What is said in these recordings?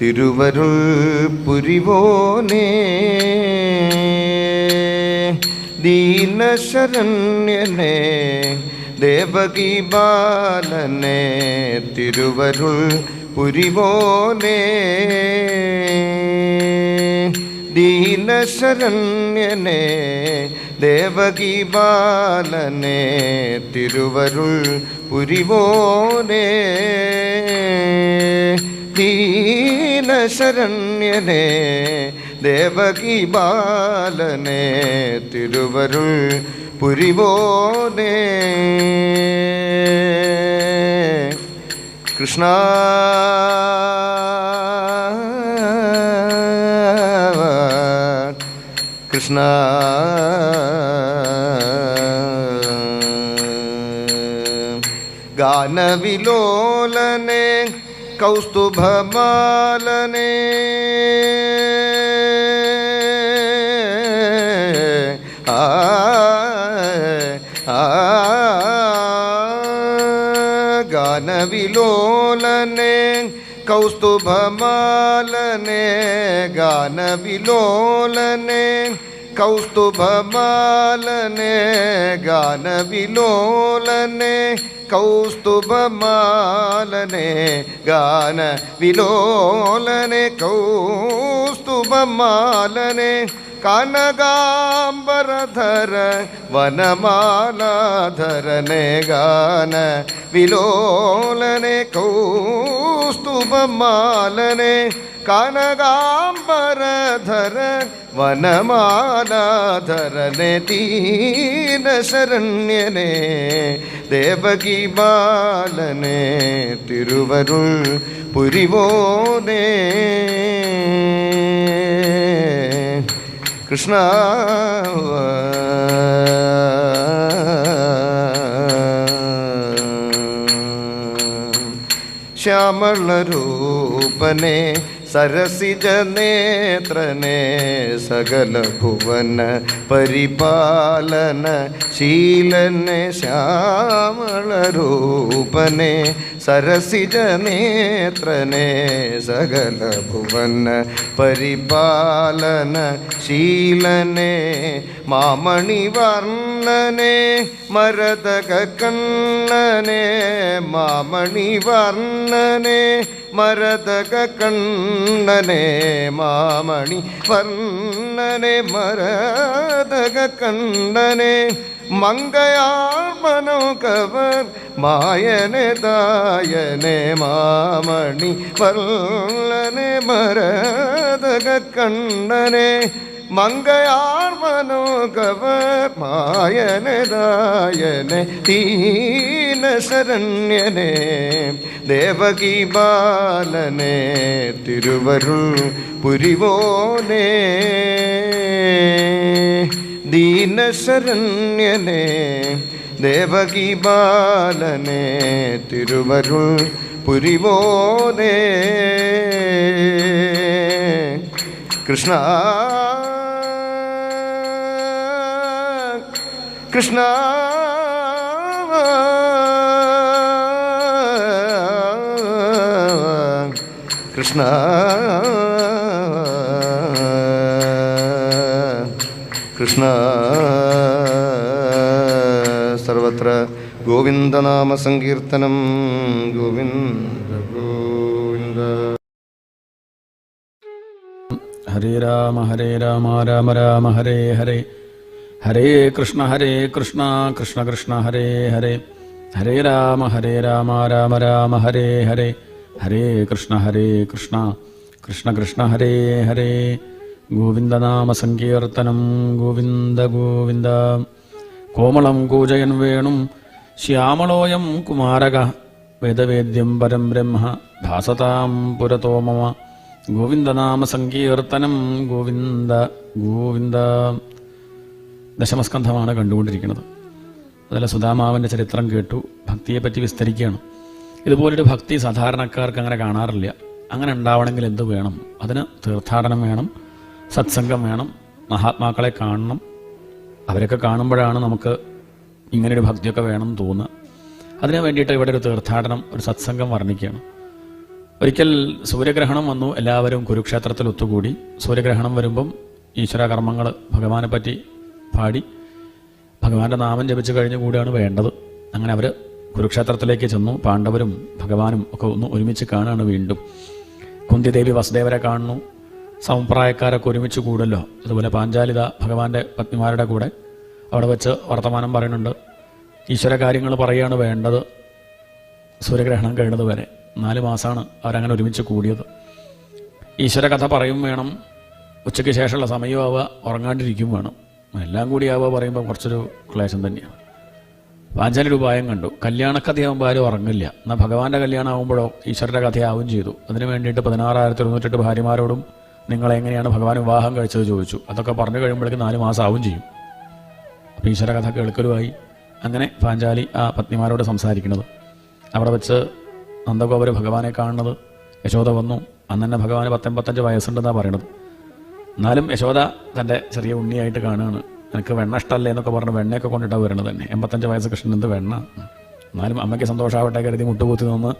തിരുവരുൾ പുരിവോനേ ദീനശരണ്യനേ ദേവകി ബാലനേ തിരുവരുൾ പുരിവോനേ ദീനശരണ്യനേ ദേവകി ബാലനേ തിരുവരുൾ പുരിവോനേ ദീനശരണ്യനേ ദേവകി ബാലനേ തിരുവരുൾ പുരിവോനേ കൃഷ്ണ കൃഷ്ണ ഗാനവിലോലനേ കൗസ്തുഭമാലനേ ഗാനവിലോലനേ കൗസ്തുഭമാലനേ ഗാനവിലോലനേ കൗസ്തുഭമാലനേ ഗാനവിലോലനേ കൗസ്തുഭമാലനേ ഗാനവിലോലനേ കൗസ്തുഭമാലനേ കനകാംബരധര വനമാലാധരനേ ഗാന വിലോലനേ കൗസ്തുഭമാലനേ കനകാംബരധര വനമാലാധരനേ ദീനശരണ്യനേ ദേവകി ബാലനേ തിരുവരുൾ പുരിവോനേ കൃഷ്ണ ശ്യാമളരൂപനേ സരസിജനേത്രനേ സകല ഭുവന പരിപാലന ശീലനേ ശ്യാമളരൂപനേ സരസിജനേത്രനേ സകല ഭുവന പരിപാലന ശീലനേ മാമണിവർണ്ണനേ മരതക കണ്ണനേ മാമണിവർണ്ണനേ മരതക കണ്ണനേ മാമണി വർണ്ണനേ മരതക കണ്ണനേ മംഗയാർ മനോകവർ മായനെ തായനെ മാമണി വർണ്ണനേ മരതക കണ്ണനേ മംഗയാർ മനോകവർ മായനെ തായനെ ദീനശരണ്യനേ ദേവകി ബാലനേ തിരുവരുൾ പുരിവോനേ ദീനശരണ്യനേ ദേവകി ബാലനേ തിരുവരുൾ പുരിവോനേ കൃഷ്ണ കൃഷ്ണ കൃഷ്ണ കൃഷ്ണ സർവത്ര ഗോവിന്ദനാമ സങ്കീർത്തനം ഗോവിന്ദ ഗോവിന്ദ. ഹരേ രാമ രാമ രാമ ഹരേ ഹരേ ഹരേ കൃഷ്ണ കൃഷ്ണ കൃഷ്ണ ഹരേ ഹരേ ഹരേ രാമ രാമ രാമ ഹരേ ഹരേ ഹരേ കൃഷ്ണ കൃഷ്ണ കൃഷ്ണ ഹരേ ഹരേ. ഗോവിന്ദനാമ സങ്കീർത്തനം ഗോവിന്ദ ഗോവിന്ദ. കോമളം കൂജയൻ വേണും ശ്യാമളോയം കുമാരക വേദവേദ്യം പരം ബ്രഹ്മ ഭാസതാം പുരതോ മമ. ഗോവിന്ദനാമ സങ്കീർത്തനം ഗോവിന്ദ ഗോവിന്ദ. ദശമസ്കന്ധമാണ് കണ്ടുകൊണ്ടിരിക്കുന്നത്. അതിൽ സുധാമാവിൻ്റെ ചരിത്രം കേട്ടു, ഭക്തിയെപ്പറ്റി വിസ്തരിക്കുകയാണ്. ഇതുപോലൊരു ഭക്തി സാധാരണക്കാർക്ക് അങ്ങനെ കാണാറില്ല. അങ്ങനെ ഉണ്ടാവണമെങ്കിൽ എന്ത് വേണം? അതിന് തീർത്ഥാടനം വേണം, സത്സംഗം വേണം, മഹാത്മാക്കളെ കാണണം. അവരൊക്കെ കാണുമ്പോഴാണ് നമുക്ക് ഇങ്ങനെയൊരു ഭക്തിയൊക്കെ വേണം തോന്നുക. അതിനു വേണ്ടിയിട്ട് ഇവിടെ ഒരു തീർത്ഥാടനം, ഒരു സത്സംഗം വർണ്ണിക്കുകയാണ്. ഒരിക്കൽ സൂര്യഗ്രഹണം വന്നു. എല്ലാവരും കുരുക്ഷേത്രത്തിൽ ഒത്തുകൂടി. സൂര്യഗ്രഹണം വരുമ്പം ഈശ്വരകർമ്മങ്ങൾ ഭഗവാനെ പറ്റി പാടി ഭഗവാന്റെ നാമം ജപിച്ച് കഴിഞ്ഞു കൂടിയാണ് വേണ്ടത്. അങ്ങനെ അവർ കുരുക്ഷേത്രത്തിലേക്ക് ചെന്നു. പാണ്ഡവരും ഭഗവാനും ഒക്കെ ഒന്ന് ഒരുമിച്ച് കാണുകയാണ്. വീണ്ടും കുന്തിദേവി വസുദേവരെ കാണുന്നു. സമപ്രായക്കാരൊക്കെ ഒരുമിച്ച് കൂടുമല്ലോ. അതുപോലെ പാഞ്ചാലിത ഭഗവാന്റെ പത്നിമാരുടെ കൂടെ അവിടെ വെച്ച് വർത്തമാനം പറയുന്നുണ്ട്. ഈശ്വര കാര്യങ്ങൾ പറയുകയാണ് വേണ്ടത്. സൂര്യഗ്രഹണം കഴിയുന്നത് വരെ 4 മാസമാണ് അവരങ്ങനെ ഒരുമിച്ച് കൂടിയത്. ഈശ്വര കഥ പറയും വേണം, ഉച്ചയ്ക്ക് ശേഷമുള്ള സമയമാവുക, ഉറങ്ങാണ്ടിരിക്കും വേണം. എല്ലാം കൂടി ആവുക പറയുമ്പോൾ കുറച്ചൊരു ക്ലേശം തന്നെയാണ്. പാഞ്ചാലിയുടെ ഉപായം കണ്ടു. കല്യാണക്കഥയാകുമ്പോൾ ആരും ഉറങ്ങില്ല. എന്നാൽ ഭഗവാന്റെ കല്യാണം ആകുമ്പോഴോ ഈശ്വരൻ്റെ കഥയാവും ചെയ്തു. അതിനു വേണ്ടിയിട്ട് 16,108 ഭാര്യമാരോടും നിങ്ങളെങ്ങനെയാണ് ഭഗവാൻ വിവാഹം കഴിച്ചത് ചോദിച്ചു. അതൊക്കെ പറഞ്ഞു കഴിയുമ്പോഴേക്ക് 4 മാസം ആവും ചെയ്യും. അപ്പോൾ ഈശ്വര കഥ കേൾക്കലുമായി. അങ്ങനെ പാഞ്ചാലി ആ പത്നിമാരോട് സംസാരിക്കുന്നത്. അവിടെ വെച്ച് നന്ദഗോപർ ഭഗവാനെ കാണുന്നത്. യശോദ വന്നു. അന്ന് തന്നെ ഭഗവാന് 85 വയസ്സുണ്ടെന്നാണ് പറയണത്. എന്നാലും യശോദ തൻ്റെ ചെറിയ ഉണ്ണിയായിട്ട് കാണുകയാണ്. എനിക്ക് വെണ്ണ ഇഷ്ടമല്ലേ എന്നൊക്കെ പറഞ്ഞ് വെണ്ണയൊക്കെ കൊണ്ടിട്ടാണ് വരുന്നത് തന്നെ. 85 വയസ്സ് കൃഷ്ണൻ എന്ത് വെണ്ണ. എന്നാലും അമ്മയ്ക്ക് സന്തോഷമാവട്ടെ കരുതി മുട്ടുകൂത്തി നിന്ന്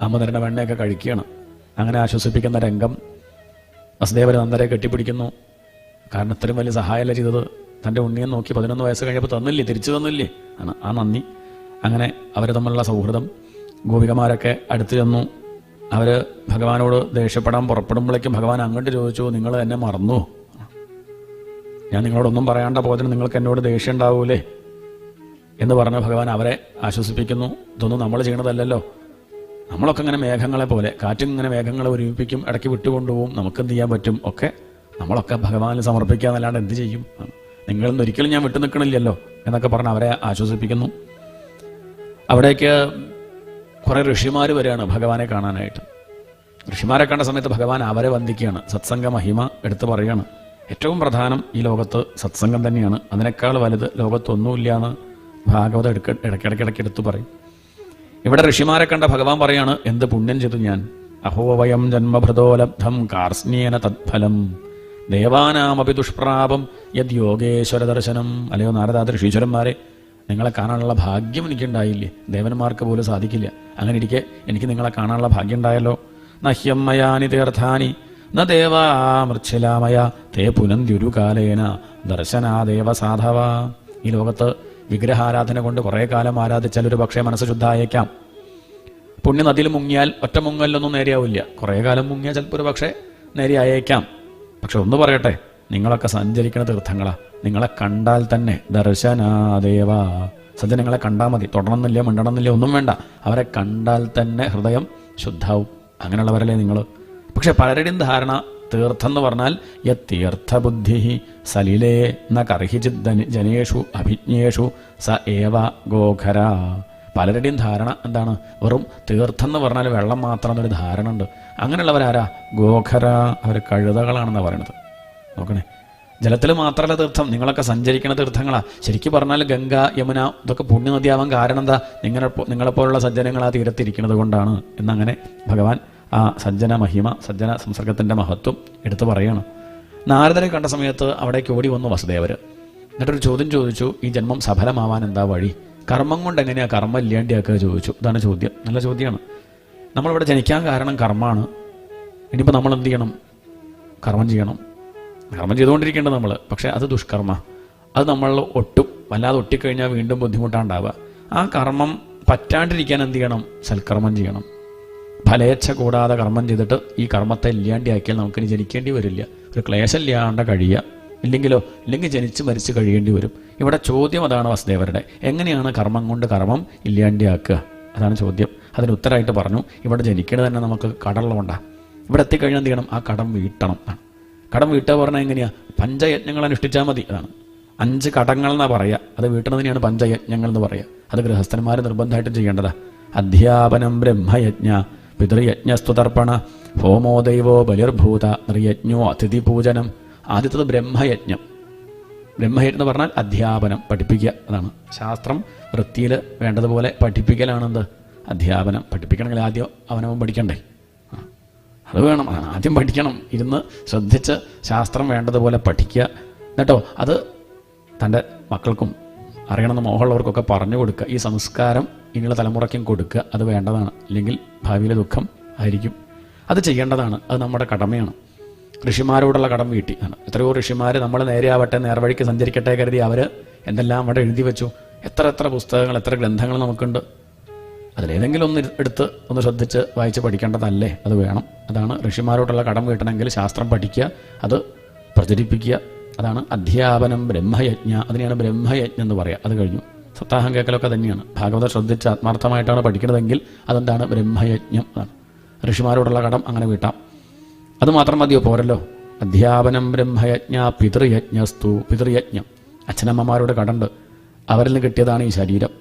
അമ്മ തരുന്ന വെണ്ണയൊക്കെ കഴിക്കുകയാണ്. അങ്ങനെ ആശ്വസിപ്പിക്കുന്ന രംഗം. വസുദേവർ നന്ദരെ കെട്ടിപ്പിടിക്കുന്നു. കാരണം ഇത്രയും വലിയ സഹായമല്ല ചെയ്തത്. തൻ്റെ ഉണ്ണിയെ നോക്കി 11 വയസ്സ് കഴിഞ്ഞപ്പോൾ തന്നില്ലേ, തിരിച്ചു തന്നില്ലേ ആണ് ആ നന്ദി. അങ്ങനെ അവർ തമ്മിലുള്ള സൗഹൃദം. ഗോപികമാരൊക്കെ അടുത്ത് ചെന്നു. അവർ ഭഗവാനോട് ദേഷ്യപ്പെടാൻ പുറപ്പെടുമ്പോഴേക്കും ഭഗവാൻ അങ്ങോട്ട് ചോദിച്ചു, നിങ്ങൾ എന്നെ മറന്നു? ഞാൻ നിങ്ങളോടൊന്നും പറയാണ്ട പോയതിന് നിങ്ങൾക്ക് എന്നോട് ദേഷ്യം ഉണ്ടാവൂലേ എന്ന് പറഞ്ഞ് ഭഗവാൻ അവരെ ആശ്വസിപ്പിക്കുന്നു. ഇതൊന്നും നമ്മൾ ചെയ്യണതല്ലല്ലോ. നമ്മളൊക്കെ ഇങ്ങനെ മേഘങ്ങളെ പോലെ, കാറ്റും ഇങ്ങനെ മേഘങ്ങളെ ഒരുമിപ്പിക്കും, ഇടയ്ക്ക് വിട്ടുകൊണ്ടുപോകും. നമുക്കെന്ത് ചെയ്യാൻ പറ്റും? ഒക്കെ നമ്മളൊക്കെ ഭഗവാനിൽ സമർപ്പിക്കാന്നല്ലാണ്ട് എന്ത് ചെയ്യും? നിങ്ങളൊന്നും ഒരിക്കലും ഞാൻ വിട്ടു നിൽക്കണില്ലല്ലോ എന്നൊക്കെ പറഞ്ഞ് അവരെ ആശ്വസിപ്പിക്കുന്നു. അവിടേക്ക് കുറേ ഋഷിമാർ വരികയാണ് ഭഗവാനെ കാണാനായിട്ട്. ഋഷിമാരെ കണ്ട സമയത്ത് ഭഗവാൻ അവരെ വന്ദിക്കുകയാണ്. സത്സംഗ മഹിമ എടുത്ത് പറയുകയാണ്. ഏറ്റവും പ്രധാനം ഈ ലോകത്ത് സത്സംഗം തന്നെയാണ്. അതിനേക്കാൾ വലുത് ലോകത്തൊന്നുമില്ല എന്ന് ഭാഗവതം ഇടയ്ക്കിടയ്ക്ക് എടുത്തു പറയും. ഇവിടെ ഋഷിമാരെ കണ്ട ഭഗവാൻ പറയാണ്, എന്ത് പുണ്യം ചെയ്തു ഞാൻ. അഹോവയം ജന്മഭൃതോലബ്ധം കാർസ്ന്യേന തത്ഫലം ദേവാനാമപി ദുഷ്പ്രാപം യദ് യോഗേശ്വര ദർശനം. അല്ലയോ നാരദാദി ഋഷീശ്വരന്മാരെ, നിങ്ങളെ കാണാനുള്ള ഭാഗ്യം എനിക്കുണ്ടായില്ലേ? ദേവന്മാർക്ക് പോലും സാധിക്കില്ല. അങ്ങനെ ഇരിക്കെ എനിക്ക് നിങ്ങളെ കാണാനുള്ള ഭാഗ്യം ഉണ്ടായല്ലോ. നഹ്യം മയാനി തീർത്ഥാനി ന ദേവാമൃച്ഛിലാമയ തേ പുനന്തിരു കാലേന ദർശനാദേവ സാധവ. ഈ ലോകത്ത് വിഗ്രഹാരാധന കൊണ്ട് കുറേ കാലം ആരാധിച്ചാൽ ഒരു പക്ഷേ മനസ്സ് ശുദ്ധായേക്കാം. പുണ്യനദിയിൽ മുങ്ങിയാൽ ഒറ്റ മുങ്ങലൊന്നും നേരെയാവില്ല. കുറേ കാലം മുങ്ങിയാൽ ചിലപ്പോൾ ഒരു പക്ഷേ നേരെയായേക്കാം. പക്ഷെ ഒന്ന് പറയട്ടെ, നിങ്ങളൊക്കെ സഞ്ചരിക്കുന്ന തീർത്ഥങ്ങളാ. നിങ്ങളെ കണ്ടാൽ തന്നെ ദർശനാദേവ. സജ്ജനങ്ങളെ കണ്ടാൽ മതി, തൊടണമെന്നില്ല, മിണ്ടണമെന്നില്ല, ഒന്നും വേണ്ട. അവരെ കണ്ടാൽ തന്നെ ഹൃദയം ശുദ്ധാവും. അങ്ങനെയുള്ളവരല്ലേ നിങ്ങൾ. പക്ഷെ പലരുടെയും ധാരണ തീർത്ഥം എന്ന് പറഞ്ഞാൽ യത്തീർത്ഥബുദ്ധി സലിലേ ന കർഹിചിത് ജനേഷു അഭിജ്ഞേഷു സ ഏവ ഗോഖര. പലരുടെയും ധാരണ എന്താണ്? വെറും തീർത്ഥം എന്ന് പറഞ്ഞാൽ വെള്ളം മാത്രം എന്നൊരു ധാരണ ഉണ്ട്. അങ്ങനെയുള്ളവരാരാ? ഗോഖര. അവർ കഴുതകളാണെന്നാണ് പറയണത്. നോക്കണേ, ജലത്തിൽ മാത്രമല്ല തീർത്ഥം, നിങ്ങളൊക്കെ സഞ്ചരിക്കുന്ന തീർത്ഥങ്ങളാ. ശരിക്കും പറഞ്ഞാൽ ഗംഗ, യമുന ഇതൊക്കെ പുണ്യനദിയാവാൻ കാരണം എന്താ? നിങ്ങളെപ്പോലുള്ള സജ്ജനങ്ങൾ ആ തീരത്തിരിക്കുന്നത് കൊണ്ടാണ് എന്നങ്ങനെ ഭഗവാൻ ആ സജ്ജന മഹിമ, സജ്ജന സംസർഗത്തിൻ്റെ മഹത്വം എടുത്തു പറയാണ്. നാരദരെ കണ്ട സമയത്ത് അവിടേക്ക് ഓടി വന്നു വസുദേവർ. എന്നിട്ടൊരു ചോദ്യം ചോദിച്ചു, ഈ ജന്മം സഫലമാവാൻ എന്താ വഴി? കർമ്മം കൊണ്ട് എങ്ങനെയാണ് കർമ്മം ഇല്ലാണ്ടിയാക്കുക ചോദിച്ചു. ഇതാണ് ചോദ്യം. നല്ല ചോദ്യമാണ്. നമ്മളിവിടെ ജനിക്കാൻ കാരണം കർമ്മമാണ്. ഇനിയിപ്പോൾ നമ്മൾ എന്ത് ചെയ്യണം? കർമ്മം ചെയ്യണം. കർമ്മം ചെയ്തുകൊണ്ടിരിക്കേണ്ടത് നമ്മൾ. പക്ഷേ അത് ദുഷ്കർമ്മ. അത് നമ്മൾ വല്ലാതെ ഒട്ടിക്കഴിഞ്ഞാൽ വീണ്ടും ബുദ്ധിമുട്ടാണ്ടാവുക. ആ കർമ്മം പറ്റാണ്ടിരിക്കാൻ എന്ത് ചെയ്യണം? സൽക്കർമ്മം ചെയ്യണം. ഫലേച്ഛ കൂടാതെ കർമ്മം ചെയ്തിട്ട് ഈ കർമ്മത്തെ ഇല്ലാണ്ടിയാക്കിയാൽ നമുക്കിനി ജനിക്കേണ്ടി വരില്ല. ഒരു ക്ലേശമില്ലാണ്ട് കഴിയുക. ഇല്ലെങ്കിൽ ജനിച്ച് മരിച്ച് കഴിയേണ്ടി വരും. ഇവിടെ ചോദ്യം അതാണ് വസുദേവരുടെ. എങ്ങനെയാണ് കർമ്മം കൊണ്ട് കർമ്മം ഇല്ലാണ്ടിയാക്കുക? അതാണ് ചോദ്യം. അതിന് ഉത്തരമായിട്ട് പറഞ്ഞു, ഇവിടെ ജനിക്കേണ്ടത് തന്നെ നമുക്ക് കടമുള്ളതുകൊണ്ടാണ്. ഇവിടെ എത്തിക്കഴിഞ്ഞാൽ എന്ത് ചെയ്യണം? ആ കടം വീട്ടണം. കടം വീട്ടുക പറഞ്ഞാൽ എങ്ങനെയാണ്? പഞ്ചയജ്ഞങ്ങൾ അനുഷ്ഠിച്ചാൽ മതി. അതാണ് 5 കടങ്ങൾ എന്നാണ് പറയുക. അത് വീട്ടുന്നതിനെയാണ് പഞ്ചയജ്ഞങ്ങൾ എന്ന് പറയുക. അത് ഗൃഹസ്ഥന്മാർ നിർബന്ധമായിട്ടും ചെയ്യേണ്ടതാ. അധ്യാപനം ബ്രഹ്മയജ്ഞ പിതൃയജ്ഞസ്തു തർപ്പണ ഹോമോ ദൈവോ ബലിർഭൂത നിർയജ്ഞോ അതിഥി പൂജനം. ആദ്യത്തത് ബ്രഹ്മയജ്ഞം. ബ്രഹ്മയജ്ഞം എന്ന് പറഞ്ഞാൽ അധ്യാപനം, പഠിപ്പിക്കുക. അതാണ് ശാസ്ത്രം വൃത്തിയിൽ വേണ്ടതുപോലെ പഠിപ്പിക്കലാണെന്ത്? അധ്യാപനം. പഠിപ്പിക്കണമെങ്കിൽ ആദ്യം അവനവൻ പഠിക്കണ്ടേ? അത് വേണം. ആദ്യം പഠിക്കണം. ഇരുന്ന് ശ്രദ്ധിച്ച് ശാസ്ത്രം വേണ്ടതുപോലെ പഠിക്കുക. എന്നിട്ടോ അത് തൻ്റെ മക്കൾക്കും അറിയണമെന്ന് മോഹമുള്ളവർക്കൊക്കെ പറഞ്ഞു കൊടുക്കുക. ഈ സംസ്കാരം ഇനിയുള്ള തലമുറയ്ക്കും കൊടുക്കുക. അത് വേണ്ടതാണ്. ഇല്ലെങ്കിൽ ഭാവിയിലെ ദുഃഖം ആയിരിക്കും. അത് ചെയ്യേണ്ടതാണ്, അത് നമ്മുടെ കടമയാണ്. ഋഷിമാരോടുള്ള കടം വീട്ടി ആണ്. എത്രയോ ഋഷിമാർ നമ്മൾ നേരെയാവട്ടെ, നേർവഴിക്ക് സഞ്ചരിക്കട്ടെ കരുതി അവർ എന്തെല്ലാം അവിടെ എഴുതി വെച്ചു. എത്ര പുസ്തകങ്ങൾ, എത്ര ഗ്രന്ഥങ്ങൾ നമുക്കുണ്ട്. അതിലേതെങ്കിലും ഒന്ന് എടുത്ത് ഒന്ന് ശ്രദ്ധിച്ച് വായിച്ച് പഠിക്കേണ്ടതല്ലേ? അത് വേണം. അതാണ് ഋഷിമാരോടുള്ള കടം വീട്ടണമെങ്കിൽ ശാസ്ത്രം പഠിക്കുക, അത് പ്രചരിപ്പിക്കുക. അതാണ് അധ്യാപനം ബ്രഹ്മയജ്ഞ. അതിനെയാണ് ബ്രഹ്മയജ്ഞം എന്ന് പറയുക. അത് കഴിഞ്ഞു. സപ്താഹം കേൾക്കലൊക്കെ തന്നെയാണ്. ഭാഗവതം ശ്രദ്ധിച്ച് ആത്മാർത്ഥമായിട്ടാണ് പഠിക്കുന്നതെങ്കിൽ അതെന്താണ്? ബ്രഹ്മയജ്ഞം. അതാണ് ഋഷിമാരോടുള്ള കടം അങ്ങനെ വീട്ടാം. അത് മാത്രം മതിയോ? പോരല്ലോ. അധ്യാപനം ബ്രഹ്മയജ്ഞ പിതൃയജ്ഞസ്തു. പിതൃയജ്ഞം, അച്ഛനമ്മമാരോട് കടണ്ട്. അവരിൽ നിന്ന് കിട്ടിയതാണ് ഈ ശരീരം,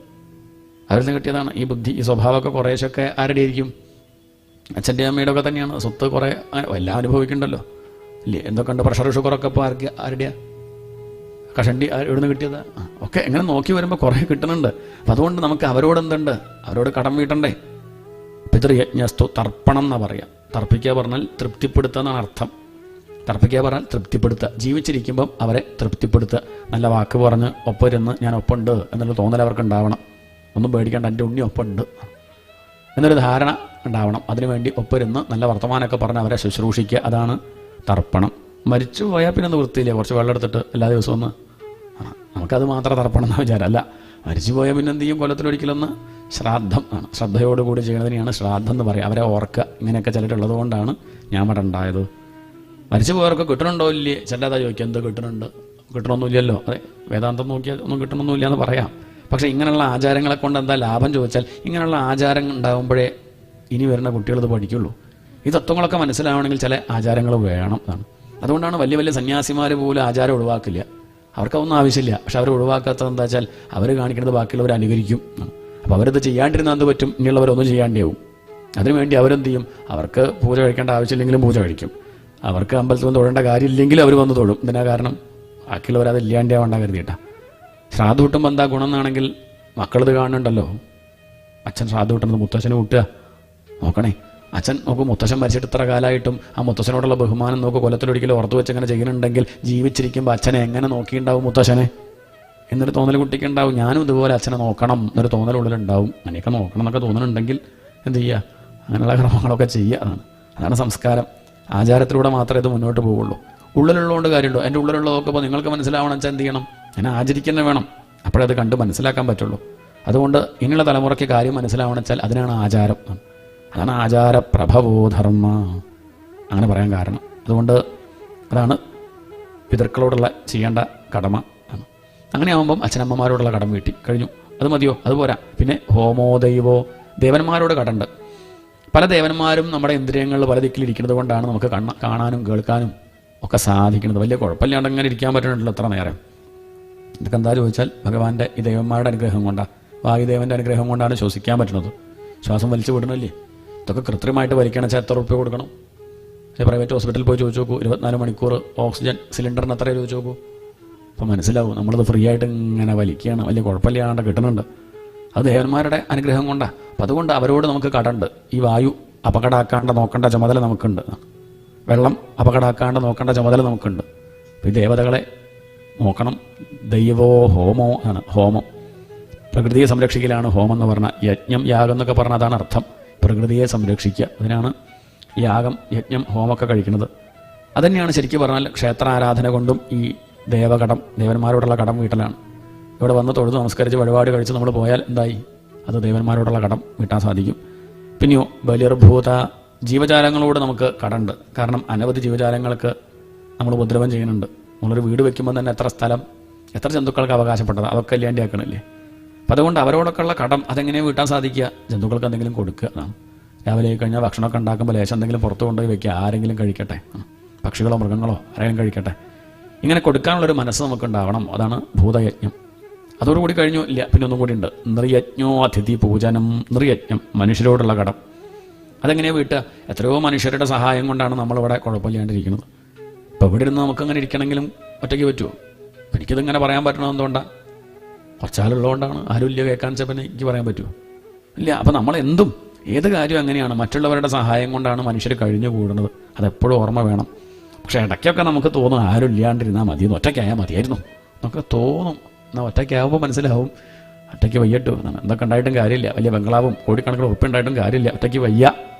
അവരിൽ നിന്ന് കിട്ടിയതാണ് ഈ ബുദ്ധി, ഈ സ്വഭാവമൊക്കെ കുറേശ്ശൊക്കെ ആരുടെ ആയിരിക്കും? അച്ഛൻ്റെ അമ്മയുടെ ഒക്കെ തന്നെയാണ്. സ്വത്ത് കുറേ എല്ലാം അനുഭവിക്കണ്ടല്ലോ ഇല്ലേ? എന്തൊക്കെ ഉണ്ട്? പ്രഷർ ഷുഗറൊക്കെ ഇപ്പോൾ ആരുടെയാണ്? കഷണ്ടി എവിടുന്ന് കിട്ടിയത്? ഒക്കെ എങ്ങനെ നോക്കി വരുമ്പോൾ കുറേ കിട്ടുന്നുണ്ട്. അപ്പം അതുകൊണ്ട് നമുക്ക് അവരോട് എന്തുണ്ട്? അവരോട് കടം വീട്ടണ്ടേ? പിതൃയജ്ഞസ്തു, തർപ്പണം എന്നാ പറയാം. തർപ്പിക്കുക പറഞ്ഞാൽ തൃപ്തിപ്പെടുത്തുക എന്നാണ് അർത്ഥം. തർപ്പിക്കുക പറഞ്ഞാൽ തൃപ്തിപ്പെടുത്തുക. ജീവിച്ചിരിക്കുമ്പം അവരെ തൃപ്തിപ്പെടുത്തുക. നല്ല വാക്ക് പറഞ്ഞ് ഒപ്പരുന്ന് ഞാൻ ഒപ്പുണ്ട് എന്നുള്ള തോന്നൽ അവർക്ക് ഉണ്ടാവണം. ഒന്നും പേടിക്കേണ്ട, എൻ്റെ ഉണ്ണി ഒപ്പുണ്ട് എന്നൊരു ധാരണ ഉണ്ടാവണം. അതിനുവേണ്ടി ഒപ്പരുന്ന് നല്ല വർത്തമാനമൊക്കെ പറഞ്ഞ് അവരെ ശുശ്രൂഷിക്കുക. അതാണ് തർപ്പണം. മരിച്ചു പോയാൽ പിന്നെ നിവൃത്തിയില്ല. കുറച്ച് വെള്ളം എടുത്തിട്ട് എല്ലാ ദിവസവും ഒന്ന് നമുക്കത് മാത്രം തർപ്പണം എന്ന വിചാരമല്ല. മരിച്ചു പോയാൽ പിന്നെ എന്ത് ചെയ്യും? കൊല്ലത്തിലൊരിക്കലൊന്ന് ശ്രാദ്ധം ആണ്. ശ്രദ്ധയോടുകൂടി ചെയ്യുന്നതിനെയാണ് ശ്രാദ്ധം എന്ന് പറയുക. അവരെ ഓർക്കുക. ഇങ്ങനെയൊക്കെ ചിലരുള്ളത് കൊണ്ടാണ് ഞാൻ അവിടെ ഉണ്ടായത്. മരിച്ചു പോയവർക്ക് കിട്ടണുണ്ടോ ഇല്ലേ? ചിലതാ ചോദിക്കുക, എന്ത് കിട്ടണുണ്ട്? കിട്ടണമൊന്നുമില്ലല്ലോ. അതെ, വേദാന്തം നോക്കിയാൽ ഒന്നും കിട്ടണമൊന്നുമില്ല എന്ന് പറയാം. പക്ഷേ ഇങ്ങനെയുള്ള ആചാരങ്ങളെ കൊണ്ട് എന്താ ലാഭം ചോദിച്ചാൽ, ഇങ്ങനെയുള്ള ആചാരം ഉണ്ടാകുമ്പോഴേ ഇനി വരുന്ന കുട്ടികളിത് പഠിക്കുള്ളൂ. ഈ തത്വങ്ങളൊക്കെ മനസ്സിലാവണമെങ്കിൽ ചില ആചാരങ്ങൾ വേണം എന്നാണ്. അതുകൊണ്ടാണ് വലിയ വലിയ സന്യാസിമാർ പോലും ആചാരം ഒഴിവാക്കില്ല. അവർക്കൊന്നും ആവശ്യമില്ല. പക്ഷെ അവർ ഒഴിവാക്കാത്തത് എന്താ വെച്ചാൽ അവർ കാണിക്കുന്നത് ബാക്കിയുള്ളവർ അനുകരിക്കും. അപ്പോൾ അവരിത് ചെയ്യാണ്ടിരുന്നാൽ എന്ത് പറ്റും? ഇനിയുള്ളവരൊന്നും ചെയ്യാണ്ടിയാവും. അതിനുവേണ്ടി അവരെന്ത് ചെയ്യും? അവർക്ക് പൂജ കഴിക്കേണ്ട ആവശ്യമില്ലെങ്കിലും പൂജ കഴിക്കും. അവർക്ക് അമ്പലത്തിൽ വന്ന് തൊഴേണ്ട കാര്യമില്ലെങ്കിലും അവർ വന്ന് തൊഴും. ഇതിനാ കാരണം ബാക്കിയുള്ളവർ അത് ഇല്ലാണ്ടാവേണ്ട കരുതിയിട്ടാ. ശ്രാദ്ധ കൂട്ടുമ്പോൾ എന്താ ഗുണം എന്നാണെങ്കിൽ മക്കളിത് കാണുന്നുണ്ടല്ലോ. അച്ഛൻ ശ്രാദ്ധ കൂട്ടുന്നത് മുത്തശ്ശന് കൂട്ടുക. നോക്കണേ, അച്ഛൻ നോക്കും, മുത്തശ്ശൻ മരിച്ചിട്ട് ഇത്ര കാലമായിട്ടും ആ മുത്തശ്ശനോടുള്ള ബഹുമാനം നോക്കും. കൊല്ലത്തിലൊരിക്കലും ഓർത്ത് വെച്ച് അങ്ങനെ ചെയ്യുന്നുണ്ടെങ്കിൽ ജീവിച്ചിരിക്കുമ്പോൾ അച്ഛനെ എങ്ങനെ നോക്കിയിട്ടുണ്ടാവും മുത്തശ്ശനെ എന്നൊരു തോന്നൽ കുട്ടിക്ക് ഉണ്ടാവും. ഞാനും ഇതുപോലെ അച്ഛനെ നോക്കണം എന്നൊരു തോന്നലുള്ളിലുണ്ടാവും. അങ്ങനെയൊക്കെ നോക്കണം എന്നൊക്കെ തോന്നുന്നുണ്ടെങ്കിൽ എന്ത് ചെയ്യുക? അങ്ങനെയുള്ള ക്രമങ്ങളൊക്കെ ചെയ്യുക. അതാണ് സംസ്കാരം. ആചാരത്തിലൂടെ മാത്രമേ ഇത് മുന്നോട്ട് പോവുള്ളൂ. ഉള്ളിലുള്ളതുകൊണ്ട് കാര്യമുണ്ടോ? എൻ്റെ ഉള്ളിലുള്ളതൊക്കെ ഇപ്പോൾ നിങ്ങൾക്ക് മനസ്സിലാവണം വെച്ചാൽ എന്ത് ചെയ്യണം? എന്നെ ആചരിക്കുന്ന വേണം. അപ്പോഴേ അത് കണ്ട് മനസ്സിലാക്കാൻ പറ്റുള്ളൂ. അതുകൊണ്ട് ഇനിയുള്ള തലമുറയ്ക്ക് കാര്യം മനസ്സിലാവണം വെച്ചാൽ അതിനാണ് ആചാരം. അതാണ് ആചാരപ്രഭവോധർമ്മ അങ്ങനെ പറയാൻ കാരണം. അതുകൊണ്ട് അതാണ് പിതൃക്കളോടുള്ള ചെയ്യേണ്ട കടമ. അങ്ങനെ ആകുമ്പം അച്ഛനമ്മമാരോടുള്ള കടം വീട്ടി കഴിഞ്ഞു. അത് മതിയോ? അതുപോരാ. പിന്നെ ഹോമോ ദൈവോ, ദേവന്മാരോട് കടണ്ട്. പല ദേവന്മാരും നമ്മുടെ ഇന്ദ്രിയങ്ങളിൽ പല ദിക്കിലിരിക്കുന്നത് കൊണ്ടാണ് നമുക്ക് കാണാനും കേൾക്കാനും ഒക്കെ സാധിക്കുന്നത്. വലിയ കുഴപ്പമില്ലാണ്ട് അങ്ങനെ ഇരിക്കാൻ പറ്റുന്നുണ്ടല്ലോ എത്ര നേരം. ഇതൊക്കെ എന്താ ചോദിച്ചാൽ ഭഗവാന്റെ ഈ ദേവന്മാരുടെ അനുഗ്രഹം കൊണ്ടാണ്, വായുദേവൻ്റെ അനുഗ്രഹം കൊണ്ടാണ് ശ്വസിക്കാൻ പറ്റുന്നത്. ശ്വാസം വലിച്ചു വിടണമല്ലേ? ഇതൊക്കെ കൃത്രിമമായിട്ട് വലിക്കണം. വെച്ചാൽ എത്ര റുപ്യ കൊടുക്കണം? പ്രൈവറ്റ് ഹോസ്പിറ്റലിൽ പോയി ചോദിച്ചു നോക്കൂ. 24 മണിക്കൂർ ഓക്സിജൻ സിലിണ്ടറിന് എത്ര ചോദിച്ചു നോക്കൂ. അപ്പോൾ മനസ്സിലാവും നമ്മളത് ഫ്രീ ആയിട്ട് ഇങ്ങനെ വലിക്കുകയാണ്, വലിയ കുഴപ്പമില്ലാണ്ട് കിട്ടുന്നുണ്ട്. അത് ദേവന്മാരുടെ അനുഗ്രഹം കൊണ്ടാണ്. അപ്പം അതുകൊണ്ട് അവരോട് നമുക്ക് കടണ്ട്. ഈ വായു അപകടമാക്കാണ്ട് നോക്കേണ്ട ചുമതല നമുക്കുണ്ട്. വെള്ളം അപകടമാക്കാണ്ട് നോക്കേണ്ട ചുമതല നമുക്കുണ്ട്. അപ്പോൾ ഈ ദേവതകളെ നോക്കണം. ദൈവോ ഹോമോ ആണ് ഹോമം. പ്രകൃതിയെ സംരക്ഷിക്കലാണ് ഹോമം എന്ന് പറഞ്ഞാൽ. യജ്ഞം യാഗം എന്നൊക്കെ പറഞ്ഞാൽ അതാണ് അർത്ഥം. പ്രകൃതിയെ സംരക്ഷിക്കുക. അതിനാണ് യാഗം യജ്ഞം ഹോമമൊക്കെ കഴിക്കുന്നത്. അതുതന്നെയാണ് ശരിക്കും പറഞ്ഞാൽ ക്ഷേത്രാരാധന കൊണ്ടും ഈ ദേവന്മാരോടുള്ള കടം വീട്ടലാണ്. ഇവിടെ വന്ന് തൊഴുത് നമസ്കരിച്ച് വഴിപാട് കഴിച്ച് നമ്മൾ പോയാൽ എന്തായി? അത് ദേവന്മാരോടുള്ള കടം വീട്ടാൻ സാധിക്കും. പിന്നെയോ ബലിർഭൂത, ജീവജാലങ്ങളോട് നമുക്ക് കടണ്ട്. കാരണം അനവധി ജീവജാലങ്ങൾക്ക് നമ്മൾ ഉപദ്രവം ചെയ്യുന്നുണ്ട്. നമ്മളൊരു വീട് വെക്കുമ്പോൾ തന്നെ എത്ര സ്ഥലം, എത്ര ജന്തുക്കൾക്ക് അവകാശപ്പെട്ടത്, അതൊക്കെ ഇല്ലാണ്ടാക്കണില്ലേ? അപ്പം അതുകൊണ്ട് അവരോടൊക്കെ ഉള്ള കടം അതെങ്ങനെയാണ് വീട്ടാൻ സാധിക്കുക? ജന്തുക്കൾക്ക് എന്തെങ്കിലും കൊടുക്കുക. രാവിലെ കഴിഞ്ഞാൽ ഭക്ഷണമൊക്കെ ഉണ്ടാക്കുമ്പോൾ ലേശം എന്തെങ്കിലും പുറത്ത് കൊണ്ടുപോയി വെക്കുക. ആരെങ്കിലും കഴിക്കട്ടെ, പക്ഷികളോ മൃഗങ്ങളോ ആരെങ്കിലും കഴിക്കട്ടെ. ഇങ്ങനെ കൊടുക്കാനുള്ളൊരു മനസ്സ് നമുക്കുണ്ടാവണം. അതാണ് ഭൂതയജ്ഞം. അതോടുകൂടി കഴിഞ്ഞു ഇല്ല, പിന്നെ ഒന്നും കൂടി ഉണ്ട്. നൃയജ്ഞോ അതിഥി പൂജനം. നൃയജ്ഞം, മനുഷ്യരോടുള്ള കടം. അതെങ്ങനെയാണ് വീട്ടുക? എത്രയോ മനുഷ്യരുടെ സഹായം കൊണ്ടാണ് നമ്മളിവിടെ കുഴപ്പമില്ലാണ്ടിരിക്കുന്നത്. ഇപ്പോൾ ഇവിടെ ഇരുന്ന് നമുക്കങ്ങനെ ഇരിക്കണമെങ്കിലും ഒറ്റയ്ക്ക് പറ്റുമോ? എനിക്കിതിങ്ങനെ പറയാൻ പറ്റണത് എന്തുകൊണ്ടാണ്? കുറച്ചാളുള്ളതുകൊണ്ടാണ്. ആരും ഇല്ല കേൾക്കാൻ വെച്ചപ്പോൾ എനിക്ക് പറയാൻ പറ്റുമോ? ഇല്ല. അപ്പം നമ്മളെന്തും ഏത് കാര്യവും അങ്ങനെയാണ്. മറ്റുള്ളവരുടെ സഹായം കൊണ്ടാണ് മനുഷ്യർ കഴിഞ്ഞു കൂടുന്നത്. അതെപ്പോഴും ഓർമ്മ വേണം. പക്ഷേ ഇടയ്ക്കൊക്കെ നമുക്ക് തോന്നും ആരും ഇല്ലാണ്ടിരുന്നാൽ മതി, ഒറ്റയ്ക്കായാൽ മതിയായിരുന്നു എന്നൊക്കെ തോന്നും. എന്നാൽ ഒറ്റയ്ക്കാവുമ്പോൾ മനസ്സിലാവും ഒറ്റയ്ക്ക് വയ്യട്ടോ എന്നാണ്. എന്തൊക്കെ ഉണ്ടായിട്ടും കാര്യമില്ല. വലിയ ബംഗ്ലാവും കോടിക്കണക്കിന് ഉറപ്പുണ്ടായിട്ടും കാര്യമില്ല, ഒറ്റയ്ക്ക് വയ്യ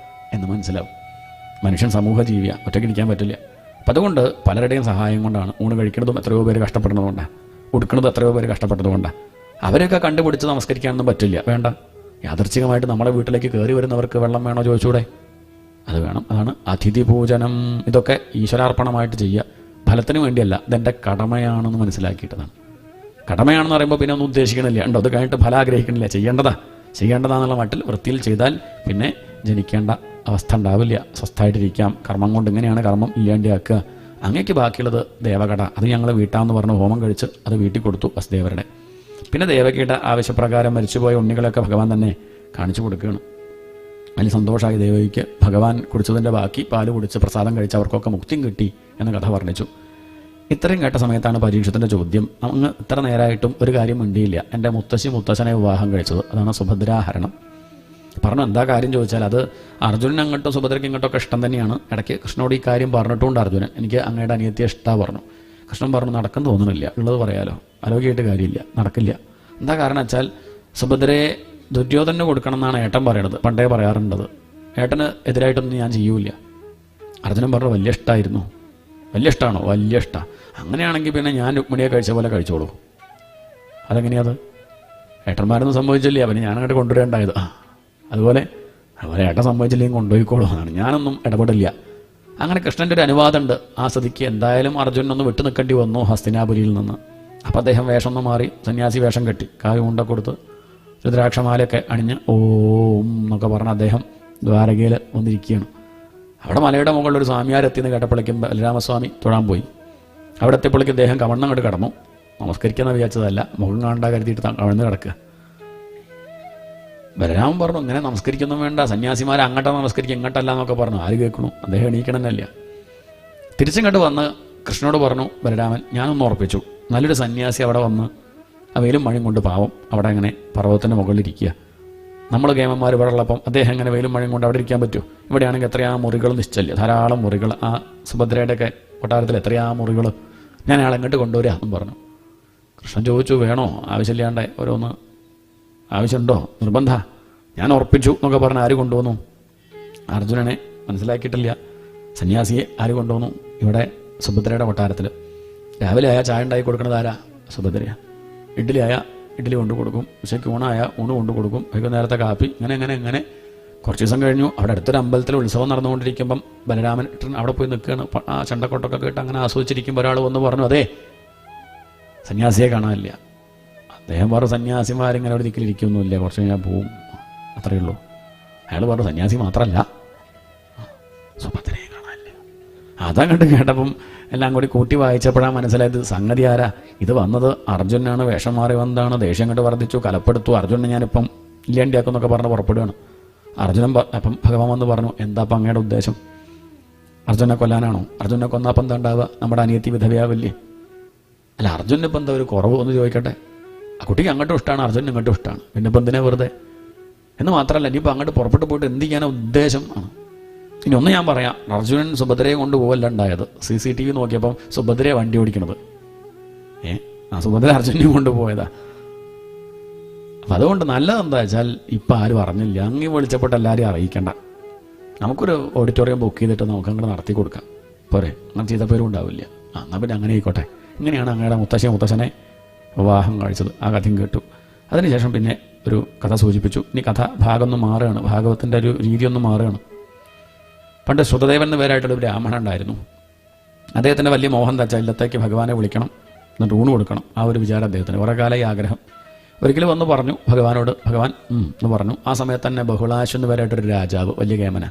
എന്ന് മനസ്സിലാവും. മനുഷ്യൻ സമൂഹ ജീവിയാണ്, ഒറ്റയ്ക്ക് ഇരിക്കാൻ പറ്റില്ല. അപ്പം അതുകൊണ്ട് പലരുടെയും സഹായം കൊണ്ടാണ്. ഊണ് കഴിക്കുന്നതും എത്രയോ പേര് കഷ്ടപ്പെടുന്നതുകൊണ്ടാണ്, ഉടുക്കുന്നതും എത്രയോ പേര് കഷ്ടപ്പെട്ടതുകൊണ്ടാണ്. അവരെയൊക്കെ കണ്ടുപിടിച്ച് നമസ്കരിക്കാനൊന്നും പറ്റില്ല, വേണ്ട. യാദർച്ഛികമായിട്ട് നമ്മുടെ വീട്ടിലേക്ക് കയറി വരുന്നവർക്ക് വെള്ളം വേണോ ചോദിച്ചൂടെ? അത് വേണം. അതാണ് അതിഥി പൂജനം. ഇതൊക്കെ ഈശ്വരാർപ്പണമായിട്ട് ചെയ്യുക, ഫലത്തിന് വേണ്ടിയല്ല, ഇതെൻ്റെ കടമയാണെന്ന് മനസ്സിലാക്കിയിട്ടതാണ്. കടമയാണെന്ന് പറയുമ്പോൾ പിന്നെ ഒന്നും ഉദ്ദേശിക്കണില്ല, ഉണ്ടോ? അത് കഴിഞ്ഞിട്ട് ഫലം ആഗ്രഹിക്കണില്ല, ചെയ്യേണ്ടതാന്നുള്ള മട്ടിൽ വൃത്തിയിൽ ചെയ്താൽ പിന്നെ ജനിക്കേണ്ട അവസ്ഥ ഉണ്ടാവില്ല. സ്വസ്ഥമായിട്ടിരിക്കാം. കർമ്മം കൊണ്ട് ഇങ്ങനെയാണ് കർമ്മം ഇല്ലാണ്ടാക്കുക. അങ്ങേക്ക് ബാക്കിയുള്ളത് ദേവകട, അത് ഞങ്ങൾ വീട്ടാമെന്ന് പറഞ്ഞ് ഹോമം കഴിച്ച് അത് വീട്ടിൽ കൊടുത്തു വസുദേവരുടെ. പിന്നെ ദേവകിയുടെ ആവശ്യപ്രകാരം മരിച്ചുപോയ ഉണ്ണികളൊക്കെ ഭഗവാൻ തന്നെ കാണിച്ചു കൊടുക്കുകയാണ്. വലിയ സന്തോഷമായി ദേവകിക്ക്. ഭഗവാൻ കുടിച്ചതിൻ്റെ ബാക്കി പാല് കുടിച്ച് പ്രസാദം കഴിച്ച് അവർക്കൊക്കെ മുക്തിയും കിട്ടി എന്ന കഥ വർണ്ണിച്ചു. ഇത്രയും കേട്ട സമയത്താണ് പരീക്ഷത്തിൻ്റെ ചോദ്യം. അങ്ങ് ഇത്ര നേരമായിട്ടും ഒരു കാര്യം മിണ്ടിയില്ല. എൻ്റെ മുത്തശ്ശനെ വിവാഹം കഴിച്ചത്, അതാണ് സുഭദ്രാഹരണം. പറഞ്ഞു എന്താ കാര്യം ചോദിച്ചാൽ, അത് അർജുനൻ അങ്ങോട്ടും സുഭദ്രയ്ക്ക് ഇങ്ങോട്ടൊക്കെ ഇഷ്ടം തന്നെയാണ്. ഇടയ്ക്ക് കൃഷ്ണനോട് ഈ കാര്യം പറഞ്ഞിട്ടുണ്ട് അർജുനൻ, എനിക്ക് അങ്ങയുടെ അനിയത്തിയെ ഇഷ്ടമാണ് പറഞ്ഞു. കൃഷ്ണൻ പറഞ്ഞു നടക്കും തോന്നുന്നില്ല, ഉള്ളത് പറയാലോ, ആലോചിയായിട്ട് കാര്യമില്ല, നടക്കില്ല. എന്താ കാരണം വെച്ചാൽ സുഭദ്രയെ ദുര്യോധനന് കൊടുക്കണം എന്നാണ് ഏട്ടൻ പറയണത്, പണ്ടേ പറയാറുണ്ടത്. ഏട്ടന് എതിരായിട്ടൊന്നും ഞാൻ ചെയ്യൂല. അർജുനൻ പറഞ്ഞു വലിയ ഇഷ്ടമായിരുന്നു. വലിയ ഇഷ്ടമാണോ? വലിയ ഇഷ്ടമാണ്. അങ്ങനെയാണെങ്കിൽ പിന്നെ ഞാൻ രുക്മിണിയെ കഴിച്ച പോലെ കഴിച്ചോളൂ. അതെങ്ങനെയത്? ഏട്ടന്മാരൊന്നും സംഭവിച്ചില്ലേ, അവന് ഞാനങ്ങോട്ട് കൊണ്ടുവരേണ്ടായത്. അതുപോലെ ഏട്ടൻ സംഭവിച്ചില്ലെങ്കിൽ കൊണ്ടുപോയിക്കോളൂ എന്നാണ്. ഞാനൊന്നും ഇടപെടില്ല. അങ്ങനെ കൃഷ്ണൻ്റെ ഒരു അനുവാദമുണ്ട്. ആ സ്ഥിതിക്ക് എന്തായാലും അർജുനൊന്ന് വിട്ടു നിൽക്കേണ്ടി വന്നു ഹസ്തിനാപുരിയിൽ നിന്ന്. അപ്പം അദ്ദേഹം വേഷം ഒന്ന് മാറി സന്യാസി വേഷം കെട്ടി, കായ് ഉണ്ട കൊടുത്ത് രുദ്രാക്ഷമാലയൊക്കെ അണിഞ്ഞ് ഓം എന്നൊക്കെ പറഞ്ഞ് അദ്ദേഹം ദ്വാരകയിൽ വന്നിരിക്കുകയാണ്. അവിടെ മലയുടെ മുകളിൽ ഒരു സ്വാമിയാരെത്തിയെന്ന് കേട്ടപ്പോഴേക്കും ബലരാമസ്വാമി തൊഴാൻ പോയി. അവിടെ എത്തിയപ്പോഴേക്കും അദ്ദേഹം കവണ്ണങ്ങോട്ട് കിടന്നു. നമസ്കരിക്കാന്ന് വിചാരിച്ചതല്ല, മുഖം കാണാൻ കരുതിയിട്ട് കവണ്ണ് കിടക്കുക. ബലരാമൻ പറഞ്ഞു ഇങ്ങനെ നമസ്കരിക്കൊന്നും വേണ്ട, സന്യാസിമാരെ അങ്ങോട്ടാണ് നമസ്കരിക്കുക ഇങ്ങോട്ടല്ല എന്നൊക്കെ പറഞ്ഞു. ആര് കേൾക്കണു? അദ്ദേഹം എണീക്കണമെന്നല്ല. തിരിച്ചിങ്ങോട്ട് വന്ന് കൃഷ്ണനോട് പറഞ്ഞു ബലരാമൻ, ഞാനൊന്ന് ഉറപ്പിച്ചു, നല്ലൊരു സന്യാസി അവിടെ വന്ന് വെയിലും മഴയും കൊണ്ട് പാവം അവിടെ അങ്ങനെ പർവ്വതത്തിൻ്റെ മുകളിലിരിക്കുക. നമ്മൾ കേമന്മാർ ഇവിടെ ഉള്ളപ്പം അദ്ദേഹം ഇങ്ങനെ വെയിലും മഴയും കൊണ്ട് അവിടെ ഇരിക്കാൻ പറ്റുമോ? ഇവിടെയാണെങ്കിൽ എത്രയാ മുറികൾ നിശ്ചല്യ, ധാരാളം മുറികൾ. ആ സുഭദ്രയുടെയൊക്കെ കൊട്ടാരത്തിൽ എത്രയാ മുറികൾ, ഞാൻ അയാളെ ഇങ്ങോട്ട് കൊണ്ടുവരിക എന്നും പറഞ്ഞു. കൃഷ്ണൻ ചോദിച്ചു വേണോ? ആവശ്യമില്ലാണ്ട് ഓരോന്ന് ആവശ്യമുണ്ടോ? നിർബന്ധ? ഞാൻ ഉറപ്പിച്ചു എന്നൊക്കെ പറഞ്ഞ് ആര് കൊണ്ടുവന്നു? അർജുനനെ മനസ്സിലാക്കിയിട്ടില്ല. സന്യാസിയെ ആര് കൊണ്ടുവന്നു? ഇവിടെ സുഭദ്രയുടെ കൊട്ടാരത്തിൽ. രാവിലെ ആയാൽ ചായ ഉണ്ടാക്കി കൊടുക്കണത് ആരാ? സുഭദ്രയാ. ഇഡ്ഡലി ആയാൽ ഇഡ്ഡലി കൊണ്ടു കൊടുക്കും, ഉച്ചയ്ക്ക് ഊണായാൽ ഊണ് കൊണ്ടു കൊടുക്കും, വൈകുന്നേരത്തെ കാപ്പി, ഇങ്ങനെ കുറച്ച് ദിവസം കഴിഞ്ഞു. അവിടെ അടുത്തൊരു അമ്പലത്തിൽ ഉത്സവം നടന്നുകൊണ്ടിരിക്കുമ്പം ബലരാമൻ അവിടെ പോയി നിൽക്കുകയാണ്. ആ ചണ്ടക്കൊട്ടൊക്കെ കേട്ട് അങ്ങനെ ആസ്വദിച്ചിരിക്കുമ്പോൾ ഒരാൾ വന്ന് പറഞ്ഞു അതെ സന്യാസിയെ കാണാനില്ല. അദ്ദേഹം പറഞ്ഞു സന്യാസിമാരിങ്ങനെ ഒരു ദിക്കിലിരിക്കൊന്നുമില്ല, കുറച്ച് കഴിഞ്ഞാൽ പോവും, അത്രയേ ഉള്ളൂ. അയാൾ പറഞ്ഞു സന്യാസി മാത്രമല്ല സുഭദ്രയെ കാണാനില്ല. അതങ്ങോട്ട് കേട്ടപ്പം എല്ലാം കൂടി കൂട്ടി വായിച്ചപ്പോഴാണ് മനസ്സിലായത് സംഗതി ആരാ. ഇത് വന്നത് അർജുനാണ്, വേഷം മാറി വന്നതാണ്. ദേഷ്യം കണ്ട് വർദ്ധിച്ചു, കലപ്പെടുത്തു. അർജുനനെ ഞാനിപ്പം ഇല്ലാണ്ടിയാക്കുമെന്നൊക്കെ പറഞ്ഞ് പുറപ്പെടുകയാണ്. അർജുനൻ അപ്പം ഭഗവാൻ വന്ന് പറഞ്ഞു എന്താ അപ്പം അങ്ങയുടെ ഉദ്ദേശം? അർജുനെ കൊല്ലാനാണോ? അർജുനെ കൊന്നാപ്പം എന്താ ഉണ്ടാവുക? നമ്മുടെ അനിയത്തി വിധവയാവില്ലേ? അല്ല അർജുനന് ഇപ്പം എന്താ ഒരു കുറവ് എന്ന് ചോദിക്കട്ടെ. ആ കുട്ടിക്ക് അങ്ങോട്ടും ഇഷ്ടമാണ്, അർജുനന് ഇങ്ങോട്ടും ഇഷ്ടമാണ്, പിന്നെ ഇപ്പം എന്തിനാ വെറുതെ? എന്ന് മാത്രമല്ല ഇനിയിപ്പോൾ അങ്ങോട്ട് പുറപ്പെട്ടു പോയിട്ട് എന്ത് ചെയ്യാനാ ഉദ്ദേശം ആണ്. ഇനി ഒന്ന് ഞാൻ പറയാം, അർജുനൻ സുഭദ്രയെ കൊണ്ടുപോകല്ല ഉണ്ടായത്. CCTV നോക്കിയപ്പം സുഭദ്രയെ വണ്ടി ഓടിക്കണത്. സുഭദ്ര അർജുനെയും കൊണ്ടുപോയതാ. അപ്പം അതുകൊണ്ട് നല്ലതെന്താ വെച്ചാൽ ഇപ്പം ആരും അറിഞ്ഞില്ല, അങ്ങ് വിളിച്ചപ്പോട്ട് എല്ലാവരും അറിയിക്കണ്ട. നമുക്കൊരു ഓഡിറ്റോറിയം ബുക്ക് ചെയ്തിട്ട് നമുക്ക് അങ്ങോട്ട് നടത്തി കൊടുക്കാം പോരെ? അങ്ങനെ ചെയ്ത പേരും ഉണ്ടാവില്ല. എന്നാൽ പിന്നെ അങ്ങനെ ആയിക്കോട്ടെ. ഇങ്ങനെയാണ് അങ്ങയുടെ മുത്തശ്ശനെ വിവാഹം കഴിച്ചത്. ആ കഥയും കേട്ടു. അതിനുശേഷം പിന്നെ ഒരു കഥ സൂചിപ്പിച്ചു. ഇനി കഥ ഭാഗമൊന്നും മാറുകയാണ്, ഭാഗവത്തിൻ്റെ ഒരു രീതിയൊന്നും മാറുകയാണ്. പണ്ട് ശ്രുതദേവൻ എന്ന പേരായിട്ടൊരു ബ്രാഹ്മണൻ ഉണ്ടായിരുന്നു. അദ്ദേഹത്തിൻ്റെ വലിയ മോഹം എന്താ വെച്ചാൽ ഇല്ലത്തേക്ക് ഭഗവാനെ വിളിക്കണം, എന്നിട്ട് ഊണ് കൊടുക്കണം. ആ ഒരു വിചാരം അദ്ദേഹത്തിന് കുറേ കാലമായി ആഗ്രഹം. ഒരിക്കലും വന്ന് പറഞ്ഞു ഭഗവാനോട്, ഭഗവാൻ എന്ന് പറഞ്ഞു. ആ സമയത്ത് തന്നെ ബഹുളാശു എന്ന് പേരായിട്ടൊരു രാജാവ്, വലിയ കേമന,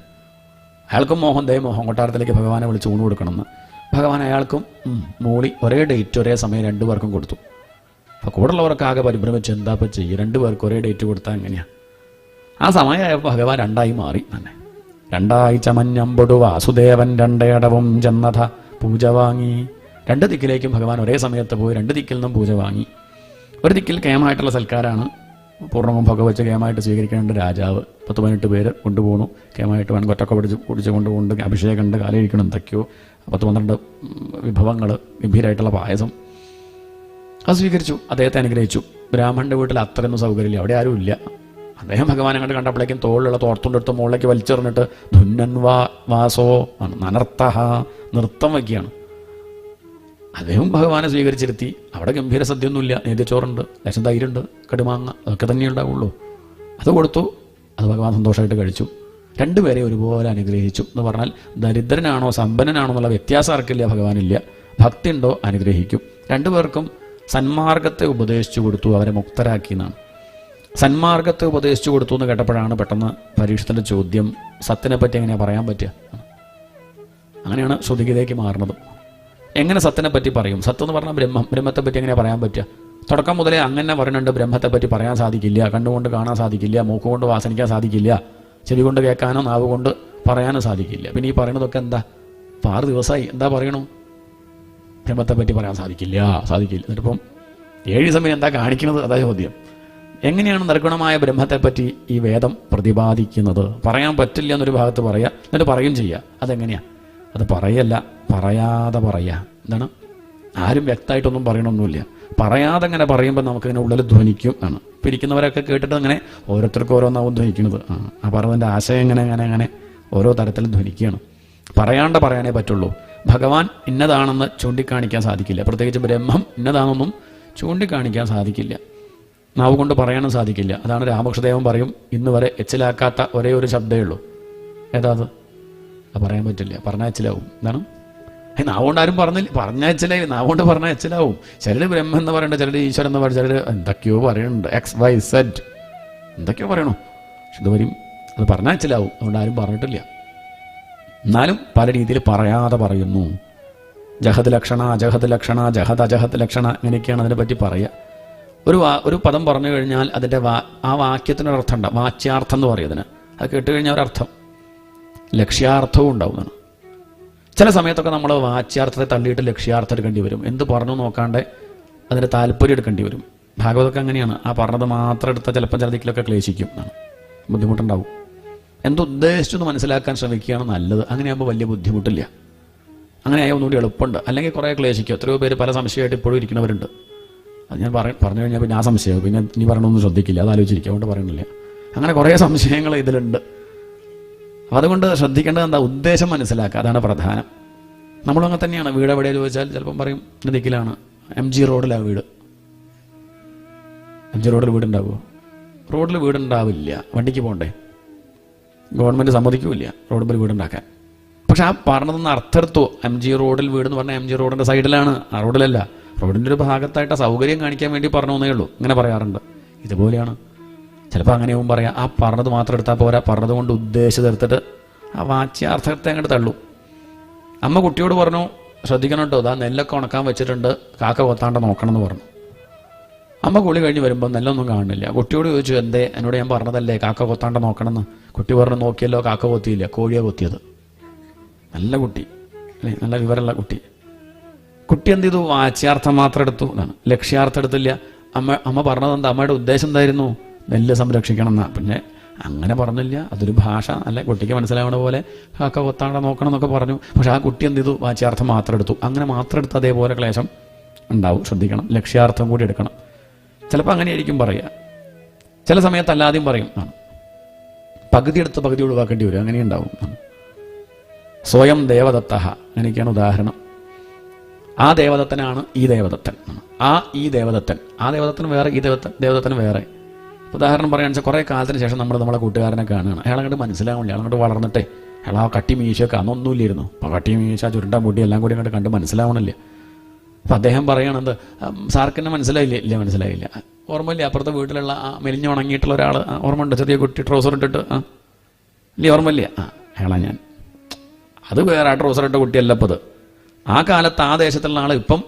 അയാൾക്കും മോഹം മോഹം കൊട്ടാരത്തിലേക്ക് ഭഗവാനെ വിളിച്ച് ഊണ് കൊടുക്കണമെന്ന്. ഭഗവാൻ അയാൾക്കും മൂളി ഒരേ ഡേറ്റ് ഒരേ സമയം രണ്ടുപേർക്കും കൊടുത്തു. അപ്പോൾ കൂടുള്ളവർക്ക് ആകെ പരിഭ്രമിച്ച് എന്താ ഇപ്പം ചെയ്യുക, രണ്ടുപേർക്ക് ഒരേ ഡേറ്റ് കൊടുത്താൽ എങ്ങനെയാണ്? ആ സമയമായപ്പോൾ ഭഗവാൻ രണ്ടായി മാറി തന്നെ. രണ്ടായി ചമഞ്ഞമ്പൊടു വാസുദേവൻ രണ്ടേടവും ചെന്നഥ പൂജ വാങ്ങി. രണ്ട് ദിക്കിലേക്കും ഭഗവാൻ ഒരേ സമയത്ത് പോയി രണ്ട് ദിക്കിൽ നിന്നും പൂജ വാങ്ങി. ഒരു ദിക്കിൽ കേമായിട്ടുള്ള സൽക്കാരാണ്, പൂർണ്ണവും ഭഗവച്ച് കേമായിട്ട് സ്വീകരിക്കേണ്ട രാജാവ്. 10-18 പേര് കൊണ്ടുപോകണു. കേമായിട്ട് വെൺകൊറ്റൊക്കെ കുടിച്ച് കൊണ്ടുകൊണ്ട് അഭിഷേകമുണ്ട്, കാലയിക്കണം എന്തൊക്കെയോ 10-12 വിഭവങ്ങൾ, ഗംഭീരമായിട്ടുള്ള പായസം. അത് സ്വീകരിച്ചു, അദ്ദേഹത്തെ അനുഗ്രഹിച്ചു. ബ്രാഹ്മണൻ്റെ വീട്ടിൽ അത്രയൊന്നും സൗകര്യമില്ല, അവിടെ ആരും ഇല്ല. അദ്ദേഹം ഭഗവാനെ കണ്ട് കണ്ടപ്പോഴേക്കും തോളിലുള്ള തോർത്തുണ്ടെടുത്ത് മുകളിലേക്ക് വലിച്ചെറിഞ്ഞിട്ട് ധുന്നൻ വാസോ നനർത്തഹ, നൃത്തം വയ്ക്കുകയാണ്. അദ്ദേഹം ഭഗവാനെ സ്വീകരിച്ചിരുത്തി. അവിടെ ഗംഭീര സദ്യയൊന്നുമില്ല, നേദ്യച്ചോറുണ്ട്, ലേശം തൈരുണ്ട്, കടുമാങ്ങ, അതൊക്കെ തന്നെ ഉണ്ടാവുള്ളൂ. അത് കൊടുത്തു. അത് ഭഗവാൻ സന്തോഷമായിട്ട് കഴിച്ചു. രണ്ടുപേരെ ഒരുപോലെ അനുഗ്രഹിച്ചു എന്ന് പറഞ്ഞാൽ ദരിദ്രനാണോ സമ്പന്നനാണോ എന്നുള്ള വ്യത്യാസം ആർക്കില്ല, ഭഗവാനില്ല. ഭക്തി ഉണ്ടോ അനുഗ്രഹിക്കും. രണ്ടുപേർക്കും സന്മാർഗത്തെ ഉപദേശിച്ചു കൊടുത്തു, അവരെ മുക്തരാക്കി എന്നാണ്. സന്മാർഗത്തെ ഉപദേശിച്ചു കൊടുത്തു എന്ന് കേട്ടപ്പോഴാണ് പെട്ടെന്ന് പരീക്ഷത്തിൻ്റെ ചോദ്യം, സത്തിനെ പറ്റി എങ്ങനെയാണ് പറയാൻ പറ്റുക? അങ്ങനെയാണ് ശ്രുതിഗിതയ്ക്ക് മാറുന്നത്. എങ്ങനെ സത്തിനെ പറ്റി പറയും? സത്ത് എന്ന് പറഞ്ഞാൽ ബ്രഹ്മത്തെ പറ്റി എങ്ങനെയാണ് പറയാൻ പറ്റുക? തുടക്കം മുതലേ അങ്ങനെ പറയുന്നുണ്ട്, ബ്രഹ്മത്തെ പറ്റി പറയാൻ സാധിക്കില്ല, കണ്ണുകൊണ്ട് കാണാൻ സാധിക്കില്ല, മൂക്കുകൊണ്ട് വാസനിക്കാൻ സാധിക്കില്ല, ചെവി കൊണ്ട് കേൾക്കാനോ നാവ് കൊണ്ട് പറയാനോ സാധിക്കില്ല. പിന്നെ ഈ പറയുന്നതൊക്കെ എന്താ? 6 ദിവസമായി എന്താ പറയണു? ബ്രഹ്മത്തെ പറ്റി പറയാൻ സാധിക്കില്ല. എന്നിട്ടിപ്പം 7 സമയം എന്താ കാണിക്കുന്നത്? അതാ ചോദ്യം. എങ്ങനെയാണ് നിർഗുണമായ ബ്രഹ്മത്തെപ്പറ്റി ഈ വേദം പ്രതിപാദിക്കുന്നത്? പറയാൻ പറ്റില്ല എന്നൊരു ഭാഗത്ത് പറയുക, എന്നിട്ട് പറയും ചെയ്യുക. അതെങ്ങനെയാണ്? അത് പറയല്ല, പറയാതെ പറയുക. എന്താണ്? ആരും വ്യക്തമായിട്ടൊന്നും പറയണമൊന്നുമില്ല. പറയാതെ അങ്ങനെ പറയുമ്പോൾ നമുക്കിങ്ങനെ ഉള്ളിൽ ധ്വനിക്കും ആണ്. പിരിക്കുന്നവരൊക്കെ കേട്ടിട്ട് അങ്ങനെ ഓരോരുത്തർക്കും ഓരോന്നാവും ധ്വനിക്കുന്നത്. ആ പറഞ്ഞതിൻ്റെ ആശയം അങ്ങനെ ഓരോ തരത്തിലും ധ്വനിക്കുകയാണ്. പറയാണ്ട് പറയാനേ പറ്റുള്ളൂ. ഭഗവാൻ ഇന്നതാണെന്ന് ചൂണ്ടിക്കാണിക്കാൻ സാധിക്കില്ല. പ്രത്യേകിച്ച് ബ്രഹ്മം ഇന്നതാണെന്നും ചൂണ്ടിക്കാണിക്കാൻ സാധിക്കില്ല. നാവ് കൊണ്ട് പറയാനും സാധിക്കില്ല. അതാണ് രാമകൃഷ്ണദേവൻ പറയും, ഇന്ന് വരെ എച്ചിലാക്കാത്ത ഒരേ ഒരു ശബ്ദമേ ഉള്ളൂ. ഏതാ അത്? പറയാൻ പറ്റില്ല, പറഞ്ഞാൽ എച്ചിലാവും. എന്താണ്? നാവുകൊണ്ട് ആരും പറഞ്ഞാൽ എച്ചിലായി, നാവുകൊണ്ട് പറഞ്ഞാൽ എച്ചിലാവും. ചിലർ ബ്രഹ്മം എന്ന് പറയണ്ട, ചിലർ ഈശ്വരൻ എന്ന് പറയുന്നത്, ചിലർ എന്തൊക്കെയോ പറയുന്നുണ്ട്, XYZ എന്തൊക്കെയോ പറയണോ. പക്ഷെ ഇതുവരെയും അത് പറഞ്ഞാൽ എച്ചിലാവും. അതുകൊണ്ട് ആരും പറഞ്ഞിട്ടില്ല. എന്നാലും പല രീതിയിൽ പറയാതെ പറയുന്നു. ജഹത് ലക്ഷണ, അജഹത് ലക്ഷണ, ജഹത് അജഹത് ലക്ഷണ, അങ്ങനെയൊക്കെയാണ് അതിനെപ്പറ്റി പറയുക. ഒരു പദം പറഞ്ഞു കഴിഞ്ഞാൽ അതിൻ്റെ ആ വാക്യത്തിനൊരർത്ഥം ഉണ്ടാവും. വാച്യാർത്ഥം എന്ന് പറയും അതിന്. അത് കേട്ട് കഴിഞ്ഞാൽ ഒരർത്ഥം, ലക്ഷ്യാർത്ഥവും ഉണ്ടാവുന്നതാണ്. ചില സമയത്തൊക്കെ നമ്മൾ വാച്യാർത്ഥത്തെ തള്ളിയിട്ട് ലക്ഷ്യാർത്ഥം എടുക്കേണ്ടി വരും. എന്ത് പറഞ്ഞു നോക്കാണ്ട് അതിൻ്റെ താല്പര്യം എടുക്കേണ്ടി വരും. ഭാഗവതമൊക്കെ അങ്ങനെയാണ്. ആ പറഞ്ഞത് മാത്രം എടുത്താൽ ചിലപ്പോൾ ചിലതിലൊക്കെ ക്ലേശിക്കും എന്നാണ്, ബുദ്ധിമുട്ടുണ്ടാവും. എന്തുദ്ദേശിച്ചെന്ന് മനസ്സിലാക്കാൻ ശ്രമിക്കുകയാണ് നല്ലത്. അങ്ങനെയാകുമ്പോൾ വലിയ ബുദ്ധിമുട്ടില്ല. അങ്ങനെയായാൽ ഒന്നുകൂടി എളുപ്പമുണ്ട്. അല്ലെങ്കിൽ കുറേ ക്ലേശിക്കും. എത്രയോ പേര് പല സംശയമായിട്ട് ഇപ്പോഴും ഇരിക്കുന്നവരുണ്ട്. അത് ഞാൻ പറഞ്ഞു കഴിഞ്ഞാൽ പിന്നെ ആ സംശയം പിന്നെ നീ പറയണമെന്ന് ശ്രദ്ധിക്കില്ല, അത് ആലോചിച്ചിരിക്കുക, അതുകൊണ്ട് പറയുന്നില്ല. അങ്ങനെ കുറേ സംശയങ്ങൾ ഇതിലുണ്ട്. അപ്പോൾ അതുകൊണ്ട് ശ്രദ്ധിക്കേണ്ടത് എന്താ? ഉദ്ദേശം മനസ്സിലാക്കുക, അതാണ് പ്രധാനം. നമ്മളങ്ങനെ തന്നെയാണ്. വീട് എവിടെ ചോദിച്ചാൽ ചിലപ്പം പറയും ദിക്കിലാണ്, MG റോഡിലാണ് വീട്. MG റോഡിൽ വീടുണ്ടാവുമോ? റോഡിൽ വീടുണ്ടാവില്ല, വണ്ടിക്ക് പോകണ്ടേ? ഗവൺമെൻറ് സമ്മതിക്കില്ല റോഡ് മേൽ വീടുണ്ടാക്കാൻ. പക്ഷെ ആ പറഞ്ഞതൊന്ന് അർത്ഥെടുത്തു. MG റോഡിൽ വീടെന്ന് പറഞ്ഞാൽ MG റോഡിൻ്റെ സൈഡിലാണ്, ആ റോഡിലല്ല. റോഡിൻ്റെ ഒരു ഭാഗത്തായിട്ട് സൗകര്യം കാണിക്കാൻ വേണ്ടി പറഞ്ഞേ ഉള്ളൂ. ഇങ്ങനെ പറയാറുണ്ട്. ഇതുപോലെയാണ്. ചിലപ്പോൾ അങ്ങനെയാവും പറയാം. ആ പറഞ്ഞത് മാത്രം എടുത്താൽ പോരാ, പറഞ്ഞത് കൊണ്ട് ഉദ്ദേശിച്ചത് എടുത്തിട്ട് ആ വാച്യാർത്ഥത്തെ അങ്ങോട്ട് തള്ളൂ. അമ്മ കുട്ടിയോട് പറഞ്ഞു, ശ്രദ്ധിക്കണം കേട്ടോ, അതാ നെല്ലൊക്കെ ഉണക്കാൻ വെച്ചിട്ടുണ്ട്, കാക്ക കൊത്താണ്ട് നോക്കണം എന്ന് പറഞ്ഞു. അമ്മ കുളി കഴിഞ്ഞ് വരുമ്പോൾ നെല്ലൊന്നും കാണുന്നില്ല. കുട്ടിയോട് ചോദിച്ചു, എന്തേ? എന്നോട് ഞാൻ പറഞ്ഞതല്ലേ കാക്ക കൊത്താണ്ട് നോക്കണമെന്ന്. കുട്ടി പറഞ്ഞു, നോക്കിയല്ലോ കാക്ക കൊത്തിയില്ല, കോഴിയാണ് കൊത്തിയത്. നല്ല കുട്ടി അല്ലേ, നല്ല വിവരമുള്ള കുട്ടി. കുട്ടി എന്ത് ചെയ്തു? വാച്യാർത്ഥം മാത്രം എടുത്തു എന്നാണ്, ലക്ഷ്യാർത്ഥം എടുത്തില്ല. അമ്മ പറഞ്ഞത് എന്താ? അമ്മയുടെ ഉദ്ദേശം എന്തായിരുന്നു? നെല്ല് സംരക്ഷിക്കണം എന്നാ. പിന്നെ അങ്ങനെ പറഞ്ഞില്ല, അതൊരു ഭാഷ അല്ലെ, കുട്ടിക്ക് മനസ്സിലാവുന്ന പോലെ കാക്ക കൊത്താണ്ട നോക്കണം എന്നൊക്കെ പറഞ്ഞു. പക്ഷെ ആ കുട്ടി എന്ത് ചെയ്തു? വാച്യാർത്ഥം മാത്രം എടുത്തു. അങ്ങനെ മാത്രം എടുത്ത് അതേപോലെ ക്ലേശം ഉണ്ടാവും. ശ്രദ്ധിക്കണം, ലക്ഷ്യാർത്ഥം കൂടി എടുക്കണം. ചിലപ്പോൾ അങ്ങനെയായിരിക്കും പറയുക. ചില സമയത്ത് അല്ലാതെയും പറയും. പകുതി എടുത്ത് പകുതി ഒഴിവാക്കേണ്ടി വരും, അങ്ങനെ ഉണ്ടാവും. സ്വയം ദേവദത്ത, അങ്ങനെയൊക്കെയാണ് ഉദാഹരണം. ആ ദേവദത്തനാണ് ഈ ദേവദത്തൻ. ഈ ദേവദത്തൻ വേറെ, ഈ ദേവദത്തൻ വേറെ. ഉദാഹരണം പറയുകയാണെന്ന് വെച്ചാൽ കുറേ കാലത്തിന് ശേഷം നമ്മളെ കൂട്ടുകാരനെ കാണുകയാണ്. അയാളങ്ങോട്ട് മനസ്സിലാവില്ല, അയാളങ്ങോട്ട് വളർന്നിട്ടേ അയാൾ ആ കട്ടി മീശയൊക്കെ അന്നൊന്നുമില്ലായിരുന്നു. അപ്പോൾ കട്ടി മീശ, ചുരുണ്ട മുടി എല്ലാം കൂടി അങ്ങോട്ട് കണ്ട് മനസ്സിലാവണില്ല. അപ്പം അദ്ദേഹം പറയുകയാണെന്ത്, സാർക്കെന്നെ മനസ്സിലായില്ലേ? ഇല്ല, മനസ്സിലായില്ല. ഓർമ്മയില്ല? അപ്പുറത്തെ വീട്ടിലുള്ള ആ മെലിഞ്ഞ് ഉണങ്ങിയിട്ടുള്ള ഒരാൾ ഓർമ്മ ഉണ്ട്, ചെറിയ കുട്ടി ട്രൗസർ ഇട്ടിട്ട്. ഇല്ല, ഓർമ്മയില്ല? അയാളാ ഞാൻ. അത് വേറെ, ആ ട്രൗസർ ഇട്ട കുട്ടിയല്ല ഇപ്പോൾ അത്. ആ കാലത്ത് ആ ദേശത്തുള്ള ആൾ ഇപ്പം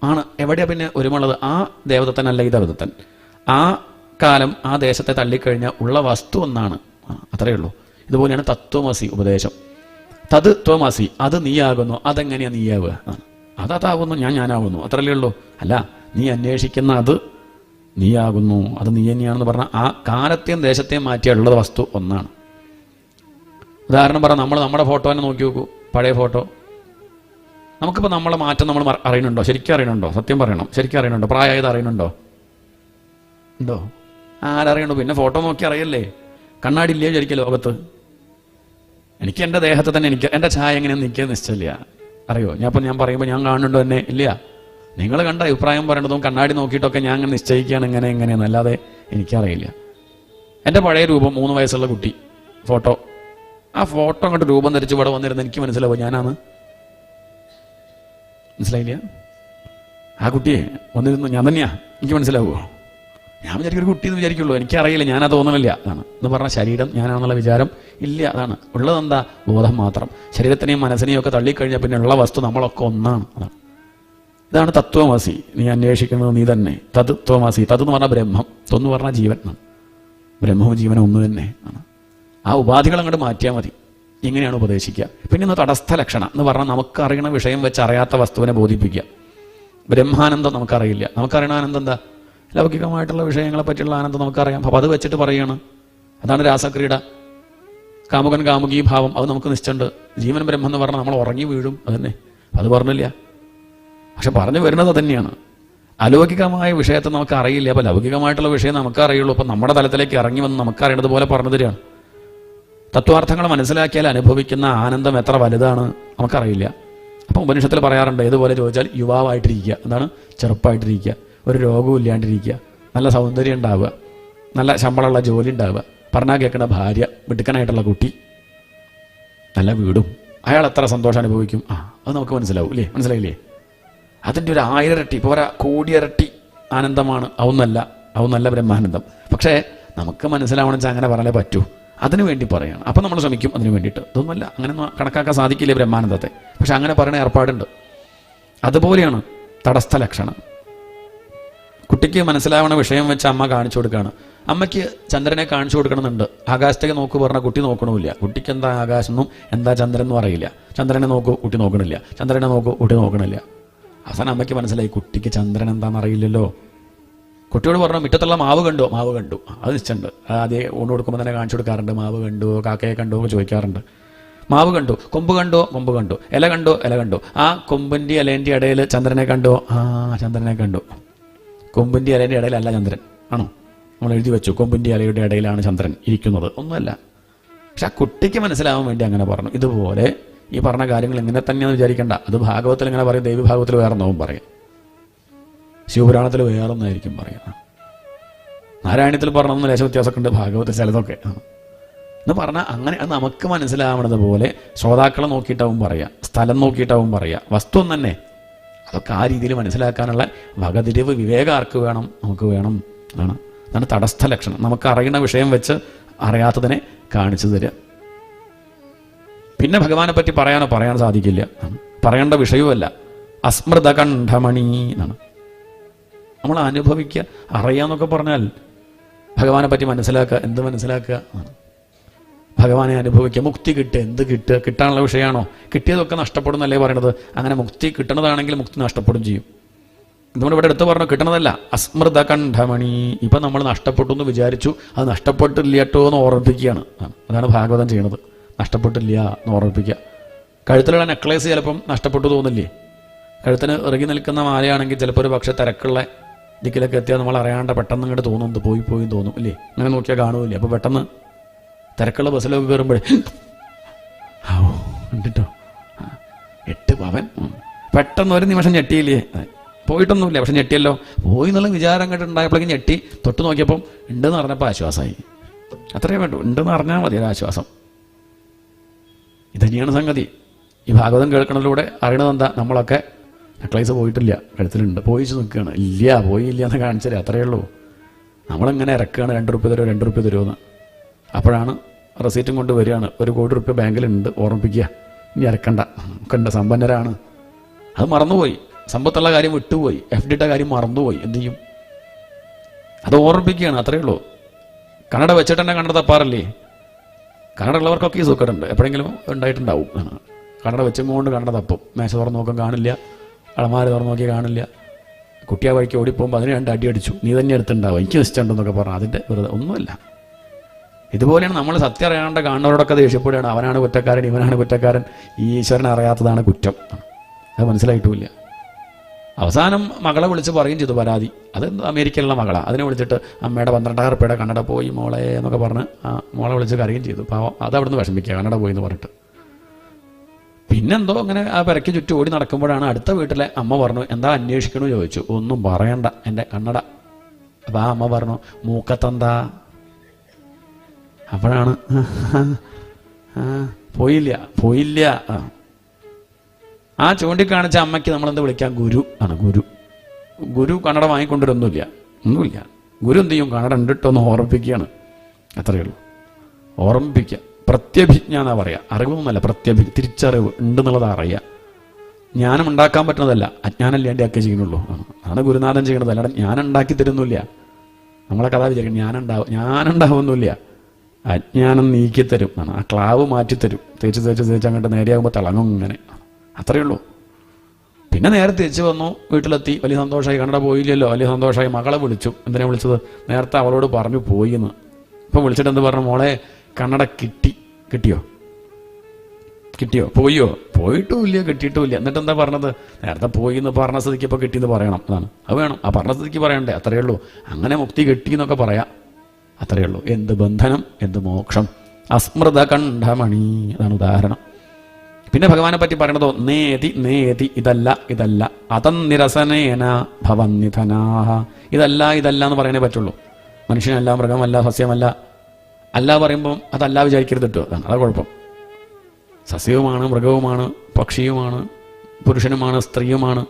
ആണ്. എവിടെയാണ് പിന്നെ ഒരുമുള്ളത്? ആ ദേവദത്തനല്ല ഈ ദേവദത്തൻ. ആ കാലം ആ ദേശത്തെ തള്ളിക്കഴിഞ്ഞാൽ ഉള്ള വസ്തു ഒന്നാണ്, അത്രയേ ഉള്ളൂ. ഇതുപോലെയാണ് തത്വമസി ഉപദേശം. തത് ത്വമസി, അത് നീയാകുന്നു. അതെങ്ങനെയാണ് നീയാവുക? അതാകുന്നു, ഞാനാകുന്നു, അത്രയല്ലേ ഉള്ളൂ. അല്ല, നീ അന്വേഷിക്കുന്ന അത് നീയാകുന്നു, അത് നീ തന്നെയാണെന്ന് പറഞ്ഞാൽ ആ കാലത്തെയും ദേശത്തെയും മാറ്റിയുള്ളത് വസ്തു ഒന്നാണ്. ഉദാഹരണം പറയാം, നമ്മുടെ ഫോട്ടോ തന്നെ നോക്കി നോക്കൂ, പഴയ ഫോട്ടോ. നമുക്കിപ്പോൾ നമ്മളെ മാറ്റം നമ്മൾ അറിയുന്നുണ്ടോ? ശരിക്കും അറിയണുണ്ടോ? സത്യം പറയണം, ശരിക്കും അറിയണുണ്ടോ? പ്രായമായത് അറിയണുണ്ടോ? ഉണ്ടോ? ആരറിയണു? പിന്നെ ഫോട്ടോ നോക്കി അറിയല്ലേ? കണ്ണാടി ഇല്ലേ വിചാരിക്കുക ലോകത്ത്? എനിക്ക് എൻ്റെ ദേഹത്തെ തന്നെ എനിക്ക് എൻ്റെ ഛായ എങ്ങനെയൊന്നും എനിക്ക് നിശ്ചയില്ല. അറിയോ? ഞാൻ പറയുമ്പോൾ ഞാൻ കാണുന്നുണ്ടോ തന്നെ? ഇല്ല. നിങ്ങൾ കണ്ട അഭിപ്രായം പറയേണ്ടതും കണ്ണാടി നോക്കിയിട്ടൊക്കെ ഞാൻ അങ്ങനെ നിശ്ചയിക്കുകയാണ് എങ്ങനെയെന്നല്ലാതെ എനിക്കറിയില്ല. എൻ്റെ പഴയ രൂപം 3 വയസ്സുള്ള കുട്ടി ഫോട്ടോ, ആ ഫോട്ടോ അങ്ങോട്ട് രൂപം ധരിച്ച് ഇവിടെ വന്നിരുന്ന് എനിക്ക് മനസ്സിലാവും ഞാനാണ്. മനസ്സിലായില്ല? ആ കുട്ടിയെ വന്നിരുന്നു ഞാൻ തന്നെയാ, എനിക്ക് മനസ്സിലാവുമോ? ഞാൻ വിചാരിക്കും ഒരു കുട്ടി എന്ന് വിചാരിക്കുള്ളൂ, എനിക്കറിയില്ല, ഞാനത് തോന്നണില്ല. അതാണ് എന്ന് പറഞ്ഞ ശരീരം ഞാനാണെന്നുള്ള വിചാരം ഇല്ല. അതാണ് ഉള്ളതെന്താ? ബോധം മാത്രം. ശരീരത്തിനെയും മനസ്സിനെയും ഒക്കെ തള്ളിക്കഴിഞ്ഞാൽ പിന്നെ ഉള്ള വസ്തു നമ്മളൊക്കെ ഒന്നാണ്. അതാണ്. ഇതാണ് തത്വമസി. നീ അന്വേഷിക്കുന്നത് നീ തന്നെ. തത്വമസി. തത് എന്ന് പറഞ്ഞാൽ ബ്രഹ്മം, തൊന്ന് പറഞ്ഞാൽ ജീവൻ. ബ്രഹ്മവും ജീവനും ഒന്ന് തന്നെ ആണ്. ആ ഉപാധികൾ അങ്ങോട്ട് മാറ്റിയാൽ മതി. ഇങ്ങനെയാണ് ഉപദേശിക്കുക. പിന്നെ ഇന്ന് തടസ്ഥ ലക്ഷണം എന്ന് പറഞ്ഞാൽ നമുക്കറിയണ വിഷയം വെച്ച് അറിയാത്ത വസ്തുവിനെ ബോധിപ്പിക്കുക. ബ്രഹ്മാനന്ദം നമുക്കറിയില്ല. നമുക്കറിയണ ആനന്ദം എന്താ? ലൗകികമായിട്ടുള്ള വിഷയങ്ങളെ പറ്റിയുള്ള ആനന്ദം നമുക്കറിയാം. അപ്പം അത് വെച്ചിട്ട് പറയുകയാണ്. അതാണ് രാസക്രീഡ. കാമുകൻ കാമുകീ ഭാവം അത് നമുക്ക് നിശ്ചയുണ്ട്. ജീവൻ ബ്രഹ്മം എന്ന് പറഞ്ഞാൽ നമ്മൾ ഉറങ്ങി വീഴും. അതന്നെ, അത് പറഞ്ഞില്ല. പക്ഷെ പറഞ്ഞു വരുന്നത് തന്നെയാണ്. അലൗകികമായ വിഷയത്തെ നമുക്ക് അറിയില്ല. അപ്പം ലൗകികമായിട്ടുള്ള വിഷയം നമുക്കറിയുള്ളൂ. അപ്പം നമ്മുടെ തലത്തിലേക്ക് ഇറങ്ങി വന്ന് നമുക്കറിയണത് പോലെ പറഞ്ഞു തരികയാണ്. തത്വാർത്ഥങ്ങൾ മനസ്സിലാക്കിയാൽ അനുഭവിക്കുന്ന ആനന്ദം എത്ര വലുതാണ് നമുക്കറിയില്ല. അപ്പം ഉപനിഷത്തിൽ പറയാറുണ്ട്, ഏതുപോലെ ചോദിച്ചാൽ യുവാവായിട്ടിരിക്കുക. എന്താണ്? ചെറുപ്പമായിട്ടിരിക്കുക, ഒരു രോഗവും ഇല്ലാണ്ടിരിക്കുക, നല്ല സൗന്ദര്യം ഉണ്ടാവുക, നല്ല ശമ്പളമുള്ള ജോലി ഉണ്ടാവുക, പറഞ്ഞാൽ കേൾക്കുന്ന ഭാര്യ, മിടുക്കനായിട്ടുള്ള കുട്ടി, നല്ല വീടും. അയാൾ എത്ര സന്തോഷം അനുഭവിക്കും? അത് നമുക്ക് മനസ്സിലാവും ഇല്ലേ? മനസ്സിലായില്ലേ? അതിൻ്റെ ഒരു 1000 ഇരട്ടി, പോരാ, 1 കോടി ഇരട്ടി ആനന്ദമാണ്. അതൊന്നല്ല ബ്രഹ്മാനന്ദം. പക്ഷേ നമുക്ക് മനസ്സിലാവണം വെച്ചാൽ അങ്ങനെ പറയാനേ പറ്റൂ. അതിനു വേണ്ടി പറയാണ്. അപ്പം നമ്മൾ ശ്രമിക്കും അതിനു വേണ്ടിയിട്ട്. ഇതൊന്നുമല്ല, അങ്ങനെ കണക്കാക്കാൻ സാധിക്കില്ല ബ്രഹ്മാനന്ദത്തെ. പക്ഷെ അങ്ങനെ പറയുന്ന ഏർപ്പാടുണ്ട്. അതുപോലെയാണ് തടസ്ഥ ലക്ഷണം. കുട്ടിക്ക് മനസ്സിലാവണ വിഷയം വെച്ച് അമ്മ കാണിച്ചു കൊടുക്കുകയാണ്. അമ്മയ്ക്ക് ചന്ദ്രനെ കാണിച്ചു കൊടുക്കണമെന്നുണ്ട്. ആകാശത്തേക്ക് നോക്കൂ പറഞ്ഞാൽ കുട്ടി നോക്കണമില്ല. കുട്ടിക്ക് എന്താ ആകാശം എന്നും എന്താ ചന്ദ്രൻ എന്നും അറിയില്ല. ചന്ദ്രനെ നോക്കൂ, കുട്ടി നോക്കണില്ല. ചന്ദ്രനെ നോക്കൂ, കുട്ടി നോക്കണില്ല. അവസാനം അമ്മയ്ക്ക് മനസ്സിലായി കുട്ടിക്ക് ചന്ദ്രൻ എന്താണെന്ന് അറിയില്ലല്ലോ. കുട്ടിയോട് പറഞ്ഞു, മുറ്റത്തുള്ള മാവ് കണ്ടോ? മാവ് കണ്ടു. അത് നിശ്ചയുണ്ട്. ആദ്യം ഊണ് കൊടുക്കുമ്പോൾ തന്നെ കാണിച്ചു കൊടുക്കാറുണ്ട്. മാവ് കണ്ടു, കാക്കയെ കണ്ടോ എന്ന് ചോദിക്കാറുണ്ട്. മാവ് കണ്ടു. കൊമ്പ് കണ്ടോ? കൊമ്പ് കണ്ടു. ഇല കണ്ടോ? ഇല കണ്ടു. ആ കൊമ്പിൻ്റെ ഇലേൻ്റെ ഇടയിൽ ചന്ദ്രനെ കണ്ടോ? ചന്ദ്രനെ കണ്ടു. കൊമ്പിൻ്റെ ഇലേൻ്റെ ഇടയിലല്ല ചന്ദ്രൻ. ആണോ? നമ്മൾ എഴുതി വെച്ചു, കൊമ്പിൻ്റെ ഇലയുടെ ഇടയിലാണ് ചന്ദ്രൻ ഇരിക്കുന്നത്. ഒന്നുമല്ല. പക്ഷെ ആ കുട്ടിക്ക് മനസ്സിലാവാൻ വേണ്ടി അങ്ങനെ പറഞ്ഞു. ഇതുപോലെ ഈ പറഞ്ഞ കാര്യങ്ങൾ ഇങ്ങനെ തന്നെയാണെന്ന് വിചാരിക്കേണ്ട. അത് ഭാഗവത്തിൽ ഇങ്ങനെ പറയും, ദേവി ഭാഗവത്തിൽ വേറെന്നാവും പറയും, ശിവപുരാണത്തിൽ വേറൊന്നായിരിക്കും പറയുക. നാരായണത്തിൽ പറഞ്ഞൊന്നും ലേശ വ്യത്യാസമൊക്കെ ഉണ്ട്, ഭാഗവത്തിൽ ചിലതൊക്കെ എന്ന് പറഞ്ഞാൽ അങ്ങനെ അത് നമുക്ക് മനസ്സിലാവണത് പോലെ ശ്രോതാക്കളെ നോക്കിയിട്ടാവും പറയുക, സ്ഥലം നോക്കിയിട്ടാവും പറയുക, വസ്തു തന്നെ. അതൊക്കെ ആ രീതിയിൽ മനസ്സിലാക്കാനുള്ള വകതിരിവ് വിവേകം ആർക്ക് വേണം? നമുക്ക് വേണം. അതാണ് തടസ്ഥ ലക്ഷണം. നമുക്ക് അറിയുന്ന വിഷയം വെച്ച് അറിയാത്തതിനെ കാണിച്ചു തരിക. പിന്നെ ഭഗവാനെ പറ്റി പറയാൻ സാധിക്കില്ല. പറയേണ്ട വിഷയവുമല്ല. അസ്മൃത കണ്ഠമണി എന്നാണ്. നമ്മൾ അനുഭവിക്കുക, അറിയാന്നൊക്കെ പറഞ്ഞാൽ ഭഗവാനെ പറ്റി മനസ്സിലാക്കുക. എന്ത് മനസ്സിലാക്കുക? ഭഗവാനെ അനുഭവിക്കുക. മുക്തി കിട്ടുക. എന്ത് കിട്ടുക? കിട്ടാനുള്ള വിഷയമാണോ? കിട്ടിയതൊക്കെ നഷ്ടപ്പെടുന്നല്ലേ പറയണത്? അങ്ങനെ മുക്തി കിട്ടണതാണെങ്കിൽ മുക്തി നഷ്ടപ്പെടും ചെയ്യും. ഇതുകൊണ്ട് ഇവിടെ എടുത്ത് പറഞ്ഞു, കിട്ടണതല്ല. അസ്മൃത കണ്ഠമണി. ഇപ്പം നമ്മൾ നഷ്ടപ്പെട്ടു എന്ന് വിചാരിച്ചു, അത് നഷ്ടപ്പെട്ടില്ല കേട്ടോ എന്ന് ഓർമ്മിപ്പിക്കുകയാണ്. അതാണ് ഭാഗവതം ചെയ്യണത്. നഷ്ടപ്പെട്ടില്ല എന്ന് ഓർമ്മിപ്പിക്കുക. കഴുത്തിലുള്ള നെക്ലേസ് ചിലപ്പം നഷ്ടപ്പെട്ടു തോന്നില്ലേ? കഴുത്തിന് ഇറങ്ങി നിൽക്കുന്ന മാലയാണെങ്കിൽ ചിലപ്പോൾ ഒരു പക്ഷേ തിരക്കുള്ള ദിക്കിലൊക്കെ എത്തിയാൽ നമ്മൾ അറിയാണ്ട് പെട്ടെന്ന് ഇങ്ങോട്ട് തോന്നുന്നത് പോയി തോന്നും ഇല്ലേ? അങ്ങനെ നോക്കിയാൽ കാണുമില്ലേ? അപ്പോൾ പെട്ടെന്ന് തിരക്കുള്ള ബസ്സിലൊക്കെ കയറുമ്പോഴേ കണ്ടിട്ടോ 8 പവൻ പെട്ടെന്ന് ഒരു നിമിഷം ഞെട്ടിയില്ലേ? പോയിട്ടൊന്നുമില്ല, പക്ഷെ ഞെട്ടിയല്ലോ. പോയി എന്നുള്ള വിചാരം അങ്ങോട്ട് ഉണ്ടായപ്പോഴേക്കും ഞെട്ടി. തൊട്ട് നോക്കിയപ്പം ഉണ്ടെന്ന് പറഞ്ഞപ്പോൾ ആശ്വാസമായി. അത്രയേ വേണ്ടു. ഉണ്ടെന്ന് പറഞ്ഞാൽ മതി ഒരാശ്വാസം. ഇതന്നെയാണ് സംഗതി. ഈ ഭാഗവതം കേൾക്കുന്നതിലൂടെ അറിയണത് എന്താ? നമ്മളൊക്കെ നെക്ലേസ് പോയിട്ടില്ല, കഴുത്തിലുണ്ട്, പോയിച്ച് നിൽക്കുകയാണ്. പോയില്ല എന്ന് കാണിച്ചാലേ അത്രയേ ഉള്ളൂ. നമ്മളിങ്ങനെ ഇറക്കുകയാണ്, 2 റുപ്യ തരുമോ 2 റുപ്യ തരുമോ എന്ന്. അപ്പോഴാണ് റെസീറ്റും കൊണ്ട് വരികയാണ്, 1 കോടി റുപ്യ ബാങ്കിലുണ്ട്, ഓർമ്മിപ്പിക്കുക. ഇനി ഇറക്കണ്ട, ഒക്കെ ഉണ്ട്, സമ്പന്നരാണ്. അത് മറന്നുപോയി. സമ്പത്തുള്ള കാര്യം വിട്ടുപോയി, FD കാര്യം മറന്നുപോയി. എന്ത് ചെയ്യും? അത് ഓർമ്മിപ്പിക്കുകയാണ്, അത്രയേ ഉള്ളൂ. കണ്ണട വെച്ചിട്ട് തന്നെ കണ്ണട തപ്പാറില്ലേ? കണ്ണട ഉള്ളവർക്കൊക്കെ ഈ സുഖമുണ്ട്, എപ്പോഴെങ്കിലും ഉണ്ടായിട്ടുണ്ടാവും. കണ്ണട വെച്ചും കൊണ്ട് കണ്ണട തപ്പും. മേശ തുറന്ന് നോക്കാൻ കാണില്ല, അളമാര് തുറന്ന് നോക്കി കാണില്ല. കുട്ടിയെ വഴിക്ക് ഓടിപ്പോകുമ്പോൾ അതിന് 2 അടി അടിച്ചു, നീ തന്നെ എടുത്തുണ്ടാവും, എനിക്ക് നിശ്ചയുണ്ടെന്നൊക്കെ പറഞ്ഞു. അതിൻ്റെ വെറുതെ ഒന്നുമല്ല. ഇതുപോലെയാണ് നമ്മൾ സത്യം അറിയാണ്ട് കാണുന്നവരോടൊക്കെ ദേഷ്യപ്പെടുകയാണ്. അവനാണ് കുറ്റക്കാരൻ, ഇവനാണ് കുറ്റക്കാരൻ. ഈ ഈശ്വരനെ അറിയാത്തതാണ് കുറ്റം. അത് മനസ്സിലായിട്ടുമില്ല. അവസാനം മകളെ വിളിച്ച് പറയുകയും ചെയ്തു പരാതി. അത് അമേരിക്കയിലുള്ള മകളാണ്. അതിനെ വിളിച്ചിട്ട് അമ്മയുടെ 12,000 രൂപയുടെ കണ്ണട പോയി മോളെ എന്നൊക്കെ പറഞ്ഞ് മോളെ വിളിച്ച് കരയുകയും ചെയ്തു. പാവം അത് അവിടുന്ന് വിഷമിക്കുക, കണ്ണട പോയി എന്ന് പറഞ്ഞിട്ട്. പിന്നെന്തോ അങ്ങനെ ആ പെരയ്ക്ക് ചുറ്റും ഓടി നടക്കുമ്പോഴാണ് അടുത്ത വീട്ടിലെ അമ്മ പറഞ്ഞു, എന്താ അന്വേഷിക്കണമെന്ന് ചോദിച്ചു. ഒന്നും പറയണ്ട, എൻ്റെ കണ്ണട. അപ്പം ആ അമ്മ പറഞ്ഞു, മൂക്കത്തെന്താ? അപ്പോഴാണ് പോയില്ല. ആ ചൂണ്ടിക്കാണിച്ച അമ്മയ്ക്ക് നമ്മളെന്ത് വിളിക്കാം? ഗുരു ആണ്. ഗുരു കണ്ണട വാങ്ങിക്കൊണ്ടിരൊന്നുമില്ല. ഗുരു എന്ത് ചെയ്യും? കണ്ണട ഉണ്ടിട്ടൊന്ന് ഓർമ്മിപ്പിക്കുകയാണ്. അത്രയേ ഉള്ളൂ. ഓർമ്മിപ്പിക്കുക. പ്രത്യഭിജ്ഞ എന്നാ പറയുക. അറിവൊന്നുമല്ല, തിരിച്ചറിവ് ഉണ്ടെന്നുള്ളത് അറിയുക. ജ്ഞാനം ഉണ്ടാക്കാൻ പറ്റുന്നതല്ല, അജ്ഞാനമില്ലാണ്ടിയാക്കേ ചെയ്യുന്നുള്ളൂ. അതാണ് ഗുരുനാഥൻ ചെയ്യണത്. അല്ലാതെ ഞാൻ ഉണ്ടാക്കി തരുന്നില്ല. നമ്മളെ കഥ വിചാരിക്കും ഞാനുണ്ടാവുന്നില്ല, അജ്ഞാനം നീക്കിത്തരും. ആ ക്ലാവ് മാറ്റിത്തരും. തേച്ച് അങ്ങോട്ട് നേരെയാകുമ്പോൾ തിളങ്ങും. ഇങ്ങനെ അത്രയേ ഉള്ളൂ. പിന്നെ നേരെ തിരിച്ചു വന്നു, വീട്ടിലെത്തി. വലിയ സന്തോഷമായി. കണ്ണട പോയില്ലല്ലോ, വലിയ സന്തോഷമായി. മകളെ വിളിച്ചു. എന്തിനാ വിളിച്ചത്? നേരത്തെ അവളോട് പറഞ്ഞു പോയി എന്ന്. ഇപ്പം വിളിച്ചിട്ട് എന്ത് പറഞ്ഞു? മോളെ കണ്ണട കിട്ടിയോ? പോയോ? പോയിട്ടുമില്ല, കിട്ടിയിട്ടുമില്ല. എന്നിട്ട് എന്താ പറഞ്ഞത്? നേരത്തെ പോയി എന്ന് പറഞ്ഞ സ്ഥിതിക്ക് ഇപ്പോൾ കിട്ടിയെന്ന് പറയണം. അതാണ് അത് വേണം. ആ പറഞ്ഞ സ്ഥിതിക്ക് പറയണ്ടേ? അത്രയേ ഉള്ളൂ. അങ്ങനെ മുക്തി കിട്ടി എന്നൊക്കെ പറയാം. അത്രയേ ഉള്ളൂ. എന്ത് ബന്ധനം, എന്ത് മോക്ഷം. അസ്മൃത കണ്ഠമണി, അതാണ് ഉദാഹരണം. പിന്നെ ഭഗവാനെ പറ്റി പറയണതോ നേതി ഇതല്ല അതന്നിരസനേന ഭവന്നിധനാഹ. ഇതല്ല എന്ന് പറയാനേ പറ്റുള്ളൂ. മനുഷ്യനല്ല, മൃഗമല്ല, സസ്യമല്ല. അല്ല പറയുമ്പം അതല്ല വിചാരിക്കരുത് കേട്ടോ. അതാണ് കുഴപ്പം. സസ്യവുമാണ്, മൃഗവുമാണ്, പക്ഷിയുമാണ്, പുരുഷനുമാണ്, സ്ത്രീയുമാണ്.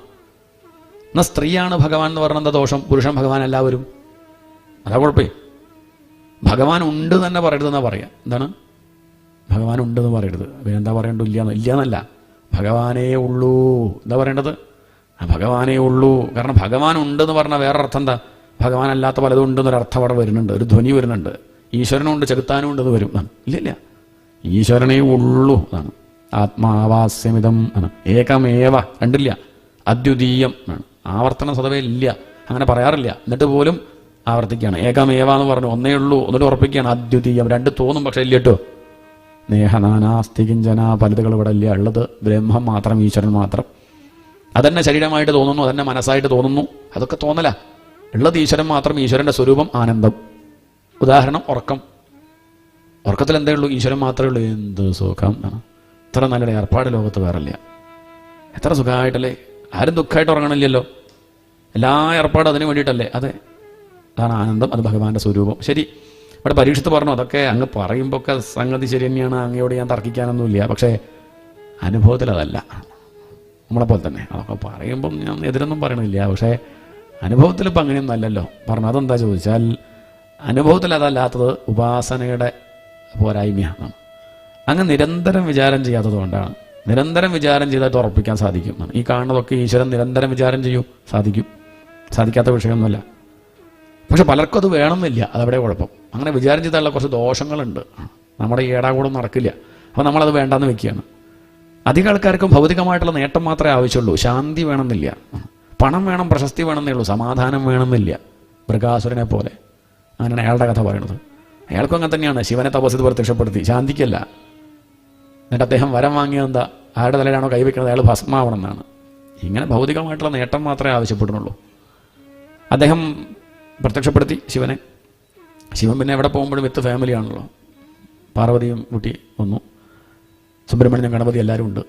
എന്നാൽ സ്ത്രീയാണ് ഭഗവാൻ എന്ന് പറഞ്ഞ എന്താ ദോഷം? പുരുഷൻ ഭഗവാൻ എല്ലാവരും. അതാ കുഴപ്പേ. ഭഗവാൻ ഉണ്ട് തന്നെ പറയരുതെന്നാ പറയാ. എന്താണ്? ഭഗവാൻ ഉണ്ടെന്ന് പറയരുത്. എന്താ പറയണ്ടു? ഇല്ലയെന്നല്ല, ഭഗവാനേ ഉള്ളൂ എന്താ പറയേണ്ടത്? ഭഗവാനേ ഉള്ളൂ. കാരണം ഭഗവാൻ ഉണ്ടെന്ന് പറഞ്ഞാൽ വേറെ അർത്ഥം എന്താ? ഭഗവാൻ അല്ലാത്ത പലതും ഉണ്ടെന്നൊരർത്ഥം അവിടെ വരുന്നുണ്ട്, ഒരു ധ്വനി വരുന്നുണ്ട്. ഈശ്വരനുണ്ട്, ചെകുത്താനും ഉണ്ടെന്ന് വരും. ഇല്ല, ഈശ്വരനേ ഉള്ളൂ. അതാണ് ആത്മാവാസ്യമിതം ആണ്. ഏകമേവ, രണ്ടില്ല, അദ്വിതീയം ആണ്. ആവർത്തനം സ്വതവേ ഇല്ല, അങ്ങനെ പറയാറില്ല. എന്നിട്ട് പോലും ആവർത്തിക്കുകയാണ്. ഏകമേവ എന്ന് പറഞ്ഞു, ഒന്നേ ഉള്ളൂ. എന്നിട്ട് ഉറപ്പിക്കുകയാണ് അദ്വിതീയം. രണ്ട് തോന്നും, പക്ഷെ ഇല്ല കേട്ടോ. നേഹനാനാസ്തി കിഞ്ചന, പലതുകൾ ഇവിടെ ഇല്ല. ഉള്ളത് ബ്രഹ്മം മാത്രം, ഈശ്വരൻ മാത്രം. അതന്നെ ശരീരമായിട്ട് തോന്നുന്നു, അതന്നെ മനസ്സായിട്ട് തോന്നുന്നു. അതൊക്കെ തോന്നല. ഉള്ളത് ഈശ്വരൻ മാത്രം. ഈശ്വരൻ്റെ സ്വരൂപം ആനന്ദം. ഉദാഹരണം ഉറക്കത്തിൽ എന്തേ ഉള്ളൂ? ഈശ്വരൻ മാത്രമേ ഉള്ളൂ. എന്ത് സുഖം ആണ്. ഇത്ര നല്ലൊരു ഏർപ്പാട് ലോകത്ത് വേറില്ല. എത്ര സുഖമായിട്ടല്ലേ. ആരും ദുഃഖമായിട്ട് ഉറങ്ങണില്ലല്ലോ. എല്ലാ ഏർപ്പാടും അതിന് വേണ്ടിയിട്ടല്ലേ. അതെ, അതാണ് ആനന്ദം. അത് ഭഗവാന്റെ സ്വരൂപം. ശരി, ഇവിടെ പരീക്ഷത്ത് പറഞ്ഞു അതൊക്കെ അങ്ങ് പറയുമ്പോൾ ഒക്കെ സംഗതി ശരി തന്നെയാണ്, അങ്ങയോട് ഞാൻ തർക്കിക്കാനൊന്നുമില്ല. പക്ഷേ അനുഭവത്തിൽ അതല്ല. നമ്മളെപ്പോലെ തന്നെ അതൊക്കെ പറയുമ്പം ഞാൻ എതിരൊന്നും പറയണില്ല. പക്ഷേ അനുഭവത്തിൽ ഇപ്പം അങ്ങനെയൊന്നും അല്ലല്ലോ. പറഞ്ഞു അതെന്താ ചോദിച്ചാൽ, അനുഭവത്തിൽ അതല്ലാത്തത് ഉപാസനയുടെ പോരായ്മയാണ്. അങ്ങ് നിരന്തരം വിചാരം ചെയ്യാത്തത് കൊണ്ടാണ്. നിരന്തരം വിചാരം ചെയ്തായിട്ട് ഉറപ്പിക്കാൻ സാധിക്കും. ഈ കാണുന്നതൊക്കെ ഈശ്വരൻ നിരന്തരം വിചാരം ചെയ്യൂ, സാധിക്കാത്ത വിഷയമൊന്നുമല്ല. പക്ഷെ പലർക്കും അത് വേണമെന്നില്ല. അതവിടെ കുഴപ്പം. അങ്ങനെ വിചാരം ചെയ്താലുള്ള കുറച്ച് ദോഷങ്ങളുണ്ട്. നമ്മുടെ ഈ ഏടാകൂടം നടക്കില്ല. അപ്പോൾ നമ്മളത് വേണ്ടാന്ന് വെക്കുകയാണ്. അധികം ആൾക്കാർക്കും ഭൗതികമായിട്ടുള്ള നേട്ടം മാത്രമേ ആവശ്യമുള്ളൂ. ശാന്തി വേണമെന്നില്ല. പണം വേണം, പ്രശസ്തി വേണമെന്നേ ഉള്ളൂ. സമാധാനം വേണമെന്നില്ല. മൃഗാസുരനെ പോലെ. അങ്ങനെയാണ് അയാളുടെ കഥ പറയുന്നത്. അയാൾക്കും അങ്ങനെ തന്നെയാണ്. ശിവനെ തപസ്സിൽ പ്രത്യക്ഷപ്പെടുത്തി, ശാന്തിക്കല്ല. എന്നിട്ട് അദ്ദേഹം വരം വാങ്ങിയത് എന്താ? ആരുടെ തലയിലാണോ കൈവയ്ക്കുന്നത് അയാൾ ഭസ്മാവണം എന്നാണ്. ഇങ്ങനെ ഭൗതികമായിട്ടുള്ള നേട്ടം മാത്രമേ ആവശ്യപ്പെടുന്നുള്ളൂ. അദ്ദേഹം പ്രത്യക്ഷപ്പെടുത്തി ശിവനെ. ശിവൻ പിന്നെ എവിടെ പോകുമ്പോഴും വിത്ത് ഫാമിലിയാണല്ലോ. പാർവതിയും കുട്ടി വന്നു, സുബ്രഹ്മണ്യം, ഗണപതി എല്ലാവരും ഉണ്ട്.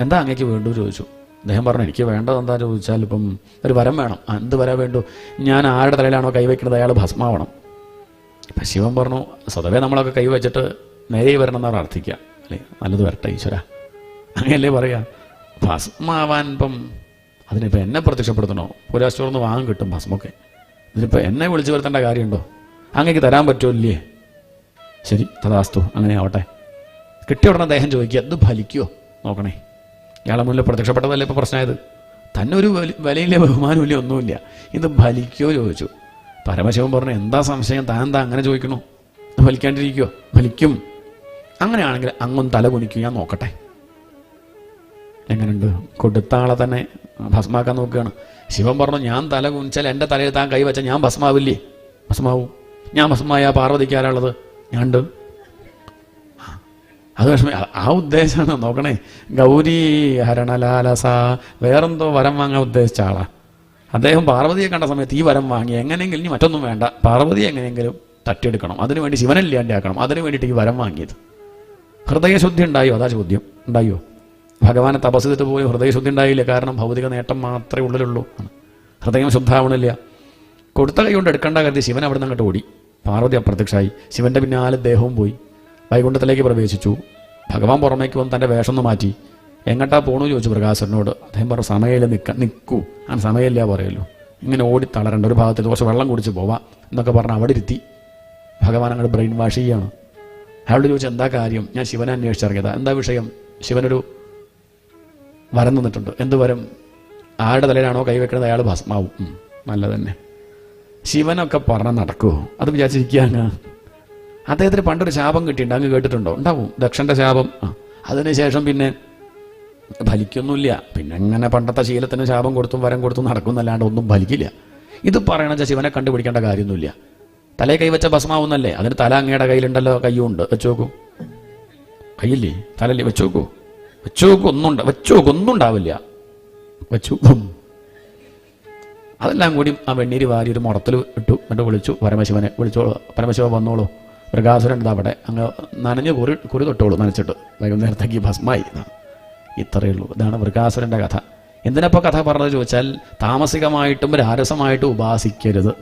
എന്താ അങ്ങേക്ക് വേണ്ടു ചോദിച്ചു. അദ്ദേഹം പറഞ്ഞു എനിക്ക് വേണ്ടത് എന്താ ചോദിച്ചാൽ ഇപ്പം ഒരു വരം വേണം. എന്ത് വരാൻ വേണ്ടു? ഞാൻ ആരുടെ തലയിലാണോ കൈവയ്ക്കുന്നത് അയാൾ ഭസ്മാവണം. ഇപ്പം ശിവൻ പറഞ്ഞു സ്വതവേ നമ്മളൊക്കെ കൈവച്ചിട്ട് നേരെ വരണം എന്നാണ് പ്രാർത്ഥിക്കുക അല്ലേ. നല്ലത് വരട്ടെ ഈശ്വര, അങ്ങനെയല്ലേ പറയുക. ഭസ്മാവാൻ ഇപ്പം അതിനിപ്പോൾ എന്നെ പ്രത്യക്ഷപ്പെടുത്തണോ? പുരാശ്വരന്ന് വാങ്ങാൻ കിട്ടും ഭസ്മൊക്കെ. ഇതിനിപ്പോൾ എന്നെ വിളിച്ചു വരുത്തേണ്ട കാര്യമുണ്ടോ? അങ്ങേക്ക് തരാൻ പറ്റുമല്ലേ? ശരി, തഥാസ്തു, അങ്ങനെ ആവട്ടെ. കിട്ടിയ ഉടനെ അദ്ദേഹം ചോദിക്കുക ഇത് ഫലിക്കുമോ നോക്കണേ. ഇയാളെ മുന്നിൽ പ്രത്യക്ഷപ്പെട്ടതല്ലേ ഇപ്പോൾ പ്രശ്നമായത്. തന്നെ ഒരു വിലയില്ല, ബഹുമാനമില്ല, ഒന്നുമില്ല. ഇത് ഫലിക്കുമോ ചോദിച്ചു. പരമശിവൻ പറഞ്ഞു എന്താ സംശയം, താൻ എന്താ അങ്ങനെ ചോദിക്കണു? ഫലിക്കാണ്ടിരിക്കുമോ? ഫലിക്കും. അങ്ങനെയാണെങ്കിൽ അങ്ങൊന്ന് തല കുനിക്കും, ഞാൻ നോക്കട്ടെ. എങ്ങനെയുണ്ട്? കൊടുത്ത ആളെ തന്നെ ഭസ്മാക്കാൻ നോക്കുകയാണ്. ശിവൻ പറഞ്ഞു ഞാൻ തല കുനിച്ചാൽ എൻ്റെ തലയിൽ താൻ കൈവച്ചാൽ ഞാൻ ഭസ്മാവില്ലേ? ഭസ്മാവും. ഞാൻ ഭസ്മായ പാർവതിക്ക് ആരാളുള്ളത്? ഞാൻ ഉണ്ട്. അത് വിഷമം. ആ ഉദ്ദേശമാണ്. നോക്കണേ, ഗൗരി ഹരണലാലസ, വേറെന്തോ വരം വാങ്ങാൻ ഉദ്ദേശിച്ച ആളാ അദ്ദേഹം. പാർവതിയെ കണ്ട സമയത്ത് ഈ വരം വാങ്ങി, എങ്ങനെയെങ്കിലും ഇനി മറ്റൊന്നും വേണ്ട, പാർവതിയെ എങ്ങനെയെങ്കിലും തട്ടിയെടുക്കണം, അതിനുവേണ്ടി ശിവനല്ലാണ്ടാക്കണം, അതിനു വേണ്ടിയിട്ട് ഈ വരം വാങ്ങിയത്. ഹൃദയശുദ്ധി ഉണ്ടായോ? അതാ ചോദ്യം. ഉണ്ടായോ? ഭഗവാനെ തപസ് ചെയ്തിട്ട് പോയി ഹൃദയശുദ്ധി ഉണ്ടായില്ല. കാരണം ഭൗതിക നേട്ടം മാത്രമേ ഉള്ളിലുള്ളൂ. ഹൃദയം ശുദ്ധാവണില്ല. കൊടുത്ത കൈ കൊണ്ട് എടുക്കേണ്ട കരുതി ശിവൻ അവിടെ നിന്ന് അങ്ങോട്ട് ഓടി. പാർവതി അപ്രത്യക്ഷമായി. ശിവന്റെ പിന്നാലെ ദേഹവും പോയി. വൈകുണ്ഠത്തിലേക്ക് പ്രവേശിച്ചു. ഭഗവാൻ പുറമേക്ക് വന്ന് തൻ്റെ വേഷം ഒന്ന് മാറ്റി. എങ്ങോട്ടാ പോണു ചോദിച്ചു പ്രകാശനോട്. അദ്ദേഹം പറഞ്ഞു, സമയമില്ല, നിൽക്കൂ. അങ്ങനെ സമയമില്ല പറയുമല്ലോ. ഇങ്ങനെ ഓടി തളരണ്ട, ഒരു ഭാഗത്ത് കുറച്ച് വെള്ളം കുടിച്ച് പോവാം എന്നൊക്കെ പറഞ്ഞ് അവിടെ ഇരുത്തി. ഭഗവാൻ അങ്ങോട്ട് ബ്രെയിൻ വാഷ് ചെയ്യാണ്. അയാളോട് ചോദിച്ചു, എന്താ കാര്യം? ഞാൻ ശിവനെ അന്വേഷിച്ചിറങ്ങിയതാ. എന്താ വിഷയം? ശിവനൊരു വരം തന്നിട്ടുണ്ട്. എന്ത് വരം? ആരുടെ തലയിലാണോ കൈവെക്കുന്നത് അയാൾ ഭസ്മാവും. നല്ലത് തന്നെ. ശിവനൊക്കെ പറഞ്ഞാൽ നടക്കുമോ? അത് വിചാരിച്ചിരിക്കുക. അങ്ങ് അദ്ദേഹത്തിന് പണ്ടൊരു ശാപം കിട്ടിയിട്ടുണ്ട്, അങ്ങ് കേട്ടിട്ടുണ്ടോ? ഉണ്ടാവും, ദക്ഷന്റെ ശാപം. അതിനുശേഷം പിന്നെ ഫലിക്കൊന്നുമില്ല. പിന്നെ എങ്ങനെ പണ്ടത്തെ ശീലത്തിന് ശാപം കൊടുത്തും വരം കൊടുത്തും നടക്കുന്നല്ലാണ്ട് ഒന്നും ഫലിക്കില്ല. ഇത് പറയണ ശിവനെ കണ്ടുപിടിക്കേണ്ട കാര്യമൊന്നുമില്ല. തലയെ കൈവച്ച ഭസ്മാവുന്നല്ലേ? അതിന് തല അങ്ങയുടെ കയ്യിലുണ്ടല്ലോ, കയ്യുണ്ട്, വെച്ചു നോക്കൂ. കയ്യില്ലേ? തലല്ലേ? വെച്ചു നോക്കൂ, വെച്ചു നോക്കൂ. ഒന്നും ഉണ്ടാവില്ല. വെച്ചു. അതെല്ലാം കൂടി ആ വെണ്ണീര് വാരി ഒരു മുറത്തിൽ ഇട്ടു. എന്നിട്ട് വിളിച്ചു പരമശിവനെ. വിളിച്ചോളൂ, പരമശിവ വന്നോളൂ, മൃഗാസുരൻ എന്താ അവിടെ, അങ്ങ് നനഞ്ഞ് കുറി തൊട്ടോളൂ, നനച്ചിട്ട് വൈകുന്നേരത്തേക്ക് ഭസ്മായി. ഇത്രയേ ഉള്ളൂ. ഇതാണ് മൃഗാസുരൻ്റെ കഥ. എന്തിനപ്പോൾ കഥ പറഞ്ഞത് ചോദിച്ചാൽ, താമസികമായിട്ടും രാരസമായിട്ടും ഉപാസിക്കരുത്.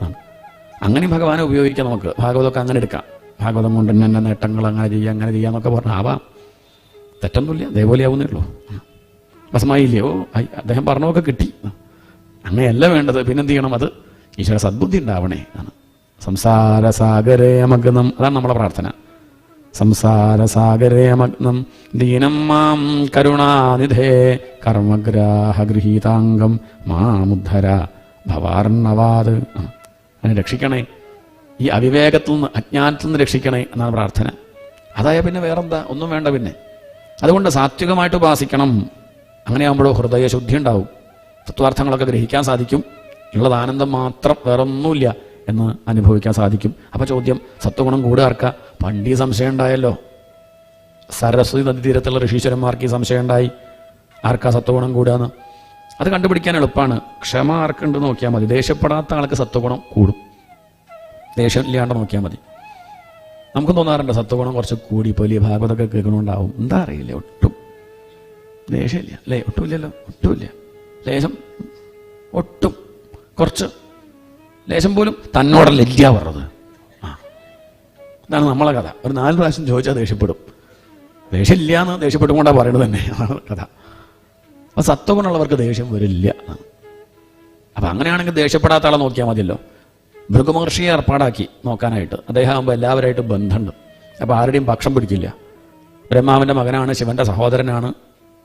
അങ്ങനെ ഭഗവാനെ ഉപയോഗിക്കാം നമുക്ക്. ഭാഗവതമൊക്കെ അങ്ങനെ എടുക്കാം. ഭാഗവതം കൊണ്ട് തന്നെ നേട്ടങ്ങൾ അങ്ങനെ ചെയ്യാന്നൊക്കെ പറഞ്ഞാൽ ആവാം, തെറ്റൊന്നുമില്ല. അതേപോലെ ആവുന്നേ ഉള്ളൂ. ഭസ്മായില്ലയോ? അദ്ദേഹം പറഞ്ഞതൊക്കെ കിട്ടി. അങ്ങനെയല്ല വേണ്ടത്. പിന്നെന്ത് ചെയ്യണം? അത് ഈശ്വര സദ്ബുദ്ധി ഉണ്ടാവണേ. സംസാരസാഗരേ മഗ്നം. അതാണ് നമ്മളെ പ്രാർത്ഥന. സംസാരസാഗരേ മഗ്നം ദീനം മാം കരുണാനിധേ കർമ്മഗ്രാഹഗൃഹീതാംഗം മാമുദ്ധര ഭവാർണവാത്. അതിനെ രക്ഷിക്കണേ, ഈ അവിവേകത്തിൽ നിന്ന്, അജ്ഞാനത്തിൽ നിന്ന് രക്ഷിക്കണേ എന്നാണ് പ്രാർത്ഥന. അതായ പിന്നെ വേറെന്താ? ഒന്നും വേണ്ട പിന്നെ. അതുകൊണ്ട് സാത്വികമായിട്ട് ഉപാസിക്കണം. അങ്ങനെയാകുമ്പോഴോ ഹൃദയശുദ്ധി ഉണ്ടാവും, തത്വാർത്ഥങ്ങളൊക്കെ ഗ്രഹിക്കാൻ സാധിക്കും. ഉള്ളത് ആനന്ദം മാത്രം, വേറൊന്നുമില്ല എന്ന് അനുഭവിക്കാൻ സാധിക്കും. അപ്പോൾ ചോദ്യം, സത്വഗുണം കൂടെ ആർക്കാ? പണ്ടീ സംശയം ഉണ്ടായല്ലോ. സരസ്വതി നദീതീരത്തുള്ള ഋഷീശ്വരന്മാർക്ക് ഈ സംശയം ഉണ്ടായി, ആർക്കാ സത്വഗുണം കൂടാന്ന്. അത് കണ്ടുപിടിക്കാൻ എളുപ്പമാണ്. ക്ഷമ ആർക്കുണ്ട് നോക്കിയാൽ മതി. ദേഷ്യപ്പെടാത്ത ആൾക്ക് സത്വഗുണം കൂടും. ദേഷ്യം ഇല്ലാണ്ട് നോക്കിയാൽ മതി. നമുക്ക് തോന്നാറുണ്ട് സത്വഗുണം കുറച്ച് കൂടി, വലിയ ഭാഗവതമൊക്കെ കേൾക്കണമുണ്ടാവും. എന്താ അറിയില്ല, ഒട്ടും ദേഷ്യമില്ല അല്ലേ? ഒട്ടുമില്ലല്ലോ, ഒട്ടുമില്ല. ലേശം, ഒട്ടും, കുറച്ച് ലേശം പോലും തന്നോടല്ല ഇല്ല പറഞ്ഞത്. ഇതാണ് നമ്മളെ കഥ. ഒരു 4 പ്രാവശ്യം ചോദിച്ചാൽ ദേഷ്യപ്പെടും. ദേഷ്യമില്ല എന്ന് ദേഷ്യപ്പെട്ടുകൊണ്ടാണ് പറയുന്നത് തന്നെ. അതാണ് കഥ. അപ്പം സത്വഗുണമുള്ളവർക്ക് ദേഷ്യം വരില്ല. അപ്പം അങ്ങനെയാണെങ്കിൽ ദേഷ്യപ്പെടാത്ത ആളെ നോക്കിയാൽ മതിയല്ലോ. ഭൃഗുമഹർഷിയെ ഏർപ്പാടാക്കി നോക്കാനായിട്ട്. അദ്ദേഹം ആകുമ്പോൾ എല്ലാവരായിട്ടും ബന്ധമുണ്ട്. അപ്പോൾ ആരുടെയും പക്ഷം പിടിക്കില്ല. ബ്രഹ്മാവിൻ്റെ മകനാണ്, ശിവൻ്റെ സഹോദരനാണ്,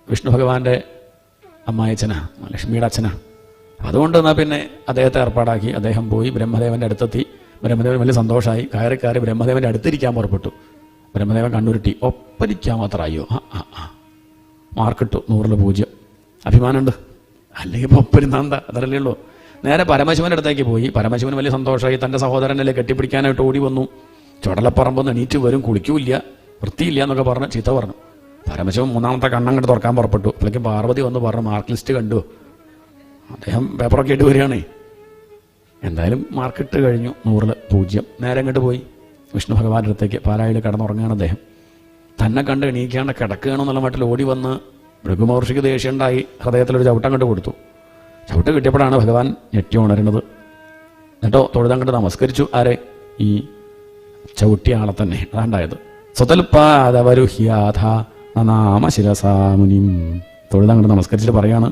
വിഷ്ണു ഭഗവാന്റെ അമ്മായച്ചനാണ്, ലക്ഷ്മിയുടെ അച്ഛനാണ്. അതുകൊണ്ട് എന്നാൽ പിന്നെ അദ്ദേഹത്തെ ഏർപ്പാടാക്കി. അദ്ദേഹം പോയി ബ്രഹ്മദേവൻ്റെ അടുത്തെത്തി. ബ്രഹ്മദേവൻ വലിയ സന്തോഷമായി. കയറി ബ്രഹ്മദേവൻ്റെ അടുത്തിരിക്കാൻ പുറപ്പെട്ടു. ബ്രഹ്മദേവൻ കണ്ണുരുട്ടി. ഒപ്പരിക്കാൻ മാത്രമായോ? മാർക്കിട്ടു 100 അഭിമാനമുണ്ട്. അല്ലെങ്കിൽ ഇപ്പോൾ ഒപ്പരുന്നാന്താ, അതല്ലേ ഉള്ളൂ. നേരെ പരമശിവൻ്റെ അടുത്തേക്ക് പോയി. പരമശിവൻ വലിയ സന്തോഷമായി. തൻ്റെ സഹോദരനല്ലേ കെട്ടിപ്പിടിക്കാനായിട്ട് ഓടി വന്നു. ചുടലപ്പറമ്പൊന്ന് എണീറ്റ് വരും, കുളിക്കൂല്ല, വൃത്തിയില്ല എന്നൊക്കെ പറഞ്ഞ് ചീത്ത പറഞ്ഞു. പരമശിവൻ 3ാമത്തെ കണ്ണങ്ങോട്ട് തുറക്കാൻ പുറപ്പെട്ടു. അപ്പോഴേക്കും പാർവതി വന്ന് പറഞ്ഞു, മാർക്ക് ലിസ്റ്റ് കണ്ടു. അദ്ദേഹം പേപ്പറൊക്കെ ഇട്ട് വരികയാണേ. എന്തായാലും മാർക്കിട്ട് കഴിഞ്ഞു. 100 നേരെ അങ്ങോട്ട് പോയി വിഷ്ണു ഭഗവാന്റെ അടുത്തേക്ക്. പാലായിൽ കിടന്നുറങ്ങുകയാണ് അദ്ദേഹം. തന്നെ കണ്ട് എണീക്കാണ്ട് കിടക്കുകയാണെന്നുള്ള മട്ടിൽ ഓടി വന്ന് ഭൃഗുമഹർഷിക്ക് ദേഷ്യമുണ്ടായി. ഹൃദയത്തിലൊരു ചവിട്ടം കണ്ട് കൊടുത്തു. ചവിട്ട് കിട്ടിയപ്പോഴാണ് ഭഗവാൻ ഞെട്ടി ഉണരുന്നത്. എന്നിട്ടോ തൊഴുതങ്ങോട്ട് നമസ്കരിച്ചു. ആരെ? ഈ ചവിട്ടിയ ആളെ തന്നെ. അതാണ്ടായത്. സ്വതൽപാദവരുഹ്യാഥ നാമ ശിരസാമുനിം. തൊഴുതങ്ങോട്ട് നമസ്കരിച്ചിട്ട് പറയാണ്,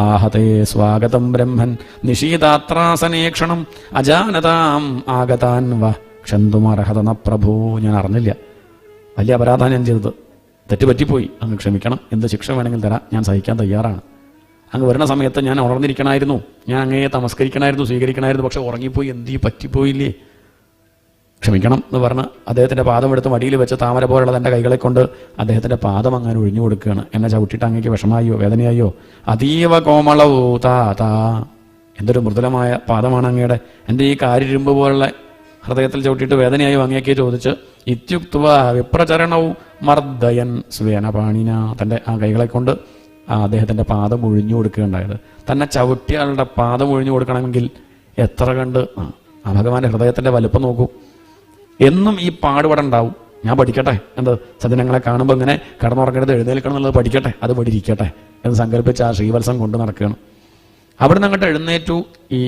ആഹതേ സ്വാഗതം ബ്രഹ്മൻ നിശീതാത്രാസനേക്ഷണം അജാനതാം ആഗതാൻ വ ക്ഷന്തുമർഹതന പ്രഭു. ഞാൻ അറിഞ്ഞില്ല, വലിയ അപരാധം ഞാൻ ചെയ്തത്, തെറ്റുപറ്റിപ്പോയി, അങ്ങ് ക്ഷമിക്കണം. എന്ത് ശിക്ഷ വേണമെങ്കിൽ തരാം, ഞാൻ സഹിക്കാൻ തയ്യാറാണ്. അങ്ങ് വരുന്ന സമയത്ത് ഞാൻ ഉണർന്നിരിക്കണമായിരുന്നു, ഞാൻ അങ്ങയെ നമസ്കരിക്കണമായിരുന്നു, സ്വീകരിക്കണമായിരുന്നു. പക്ഷെ ഉറങ്ങിപ്പോയി, എന്തീ പറ്റിപ്പോയില്ലേ, ക്ഷമിക്കണം എന്ന് പറഞ്ഞ് അദ്ദേഹത്തിൻ്റെ പാദം എടുത്ത് മടിയിൽ വെച്ച് താമര പോലുള്ള തൻ്റെ കൈകളെ കൊണ്ട് അദ്ദേഹത്തിൻ്റെ പാദം അങ്ങനെ ഒഴിഞ്ഞു കൊടുക്കുകയാണ്. എന്നെ ചവിട്ടിയിട്ട് അങ്ങേക്ക് വിഷമായോ, വേദനയായോ? അതീവ കോമളവൂ താ. എന്തൊരു മൃദുലമായ പാദമാണ് അങ്ങയുടെ. എൻ്റെ ഈ കാരിരുമ്പ് പോലുള്ള ഹൃദയത്തിൽ ചവിട്ടിയിട്ട് വേദനയായി വാങ്ങിയൊക്കെ ചോദിച്ച് ഇത്യുക്തുവ വിപ്രചരണവും മർദ്ദയൻ സ്വേന പാണിന, തൻ്റെ ആ കൈകളെ കൊണ്ട് അദ്ദേഹത്തിൻ്റെ പാദം ഒഴിഞ്ഞു കൊടുക്കുകയുണ്ടായത്. തന്നെ ചവിട്ടിയാളുടെ പാദം ഒഴിഞ്ഞു കൊടുക്കണമെങ്കിൽ എത്ര കണ്ട് ആ ഭഗവാന്റെ ഹൃദയത്തിൻ്റെ വലുപ്പം നോക്കൂ. എന്നും ഈ പാടുപടം ഉണ്ടാവും. ഞാൻ പഠിക്കട്ടെ, എന്ത് സജ്ജനങ്ങളെ കാണുമ്പോൾ ഇങ്ങനെ കടന്നുറങ്ങരുത്, എഴുന്നേൽക്കണം എന്നുള്ളത് പഠിക്കട്ടെ, അത് പഠിക്കട്ടെ എന്ന് സങ്കല്പിച്ച് ആ ശ്രീവത്സം കൊണ്ട് നടക്കുകയാണ്. അവിടുന്ന് അങ്ങോട്ട് എഴുന്നേറ്റു ഈ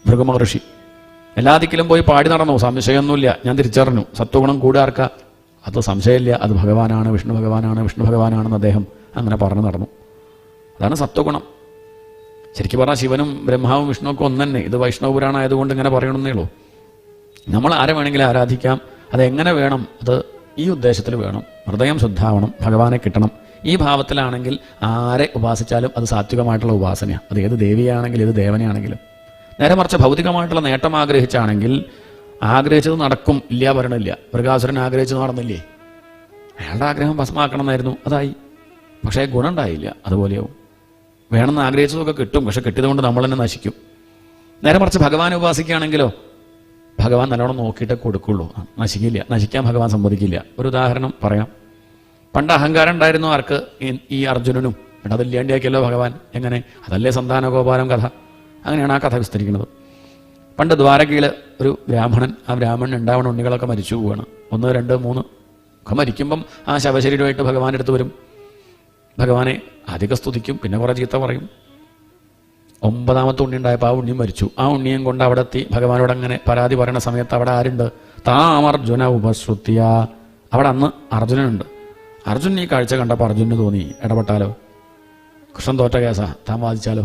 ഭൃഗുമഹർഷി. എല്ലാ ദിക്കിലും പോയി പാടി നടന്നു, സംശയമൊന്നുമില്ല. ഞാൻ തിരിച്ചറിഞ്ഞു സത്വഗുണം കൂടാർക്ക, അത് സംശയമില്ല, അത് ഭഗവാനാണ്, വിഷ്ണു ഭഗവാനാണ്, വിഷ്ണു ഭഗവാനാണെന്ന് അദ്ദേഹം അങ്ങനെ പറഞ്ഞു നടന്നു. അതാണ് സത്വഗുണം. ശരിക്കും പറഞ്ഞാൽ ശിവനും ബ്രഹ്മാവും വിഷ്ണുവൊക്കെ ഒന്ന് തന്നെ. ഇത് വൈഷ്ണവ പുരാണം ആയതുകൊണ്ട് ഇങ്ങനെ പറയണമെന്നേ ഉള്ളൂ. നമ്മൾ ആരെ വേണമെങ്കിലും ആരാധിക്കാം. അതെങ്ങനെ വേണം? അത് ഈ ഉദ്ദേശത്തിൽ വേണം. ഹൃദയം ശുദ്ധാവണം, ഭഗവാനെ കിട്ടണം. ഈ ഭാവത്തിലാണെങ്കിൽ ആരെ ഉപാസിച്ചാലും അത് സാത്വികമായിട്ടുള്ള ഉപാസനയാണ്. അത് ഏത് ദേവിയാണെങ്കിലും ഏത് ദേവനെയാണെങ്കിലും. നേരെ മറിച്ച് ഭൗതികമായിട്ടുള്ള നേട്ടം ആഗ്രഹിച്ചാണെങ്കിൽ ആഗ്രഹിച്ചത് നടക്കും, ഇല്ല പറയണില്ല. മൃഗാസുരൻ ആഗ്രഹിച്ചത് നടന്നില്ലേ? അയാളുടെ ആഗ്രഹം ഭസ്മാക്കണം എന്നായിരുന്നു, അതായി. പക്ഷേ ഗുണം ഉണ്ടായില്ല. അതുപോലെയാവും. വേണമെന്ന് ആഗ്രഹിച്ചതൊക്കെ കിട്ടും, പക്ഷെ കിട്ടിയതുകൊണ്ട് നമ്മൾ തന്നെ നശിക്കും. നേരെ മറിച്ച് ഭഗവാനെ ഉപാസിക്കുകയാണെങ്കിലോ ഭഗവാൻ നല്ലോണം നോക്കിയിട്ടേ കൊടുക്കുള്ളൂ, നശിക്കില്ല. നശിക്കാൻ ഭഗവാൻ സമ്മതിക്കില്ല. ഒരു ഉദാഹരണം പറയാം. പണ്ട് അഹങ്കാരം ഉണ്ടായിരുന്നു ആർക്ക്? ഈ അർജുനനും. അതില്ലാണ്ടിയാക്കിയല്ലോ ഭഗവാൻ. എങ്ങനെ? അതല്ലേ സന്താനഗോപാലം കഥ. അങ്ങനെയാണ് ആ കഥ വിസ്തരിക്കുന്നത്. പണ്ട് ദ്വാരകയിൽ ഒരു ബ്രാഹ്മണൻ, ആ ബ്രാഹ്മണൻ ഉണ്ടാവണ ഉണ്ണികളൊക്കെ മരിച്ചു പോവുകയാണ്. 1, 2, 3 ഒക്കെ മരിക്കുമ്പം ആ ശവശരീരമായിട്ട് ഭഗവാന്റെ അടുത്ത് വരും. ഭഗവാനെ അധിക സ്തുതിക്കും, പിന്നെ കുറേ ചീത്ത പറയും. 9ാമത്തെ ഉണ്ണി ഉണ്ടായപ്പോൾ ആ ഉണ്ണിയും മരിച്ചു. ആ ഉണ്ണിയും കൊണ്ട് അവിടെ എത്തി ഭഗവാനോട് അങ്ങനെ പരാതി പറയുന്ന സമയത്ത് അവിടെ ആരുണ്ട്? താമർജുന ഉപശ്രുതിയ. അവിടെ അന്ന് അർജുനനുണ്ട്. അർജുനൻ ഈ കാഴ്ച കണ്ടപ്പോൾ അർജുനന് തോന്നി, ഇടപെട്ടാലോ, കൃഷ്ണൻ തോറ്റ കേസാ, താൻ വാദിച്ചാലോ.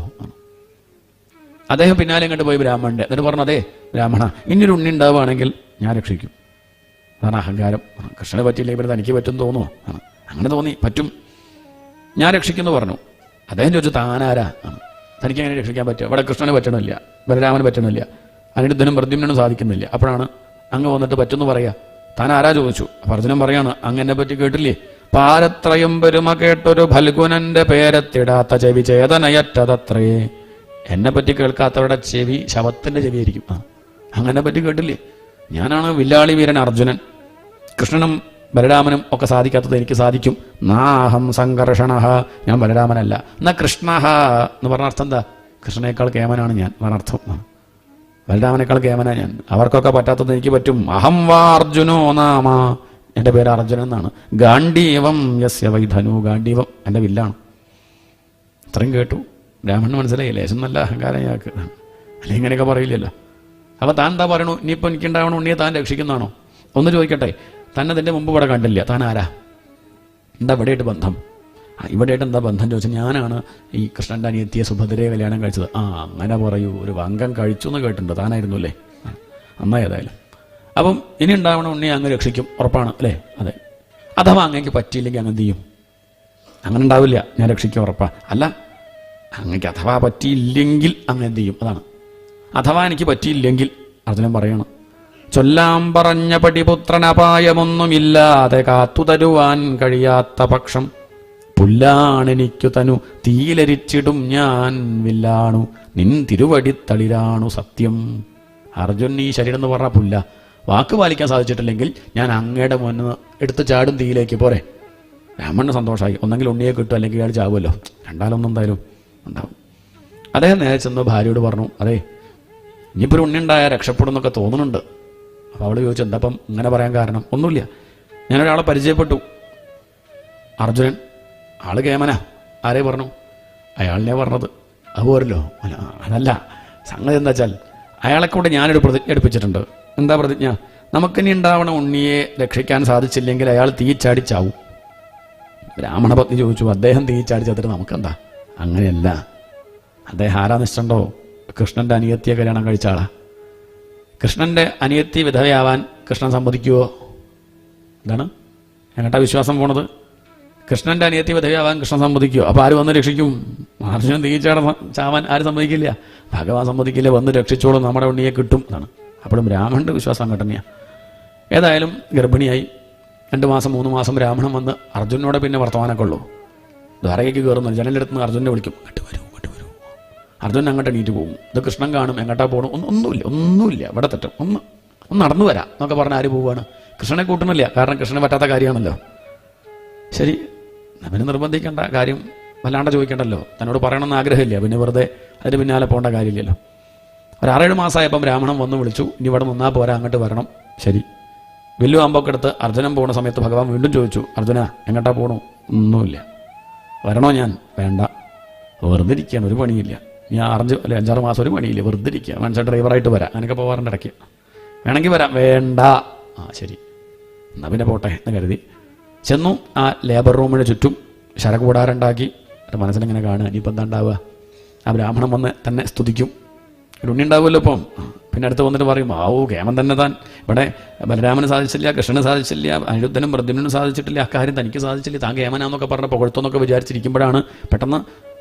അദ്ദേഹം പിന്നാലെ ഇങ്ങോട്ട് പോയി ബ്രാഹ്മണന്റെ എന്നിട്ട് പറഞ്ഞു, അതേ ബ്രാഹ്മണ, ഇനിയൊരു ഉണ്ണി ഉണ്ടാവുകയാണെങ്കിൽ ഞാൻ രക്ഷിക്കും. അതാണ് അഹങ്കാരം. കൃഷ്ണനെ പറ്റിയില്ല, ഇവിടെ തനിക്ക് പറ്റും തോന്നുമോ? അങ്ങനെ തോന്നി, പറ്റും, ഞാൻ രക്ഷിക്കുന്നു പറഞ്ഞു. അദ്ദേഹം ചോദിച്ചു, താനാരാ? തനിക്ക് അങ്ങനെ രക്ഷിക്കാൻ പറ്റുക? ഇവിടെ കൃഷ്ണന് പറ്റണില്ല, ബലരാമന് പറ്റണില്ല, അനിരുദ്ധനും പ്രദ്യുമ്നും സാധിക്കുന്നില്ല. അപ്പോഴാണ് അങ്ങ് വന്നിട്ട് പറ്റുമെന്ന് പറയാ. താൻ ആരാ ചോദിച്ചു. അപ്പം അർജുനൻ പറയാണ്, അങ്ങനെ പറ്റി കേട്ടില്ലേ? പാരത്രയും പെരുമ കേട്ടൊരു ഫൽഗുനന്റെ പേരത്തിടാത്ത ചെവി ചേതനയറ്റതത്രേ. എന്നെ പറ്റി കേൾക്കാത്തവരുടെ ചെവി ശവത്തിന്റെ ചെവിയായിരിക്കും. അങ്ങനെ പറ്റി കേട്ടില്ലേ? ഞാനാണ് വില്ലാളി വീരൻ അർജുനൻ. കൃഷ്ണനും ബലരാമനും ഒക്കെ സാധിക്കാത്തത് എനിക്ക് സാധിക്കും. നാഹം സംഘർഷണ, ഞാൻ ബലരാമനല്ല. എന്നാ കൃഷ്ണ എന്ന് പറഞ്ഞ അർത്ഥം എന്താ? കൃഷ്ണനേക്കാൾ കേമനാണ് ഞാൻ പറഞ്ഞർത്ഥം. ബലരാമനേക്കാൾ കേമനാ ഞാൻ. അവർക്കൊക്കെ പറ്റാത്തത് എനിക്ക് പറ്റും. അഹം വാ അർജുനോ നാമ, എൻ്റെ പേര് അർജുനൻ എന്നാണ്. ഗാണ്ഡീവം യസ്യ വൈധനു, ഗാണ്ഡീവം എൻ്റെ വില്ലാണ്. ഇത്രയും കേട്ടു. ബ്രാഹ്മണന് മനസ്സിലായി, ലേശം നല്ല അഹങ്കാരം ഞാക്ക്, അല്ലെങ്കിൽ ഇങ്ങനെയൊക്കെ പറയില്ലല്ലോ. അപ്പം താൻ എന്താ പറയണു? ഇനിയിപ്പോൾ എനിക്കുണ്ടാവണം ഉണ്ണിയെ താൻ രക്ഷിക്കുന്നതാണോ? ഒന്ന് ചോദിക്കട്ടെ, തന്നെ അതിൻ്റെ മുമ്പ് ഇവിടെ കണ്ടില്ല, താൻ ആരാ? എന്താ ഇവിടെയായിട്ട് ബന്ധം? ഇവിടെയായിട്ട് എന്താ ബന്ധം ചോദിച്ചാൽ, ഞാനാണ് ഈ കൃഷ്ണൻ്റെ അനിയത്തിയെ സുഭദ്രയെ കല്യാണം കഴിച്ചത്. അങ്ങനെ പറയൂ, ഒരു വങ്കം കഴിച്ചു എന്ന് കേട്ടിട്ടുണ്ട്, താനായിരുന്നു അല്ലേ? നന്നായി ഏതായാലും. അപ്പം ഇനി ഉണ്ടാവണം ഉണ്ണിയെ അങ്ങ് രക്ഷിക്കും, ഉറപ്പാണ് അല്ലേ? അതെ. അഥവാ അങ്ങേക്ക് പറ്റിയില്ലെങ്കിൽ അങ്ങ് എന്ത് ചെയ്യും? അങ്ങനെ ഉണ്ടാവില്ല, ഞാൻ രക്ഷിക്കും ഉറപ്പാ. അല്ല, അങ്ങക്ക് അഥവാ പറ്റിയില്ലെങ്കിൽ അങ്ങ് എന്ത് ചെയ്യും? അതാണ്. അഥവാ എനിക്ക് പറ്റിയില്ലെങ്കിൽ അർജുനൻ പറയണം, ചൊല്ലാം പറഞ്ഞ പടിപുത്രനപായമൊന്നുമില്ലാതെ കാത്തുതരുവാൻ കഴിയാത്ത പക്ഷം പുല്ലാണെനിക്കു തനു തീലരിച്ചിടും ഞാൻ വില്ലാണു നിൻ തിരുവടിത്തളിരാണു സത്യം. അർജുൻ ഈ ശരീരം എന്ന് പറഞ്ഞ പുല്ല, വാക്ക് പാലിക്കാൻ സാധിച്ചിട്ടില്ലെങ്കിൽ ഞാൻ അങ്ങയുടെ മുന്നിൽ എടുത്ത് ചാടും തീയിലേക്ക്. പോരെ? രാമന് സന്തോഷമായി. ഒന്നെങ്കിൽ ഉണ്ണിയെ കിട്ടും, അല്ലെങ്കിൽ ഇയാൾ ചാവുമല്ലോ. രണ്ടാലൊന്നും എന്തായാലും ഉണ്ടാവും. അദ്ദേഹം നേരെ ചെന്ന് ഭാര്യയോട് പറഞ്ഞു, അതെ ഇനിയിപ്പോൾ ഒരു ഉണ്ണി ഉണ്ടായാൽ രക്ഷപ്പെടും എന്നൊക്കെ തോന്നുന്നുണ്ട്. അപ്പോൾ അവൾ ചോദിച്ചു, എന്താപ്പം ഇങ്ങനെ പറയാൻ കാരണം? ഒന്നുമില്ല, ഞാനൊരാളെ പരിചയപ്പെട്ടു. അർജുനൻ ആള് കേമനാ. ആരേ പറഞ്ഞു? അയാളിനെ പറഞ്ഞത്. അതുപോരല്ലോ. അല്ല, അതല്ല സംഗതി. എന്താ വെച്ചാൽ അയാളെ കൊണ്ട് ഞാനൊരു പ്രതിജ്ഞ എടുപ്പിച്ചിട്ടുണ്ട്. എന്താ പ്രതിജ്ഞ? നമുക്കിനി ഉണ്ടാവണ ഉണ്ണിയെ രക്ഷിക്കാൻ സാധിച്ചില്ലെങ്കിൽ അയാൾ തീച്ചാടിച്ചാവും. ബ്രാഹ്മണ പത്നി ചോദിച്ചു, അദ്ദേഹം തീച്ചാടിച്ചതിട്ട് നമുക്കെന്താ? അങ്ങനെയല്ല, അദ്ദേഹം ആരാ നിശ്ചണ്ടോ? കൃഷ്ണൻ്റെ അനിയത്തിയെ കല്യാണം കഴിച്ച ആളാ. കൃഷ്ണൻ്റെ അനിയത്തി വിധവയാവാൻ കൃഷ്ണൻ സമ്മതിക്കുമോ? എന്താണ് എങ്ങട്ടാ വിശ്വാസം പോണത്? കൃഷ്ണൻ്റെ അനിയത്തി വിധവയാവാൻ കൃഷ്ണൻ സമ്മതിക്കുമോ? അപ്പോൾ ആര് വന്ന് രക്ഷിക്കും? അർജുനൻ ചാവാൻ ആര് സമ്മതിക്കില്ല? ഭഗവാൻ സമ്മതിക്കില്ല. വന്ന് രക്ഷിച്ചോളും, നമ്മുടെ ഉണ്ണിയെ കിട്ടും എന്നാണ്. അപ്പോഴും ബ്രാഹ്മണൻ്റെ വിശ്വാസം അങ്ങോട്ട് ഏതായാലും ഗർഭിണിയായി 2 മാസം 3 മാസം ബ്രാഹ്മണൻ വന്ന് അർജുനോടെ പിന്നെ വർത്തമാനമൊക്കെ ഉള്ളൂ. ദ്വാരകയ്ക്ക് കയറുന്നു. ജനലെടുത്ത് അർജുനെ വിളിക്കും, ഇങ്ങോട്ട് വരൂ. അർജുനൻ അങ്ങോട്ട് എണീറ്റ് പോകും. ഇത് കൃഷ്ണൻ കാണും, എങ്ങോട്ടാ പോകണം? ഒന്നുമില്ല, ഇവിടെ തെറ്റും. ഒന്ന് നടന്നു വരാം എന്നൊക്കെ പറഞ്ഞാൽ ആര് പോവുകയാണ്? കൃഷ്ണനെ കൂട്ടണില്ല, കാരണം കൃഷ്ണന് പറ്റാത്ത കാര്യമാണല്ലോ. ശരി, അവന് നിർബന്ധിക്കേണ്ട കാര്യം വല്ലാണ്ട് ചോദിക്കണ്ടല്ലോ, തന്നോട് പറയണമെന്ന് ആഗ്രഹമില്ല, പിന്നെ വെറുതെ അതിന് പിന്നാലെ പോകേണ്ട കാര്യമില്ലല്ലോ. ഒരു 6-7 മാസമായപ്പം ബ്രാഹ്മണൻ വന്ന് വിളിച്ചു, ഇനി ഇവിടെ നിന്നാൽ പോരാ, അങ്ങോട്ട് വരണം. ശരി, വില്ലു അമ്പൊക്കെ എടുത്ത് അർജുനൻ പോകുന്ന സമയത്ത് ഭഗവാൻ വീണ്ടും ചോദിച്ചു, അർജുന എങ്ങോട്ടാ പോകണു? ഒന്നുമില്ല. വരണോ? ഞാൻ വേണ്ട, വെറുതെ ഇരിക്കുകയാണ്, ഒരു പണിയില്ല. ഞാൻ 5-6 മാസം ഒരു പണിയില്ല, വെറുതെ ഇരിക്കുക. മനസ്സിലായി ഡ്രൈവറായിട്ട് വരാം, അങ്ങനെയൊക്കെ പോകാറുണ്ട് ഇടയ്ക്ക്. വേണമെങ്കിൽ വരാം. വേണ്ട. ശരി, എന്നാൽ പിന്നെ പോട്ടെ എന്ന് കരുതി ചെന്നു. ആ ലേബർ റൂമിന് ചുറ്റും ശരകൂടാരുണ്ടാക്കി. എൻ്റെ മനസ്സിലിങ്ങനെ കാണുക, ഇനിയിപ്പോൾ എന്താ ഉണ്ടാവുക? ആ ബ്രാഹ്മണൻ വന്ന് തന്നെ സ്തുതിക്കും, ഒരു ഉണ്ണി ഉണ്ടാവുമല്ലോ ഇപ്പം. പിന്നെ അടുത്ത് വന്നിട്ട് പറയും, കേമൻ തന്നെ താൻ. ഇവിടെ ബലരാമന് സാധിച്ചില്ല, കൃഷ്ണന് സാധിച്ചില്ല, അനിരുദ്ധനും പ്രദ്യുമ്നും സാധിച്ചിട്ടില്ല, അക്കാര്യം തനിക്ക് സാധിച്ചില്ല, താൻ കേമനാന്നൊക്കെ പറഞ്ഞ് പുകഴ്ത്തോന്നൊക്കെ വിചാരിച്ചിരിക്കുമ്പോഴാണ് പെട്ടെന്ന്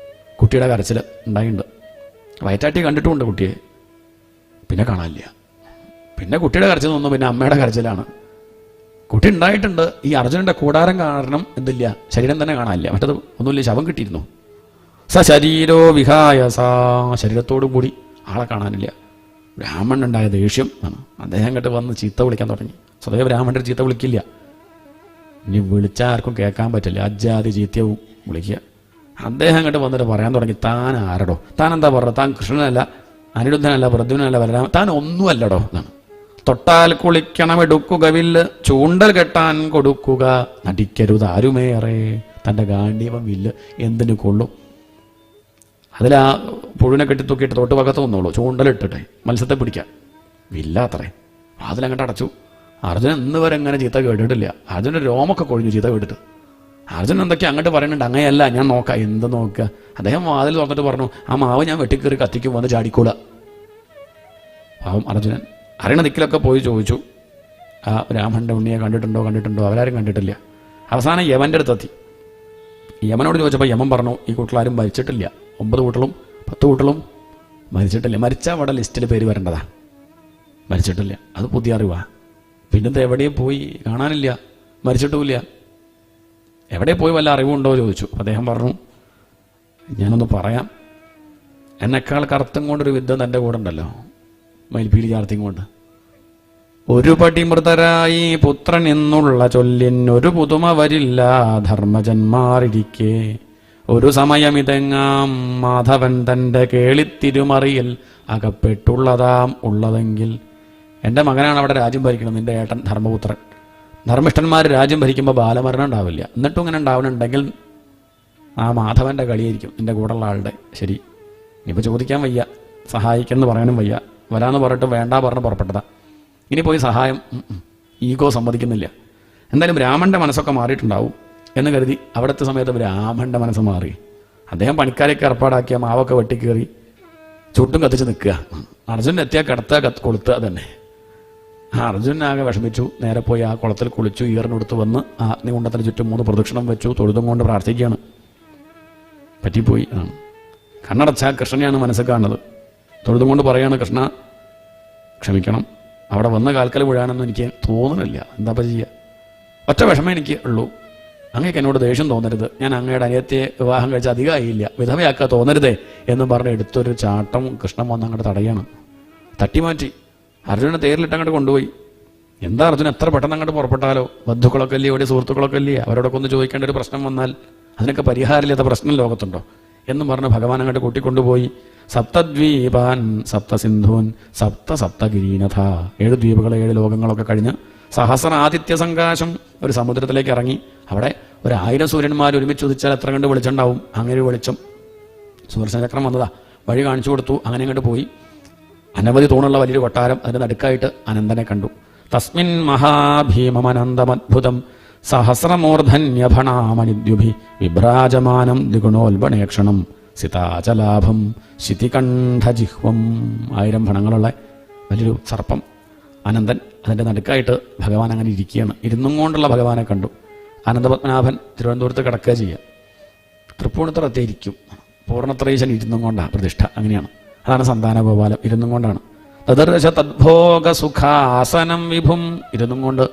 കുട്ടിയുടെ കരച്ചിൽ ഉണ്ടായിട്ടുണ്ട്. വയറ്റാട്ടി കണ്ടിട്ടുമുണ്ട് കുട്ടിയെ, പിന്നെ കാണാനില്ല. പിന്നെ കുട്ടിയുടെ കരച്ചിൽ നിന്നു, പിന്നെ അമ്മയുടെ കരച്ചിലാണ്. കുട്ടി ഉണ്ടായിട്ടുണ്ട്, ഈ അർജുനന്റെ കൂടാരം കാരണം എന്തില്ല, ശരീരം തന്നെ കാണാനില്ല. മറ്റത് ഒന്നുമില്ല, ശവം കിട്ടിയിരുന്നു. ശരീരോ വിഹായ ശരീരത്തോടു കൂടി ആളെ കാണാനില്ല. ബ്രാഹ്മണനുണ്ടായ ദേഷ്യം ആണ്. അദ്ദേഹം കേട്ട് വന്ന് ചീത്ത വിളിക്കാൻ തുടങ്ങി. സ്വതവേ ബ്രാഹ്മണർ ചീത്ത വിളിക്കില്ല, ഇനി വിളിച്ചാൽ ആർക്കും കേൾക്കാൻ പറ്റില്ല, അജാതി ചീത്തവും വിളിക്കുക. അദ്ദേഹം കേട്ട് വന്നിട്ട് പറയാൻ തുടങ്ങി, താൻ ആരടോ? താൻ എന്താ പറഞ്ഞത്? താൻ കൃഷ്ണനല്ല, അനിരുദ്ധനല്ല, പ്രദ്യുമ്നല്ല, ബലരാമൻ, താൻ ഒന്നുമല്ലടോ എന്നാണ്. തൊട്ടാൽ കുളിക്കണം എടുക്കുക വില്ല്, ചൂണ്ടൽ കെട്ടാൻ കൊടുക്കുക നടിക്കരുത് ആരുമേറെ. തൻ്റെ ഗാണ്ഡീവം വില്ല് എന്തിനു കൊള്ളും? അതിലാ പുഴുവിനെ കെട്ടി തൂക്കിയിട്ട് തൊട്ട് ഭാഗത്ത് വന്നോളൂ, ചൂണ്ടലിട്ടിട്ടെ മത്സ്യത്തെ പിടിക്കാൻ. വില്ലാത്രേ. അതിലങ്ങോട്ട് അടച്ചു. അർജുനൻ ഇന്ന് വരെ എങ്ങനെ ചീത്ത കേട്ടിട്ടില്ല. അർജുനൻ്റെ രോമൊക്കെ കൊഴിഞ്ഞു ചീത്ത കേട്ടിട്ട്. അർജുനൻ എന്തൊക്കെ അങ്ങോട്ട് പറയുന്നുണ്ട്, അങ്ങനെയല്ല ഞാൻ നോക്കാം. എന്ത് നോക്കുക? അദ്ദേഹം വാതിൽ തുറന്നിട്ട് പറഞ്ഞു, ആ മാവ് ഞാൻ വെട്ടിക്കയറി കത്തിക്കും, വന്ന് ചാടിക്കൂല. പാവം അർജുനൻ അറിയണ ദിക്കിലൊക്കെ പോയി ചോദിച്ചു, ആ ബ്രാഹ്മണൻ്റെ ഉണ്ണിയെ കണ്ടിട്ടുണ്ടോ? അവരാരും കണ്ടിട്ടില്ല. അവസാനം യമൻ്റെ അടുത്തെത്തി. യമനോട് ചോദിച്ചപ്പോൾ യമൻ പറഞ്ഞു, ഈ കൂട്ടിലാരും മരിച്ചിട്ടില്ല, 9 കൂട്ടലും 10 കൂട്ടലും മരിച്ചിട്ടില്ല. മരിച്ച അവിടെ ലിസ്റ്റിൽ പേര് വരേണ്ടതാ, മരിച്ചിട്ടില്ല. അത് പുതിയ അറിവാ. പിന്നെന്താ എവിടെയും പോയി? കാണാനില്ല, മരിച്ചിട്ടുമില്ല. എവിടെ പോയി വല്ല അറിവുണ്ടോ ചോദിച്ചു. അദ്ദേഹം പറഞ്ഞു, ഞാനൊന്ന് പറയാം. എന്നെക്കാൾ കറുത്തും കൊണ്ടൊരു വിദ്യ എൻ്റെ കൂടെ ഉണ്ടല്ലോ, മയിൽപ്പീലി ചാർത്തിയും കൊണ്ട്. ഒരു പടി മൃതരായി പുത്രൻ എന്നുള്ള ചൊല്ലിൻ ഒരു പുതുമ വരില്ല ധർമ്മജന്മാരിരിക്കെ. ഒരു സമയമിതെങ്ങാം മാധവൻ തൻ്റെ കേളിത്തിരുമറിയിൽ അകപ്പെട്ടുള്ളതാം ഉള്ളതെങ്കിൽ. എൻ്റെ മകനാണ് അവിടെ രാജ്യം ഭരിക്കണം, നിൻ്റെ ഏട്ടൻ ധർമ്മപുത്രൻ. ധർമ്മിഷ്ഠന്മാർ രാജ്യം ഭരിക്കുമ്പോൾ ബാലമരണം ഉണ്ടാവില്ല. എന്നിട്ടും ഇങ്ങനെ ഉണ്ടാവണമെന്നുണ്ടെങ്കിൽ ആ മാധവൻ്റെ കളിയായിരിക്കും നിൻ്റെ കൂടെയുള്ള ആളുടെ. ശരി, ഇനിയിപ്പോൾ ചോദിക്കാൻ വയ്യ, സഹായിക്കെന്ന് പറയാനും വയ്യ. വരാമെന്ന് പറഞ്ഞിട്ട് വേണ്ട പറഞ്ഞ് പുറപ്പെട്ടതാ. ഇനി പോയി സഹായം ഈഗോ സമ്മതിക്കുന്നില്ല. എന്തായാലും ബ്രാഹ്മണൻ്റെ മനസ്സൊക്കെ മാറിയിട്ടുണ്ടാവും എന്ന് കരുതി അവിടുത്തെ സമയത്ത് ബ്രാഹ്മണൻ്റെ മനസ്സ് മാറി. അദ്ദേഹം പണിക്കാരെയൊക്കെ ഏർപ്പാടാക്കിയ മാവൊക്കെ വെട്ടിക്കയറി ചുട്ടും കത്തിച്ച് നിൽക്കുക. അർജുനൻ എത്തിയാൽ കിടത്തുക കൊളുത്തുക തന്നെ. അർജുനാകെ വിഷമിച്ചു. നേരെ പോയി ആ കുളത്തിൽ കുളിച്ചു, ഈറിനെടുത്ത് വന്ന് ആ അഗ്നികുണ്ഡത്തിന് ചുറ്റും 3 പ്രദക്ഷിണം വെച്ചു, തൊഴുതും കൊണ്ട് പ്രാർത്ഥിക്കുകയാണ്. പറ്റിപ്പോയി ആണ്. കണ്ണടച്ച കൃഷ്ണനെയാണ് മനസ്സിൽ കാണുന്നത്. തൊഴുതും കൊണ്ട് പറയാണ്, കൃഷ്ണ ക്ഷമിക്കണം, അവിടെ വന്ന കാൽക്കൽ വീഴാനൊന്നും എനിക്ക് തോന്നുന്നില്ല. എന്താ ചെയ്യുക? ഒറ്റ വിഷമം എനിക്ക് ഉള്ളൂ. അങ്ങേക്ക് എന്നോട് ദേഷ്യം തോന്നരുത്. ഞാൻ അങ്ങയുടെ അനിയത്തിയെ വിവാഹം കഴിച്ച അധികമായില്ല, വിധവയാക്കുക തോന്നരുതേ എന്നും പറഞ്ഞ് എടുത്തൊരു ചാട്ടം കൃഷ്ണൻ വന്ന് അങ്ങോട്ട് തടയാണ്. തട്ടിമാറ്റി അർജുനനെ തേരിലിട്ട് അങ്ങോട്ട് കൊണ്ടുപോയി. എന്താ അർജുനൻ എത്ര പെട്ടെന്ന് അങ്ങോട്ട് പുറപ്പെട്ടാലോ? ബന്ധുക്കളൊക്കെ അല്ലേ, ഇവിടെ സുഹൃത്തുക്കളൊക്കെ അല്ലേ, അവരോടൊക്കെ ഒന്ന് ചോദിക്കേണ്ട ഒരു പ്രശ്നം വന്നാൽ അതിനൊക്കെ പരിഹാരമില്ലാത്ത പ്രശ്നം ലോകത്തുണ്ടോ എന്നും പറഞ്ഞ് ഭഗവാൻ അങ്ങോട്ട് കൂട്ടിക്കൊണ്ടുപോയി. സപ്തദ്വീപാൻ സപ്തസിന്ധൂൻ സപ്തഗിരീനഥ. 7 ദ്വീപുകൾ 7 ലോകങ്ങളൊക്കെ കഴിഞ്ഞ് സഹസ്രാദിത്യ സംകാശം ഒരു സമുദ്രത്തിലേക്ക് ഇറങ്ങി. അവിടെ 1000 സൂര്യന്മാർ ഒരുമിച്ച് ഉദിച്ചാൽ എത്ര കണ്ട് വെളിച്ചുണ്ടാവും? അങ്ങനെ ഒരു വെളിച്ചം. സുദർശനചക്രം വന്നതാ, വഴി കാണിച്ചു കൊടുത്തു. അങ്ങനെ അങ്ങോട്ട് പോയി. അനവധി തൂണുള്ള വലിയൊരു കൊട്ടാരം, അതിൻ്റെ നടുക്കായിട്ട് അനന്തനെ കണ്ടു. തസ്മിൻ മഹാഭീമമനന്തമദ്ഭുതം സഹസ്രമൂർധന്യഭണാമണിദ്യുഭി വിഭ്രാജമാനം ദ്വിഗുണോൽബണേക്ഷണം സിതാചലാഭം ശിതികണ്ഠജിഹ്വം. 1000 ഭണങ്ങളുള്ള വലിയൊരു സർപ്പം അനന്തൻ, അതിൻ്റെ നടുക്കായിട്ട് ഭഗവാൻ അങ്ങനെ ഇരിക്കുകയാണ്. ഇരുന്നും കൊണ്ടുള്ള ഭഗവാനെ കണ്ടു. അനന്തപത്മനാഭൻ തിരുവനന്തപുരത്ത് കിടക്കുക ചെയ്യുക, തൃപ്പൂണിത്തുറ എത്തിയിരിക്കും. പൂർണ്ണത്രയീശൻ ഇരുന്നും കൊണ്ടാണ് പ്രതിഷ്ഠ. അങ്ങനെയാണ്, അതാണ് സന്താനഗോപാലം, ഇരുന്നും കൊണ്ടാണ്. തദർശ തദ്ഭോഗ സുഖാസനം വിഭും. ഇരുന്നും കൊണ്ട്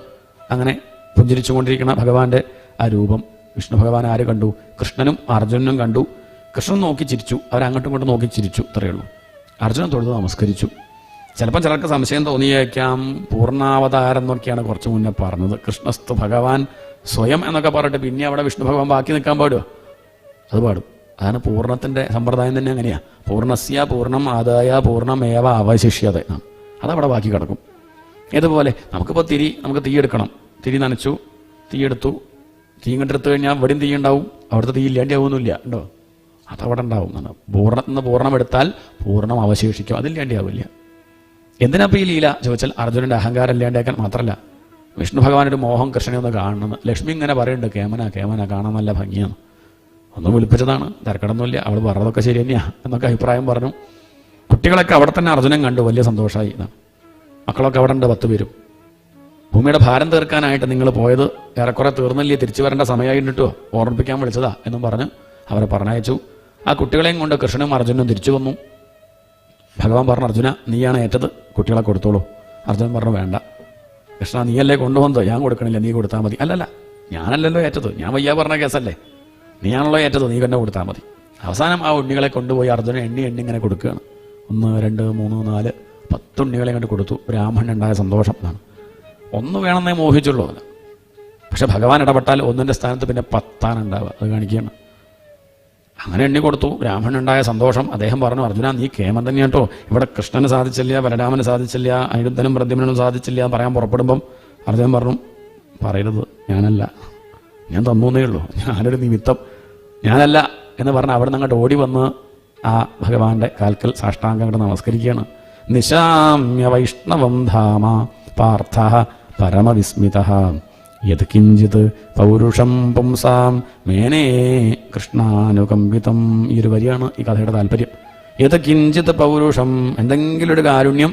അങ്ങനെ പുഞ്ചിരിച്ചു കൊണ്ടിരിക്കുന്ന ഭഗവാന്റെ ആ രൂപം. വിഷ്ണു ഭഗവാൻ ആര് കണ്ടു? കൃഷ്ണനും അർജുനനും കണ്ടു. കൃഷ്ണൻ നോക്കി ചിരിച്ചു, അവരങ്ങോട്ടും ഇങ്ങോട്ടും നോക്കി ചിരിച്ചു, അത്രയേ ഉള്ളൂ. അർജുനൻ തൊഴുത് നമസ്കരിച്ചു. ചിലപ്പോൾ ചിലർക്ക് സംശയം തോന്നിയേക്കാം, പൂർണ്ണാവതാരം എന്നൊക്കെയാണ് കുറച്ച് മുന്നേ പറഞ്ഞത്. കൃഷ്ണസ്തു ഭഗവാൻ സ്വയം എന്നൊക്കെ പറഞ്ഞിട്ട് പിന്നെ അവിടെ വിഷ്ണു ഭഗവാൻ ബാക്കി നിൽക്കാൻ പാടുമോ? അത് പാടും. അതാണ് പൂർണ്ണത്തിൻ്റെ സമ്പ്രദായം തന്നെ അങ്ങനെയാണ്. പൂർണ്ണസ്യ പൂർണ്ണം ആദായ പൂർണ്ണമേവ അവശിഷ്യത, അതവിടെ ബാക്കി കിടക്കും. ഇതുപോലെ നമുക്കിപ്പോൾ നമുക്ക് തീ എടുക്കണം. തിരി നനച്ചു, തീയെടുത്തു. തീ കണ്ടെടുത്ത് കഴിഞ്ഞാൽ ഇവിടെയും തീ ഉണ്ടാവും, അവിടുത്തെ തീ ഇല്ലാണ്ടാവുന്നില്ല ഉണ്ടോ? അതവിടെ ഉണ്ടാവും. പൂർണ്ണത്തിൽ നിന്ന് പൂർണ്ണം എടുത്താൽ പൂർണ്ണം അവശേഷിക്കും, അതില്ലാണ്ടാവില്ല. എന്തിനാപ്പോൾ ഈ ലീല ചോദിച്ചാൽ അർജുനൻ്റെ അഹങ്കാരം ഇല്ലാണ്ടാക്കാൻ മാത്രമല്ല, വിഷ്ണു ഭഗവാനൊരു മോഹം കൃഷ്ണനെ ഒന്ന് കാണണം. ലക്ഷ്മി ഇങ്ങനെ പറയുന്നുണ്ട്, കേമന കാണാൻ നല്ല ഭംഗിയാണ്. ഒന്ന് വിളിപ്പിച്ചതാണ്, തിരക്കടൊന്നുമില്ല, അവൾ പറഞ്ഞതൊക്കെ ശരി തന്നെയാണ് എന്നൊക്കെ അഭിപ്രായം പറഞ്ഞു. കുട്ടികളൊക്കെ അവിടെ തന്നെ അർജുനൻ കണ്ടു, വലിയ സന്തോഷമായി. മക്കളൊക്കെ അവിടെ ഉണ്ട് 10 പേരും. ഭൂമിയുടെ ഭാരം തീർക്കാനായിട്ട് നിങ്ങൾ പോയത് ഏറെക്കുറെ തീർന്നില്ലേ, തിരിച്ചു വരേണ്ട സമയമായിട്ടോ, ഓർമ്മിപ്പിക്കാൻ വിളിച്ചതാ എന്നും പറഞ്ഞ് അവരെ പറഞ്ഞയച്ചു. ആ കുട്ടികളെയും കൊണ്ട് കൃഷ്ണനും അർജുനും തിരിച്ചു വന്നു. ഭഗവാൻ പറഞ്ഞു, അർജുന നീയാണ് ഏറ്റത്, കുട്ടികളെ കൊടുത്തോളൂ. അർജുനൻ പറഞ്ഞു, വേണ്ട കൃഷ്ണ, നീയല്ലേ കൊണ്ടുവന്നത്, ഞാൻ കൊടുക്കണില്ല, നീ കൊടുത്താൽ മതി. അല്ലല്ല, ഞാനല്ലല്ലോ ഏറ്റത്, ഞാൻ വയ്യ പറഞ്ഞ കേസല്ലേ, നീയാണല്ലോ ഏറ്റത്, നീ തന്നെ കൊടുത്താൽ മതി. അവസാനം ആ ഉണ്ണികളെ കൊണ്ടുപോയി അർജുനൻ എണ്ണി ഇങ്ങനെ കൊടുക്കുകയാണ്. 1 2 3 4 10 ഉണ്ണികളെ കണ്ട് കൊടുത്തു. ബ്രാഹ്മണനുണ്ടായ സന്തോഷം എന്നാണ്. 1 വേണമെന്നേ മോഹിച്ചുള്ളൂ. പക്ഷെ ഭഗവാൻ ഇടപെട്ടാൽ 1ന്റെ സ്ഥാനത്ത് പിന്നെ 10 ഉണ്ടാവുക, അത് കാണിക്കുകയാണ്. അങ്ങനെ എണ്ണി കൊടുത്തു. ബ്രാഹ്മണനുണ്ടായ സന്തോഷം. അദ്ദേഹം പറഞ്ഞു, അർജുന നീ കേമൻ തന്നെ കേട്ടോ, ഇവിടെ കൃഷ്ണന് സാധിച്ചില്ല, ബലരാമന് സാധിച്ചില്ല, അനിരുദ്ധനും പ്രദ്യുമ്നും സാധിച്ചില്ല പറയാൻ പുറപ്പെടുമ്പം അർജുനൻ പറഞ്ഞു, പറയരുത്, ഞാനല്ല, ഞാൻ തന്നേ ഉള്ളൂ, ഞാനൊരു നിമിത്തം, ഞാനല്ല എന്ന് പറഞ്ഞ് അവിടെ നിന്ന് അങ്ങോട്ട് ഓടി വന്ന് ആ ഭഗവാന്റെ കാൽക്കൽ സാഷ്ടാംഗം അങ്ങോട്ട് നമസ്കരിക്കുകയാണ്. നിശാമ്യ വൈഷ്ണവം ധാമ പാർത്ഥ പരമവിസ്മിത യത് കിഞ്ചിത് പൗരുഷം പുംസാം മേനേ കൃഷ്ണാനുകമ്പിതം. ഈ ഒരു വരിയാണ് ഈ കഥയുടെ താല്പര്യം. യത് കിഞ്ചിത് പൗരുഷം, എന്തെങ്കിലും ഒരു കാരുണ്യം,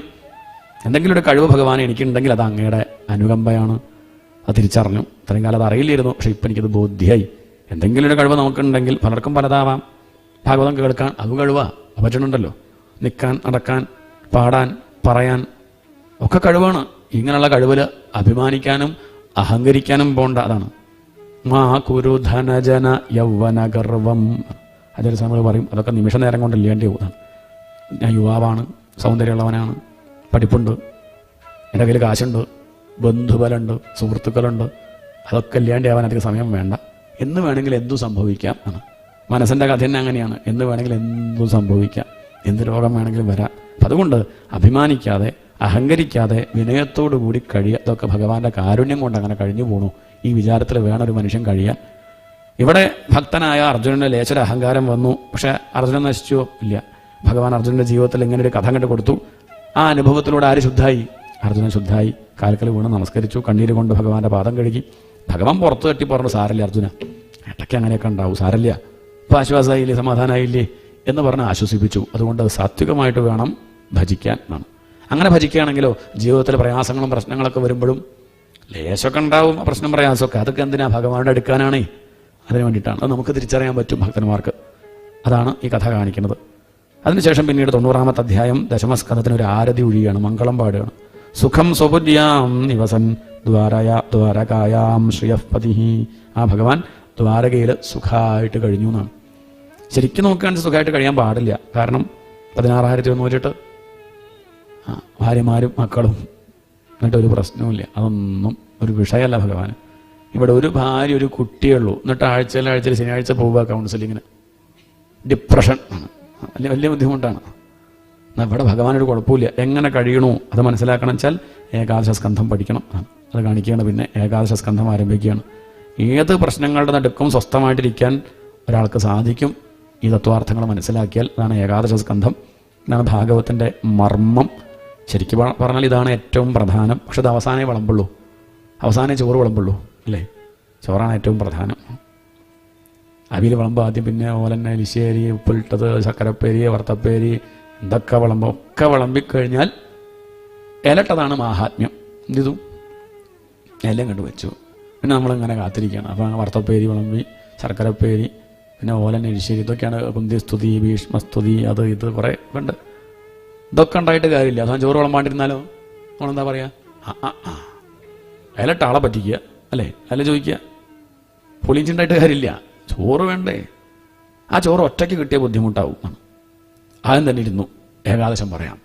എന്തെങ്കിലും ഒരു കഴിവ് ഭഗവാൻ എനിക്കുണ്ടെങ്കിൽ അത് അങ്ങയുടെ അനുകമ്പയാണ്. അത് തിരിച്ചറിഞ്ഞു. ഇത്രയും കാലം അത് അറിയില്ലായിരുന്നു, പക്ഷെ ഇപ്പം എനിക്കത് ബോധ്യമായി. എന്തെങ്കിലും ഒരു കഴിവ് നമുക്കുണ്ടെങ്കിൽ, പലർക്കും പലതാവാം. ഭാഗവതം കേൾക്കാൻ അത് കഴിവാ, പറ്റുന്നുണ്ടല്ലോ. നിൽക്കാൻ, നടക്കാൻ, പാടാൻ, പറയാൻ ഒക്കെ കഴിവാണ്. ഇങ്ങനെയുള്ള കഴിവിൽ അഭിമാനിക്കാനും അഹങ്കരിക്കാനും പോണ്ട. അതാണ് മാ കുരു ധനജന യൗവന ഗർവം. അതൊരു സമയം പറയും, അതൊക്കെ നിമിഷ നേരം കൊണ്ട് ഇല്ലേണ്ടി പോകുന്നതാണ്. ഞാൻ യുവാവാണ്, സൗന്ദര്യമുള്ളവനാണ്, പഠിപ്പുണ്ട്, എൻ്റെ കയ്യിൽ കാശുണ്ട്, ബന്ധുബലുണ്ട്, സുഹൃത്തുക്കളുണ്ട്, അതൊക്കെ ഇല്ലാണ്ടാവാൻ അധികം സമയം വേണ്ട. എന്ന് വേണമെങ്കിൽ എന്തും സംഭവിക്കാം ആണ് മനസ്സിൻ്റെ കഥ തന്നെ. അങ്ങനെയാണ്, എന്ന് വേണമെങ്കിൽ എന്തും സംഭവിക്കാം, എന്ത് രോഗം വേണമെങ്കിലും വരാം. അപ്പം അതുകൊണ്ട് അഭിമാനിക്കാതെ അഹങ്കരിക്കാതെ വിനയത്തോടു കൂടി കഴിയുക. ഇതൊക്കെ ഭഗവാന്റെ കാരുണ്യം കൊണ്ട് അങ്ങനെ കഴിഞ്ഞു പോണു. ഈ വിചാരത്തിൽ വേണം ഒരു മനുഷ്യൻ കഴിയാൻ. ഇവിടെ ഭക്തനായ അർജുനന് ലേശര അഹങ്കാരം വന്നു, പക്ഷെ അർജുനൻ നശിച്ചോ? ഇല്ല. ഭഗവാൻ അർജുനന്റെ ജീവിതത്തിൽ ഇങ്ങനെ ഒരു കഥ കണ്ടു കൊടുത്തു. ആ അനുഭവത്തിലൂടെ ആര് ശുദ്ധായി? അർജുനൻ ശുദ്ധായി. കാൽക്കൽ വീണ് നമസ്കരിച്ചു, കണ്ണീര് കൊണ്ട് ഭഗവാന്റെ പാദം കഴുകി. ഭഗവാൻ പുറത്ത് തട്ടി പറഞ്ഞു, സാരല്ല അർജുന, ഇടയ്ക്ക് അങ്ങനെയൊക്കെ ഉണ്ടാവും, സാരല്ല, ഇപ്പം ആശ്വാസമായില്ലേ, സമാധാനമായില്ലേ എന്ന് പറഞ്ഞ് ആശ്വസിപ്പിച്ചു. അതുകൊണ്ട് സാത്വികമായിട്ട് വേണം ഭജിക്കാൻ എന്നാണ്. അങ്ങനെ ഭജിക്കുകയാണെങ്കിലോ ജീവിതത്തിൽ പ്രയാസങ്ങളും പ്രശ്നങ്ങളൊക്കെ വരുമ്പോഴും ലേശമൊക്കെ ഉണ്ടാവും പ്രശ്നം പ്രയാസമൊക്കെ, അതൊക്കെ എന്തിനാ? ഭഗവാനുടെ അടുക്കാനാണേ, അതിനു വേണ്ടിയിട്ടാണ്. അത് നമുക്ക് തിരിച്ചറിയാൻ പറ്റും ഭക്തന്മാർക്ക്. അതാണ് ഈ കഥ കാണിക്കുന്നത്. അതിനുശേഷം പിന്നീട് 90-ാമത്തെ അധ്യായം ദശമസ്കന്ധത്തിന് ഒരു ആരതി ഒഴിയാണ്, മംഗളം പാടുകയാണ്. സുഖം സ്വപുര്യാം നിവസൻ ദ്വാരകായാം ശ്രിയഃപതി. ആ ഭഗവാൻ ദ്വാരകയിൽ സുഖമായിട്ട് കഴിഞ്ഞു എന്നാണ്. ശരിക്കും നോക്കുകയാണെങ്കിൽ സുഖമായിട്ട് കഴിയാൻ പാടില്ല. കാരണം 16,108 ഭാര്യമാരും മക്കളും എന്നിട്ട് ഒരു പ്രശ്നവുമില്ല. അതൊന്നും ഒരു വിഷയമല്ല ഭഗവാന്. ഇവിടെ ഒരു ഭാര്യ ഒരു കുട്ടിയേ ഉള്ളൂ. എന്നിട്ട് ആഴ്ചയിൽ ശനിയാഴ്ച പോവുക കൗൺസിലിങ്ങിന്. ഡിപ്രഷൻ ആണ്, വലിയ ബുദ്ധിമുട്ടാണ്. ഇവിടെ ഭഗവാനൊരു കുഴപ്പമില്ല. എങ്ങനെ കഴിയണോ അത് മനസ്സിലാക്കണം വെച്ചാൽ ഏകാദശ സ്കന്ധം പഠിക്കണം. അത് കാണിക്കുകയാണ്. പിന്നെ ഏകാദശ സ്കന്ധം ആരംഭിക്കുകയാണ്. ഏത് പ്രശ്നങ്ങളുടെ നടുക്കും സ്വസ്ഥമായിട്ടിരിക്കാൻ ഒരാൾക്ക് സാധിക്കും ഈ തത്വാർത്ഥങ്ങൾ മനസ്സിലാക്കിയാൽ. അതാണ് ഏകാദശ സ്കന്ധം. ഇതാണ് ഭാഗവത്തിൻ്റെ മർമ്മം. ശരിക്കും പറഞ്ഞാൽ ഇതാണ് ഏറ്റവും പ്രധാനം. പക്ഷെ അത് അവസാനമേ വിളമ്പുള്ളൂ, അവസാനമേ ചോറ് വിളമ്പുള്ളൂ അല്ലേ? ചോറാണ് ഏറ്റവും പ്രധാനം. അവിയിൽ വിളമ്പ് ആദ്യം, പിന്നെ ഓലന്നെ, എലിശ്ശേരി, ഉപ്പിലിട്ടത്, ശർക്കരപ്പേരി, വറുത്തപ്പേരി, എന്തൊക്കെ വിളമ്പോ ഒക്കെ വിളമ്പിക്കഴിഞ്ഞാൽ ഇലട്ടതാണ് മാഹാത്മ്യം. എന്തിതു എല്ലാം കണ്ടു വെച്ചു. പിന്നെ നമ്മളിങ്ങനെ കാത്തിരിക്കുകയാണ്. അപ്പോൾ വറുത്തപ്പേരി വിളമ്പി, ശർക്കരപ്പേരി, പിന്നെ ഓലന്നെ, എലിശ്ശേരി, ഇതൊക്കെയാണ് കുന്തിസ്തുതി, ഭീഷ്മസ്തുതി, അത് ഇത് കുറേ ഉണ്ട്. ഇതൊക്കെ ഉണ്ടായിട്ട് കാര്യമില്ല. അതാണ് ചോറ് വിളമ്പാണ്ടിരുന്നാലോ നമ്മളെന്താ പറയുക? ഇലട്ട ആളെ പറ്റിക്കുക അല്ലേ? അല്ല ചോദിക്കുക, പൊളിച്ചുണ്ടായിട്ട് കാര്യമില്ല, ചോറ് വേണ്ടേ? ആ ചോറ് ഒറ്റയ്ക്ക് കിട്ടിയ ബുദ്ധിമുട്ടാവും. ആദ്യം തന്നെ ഇരുന്നു ഏകാദശം പറയാം.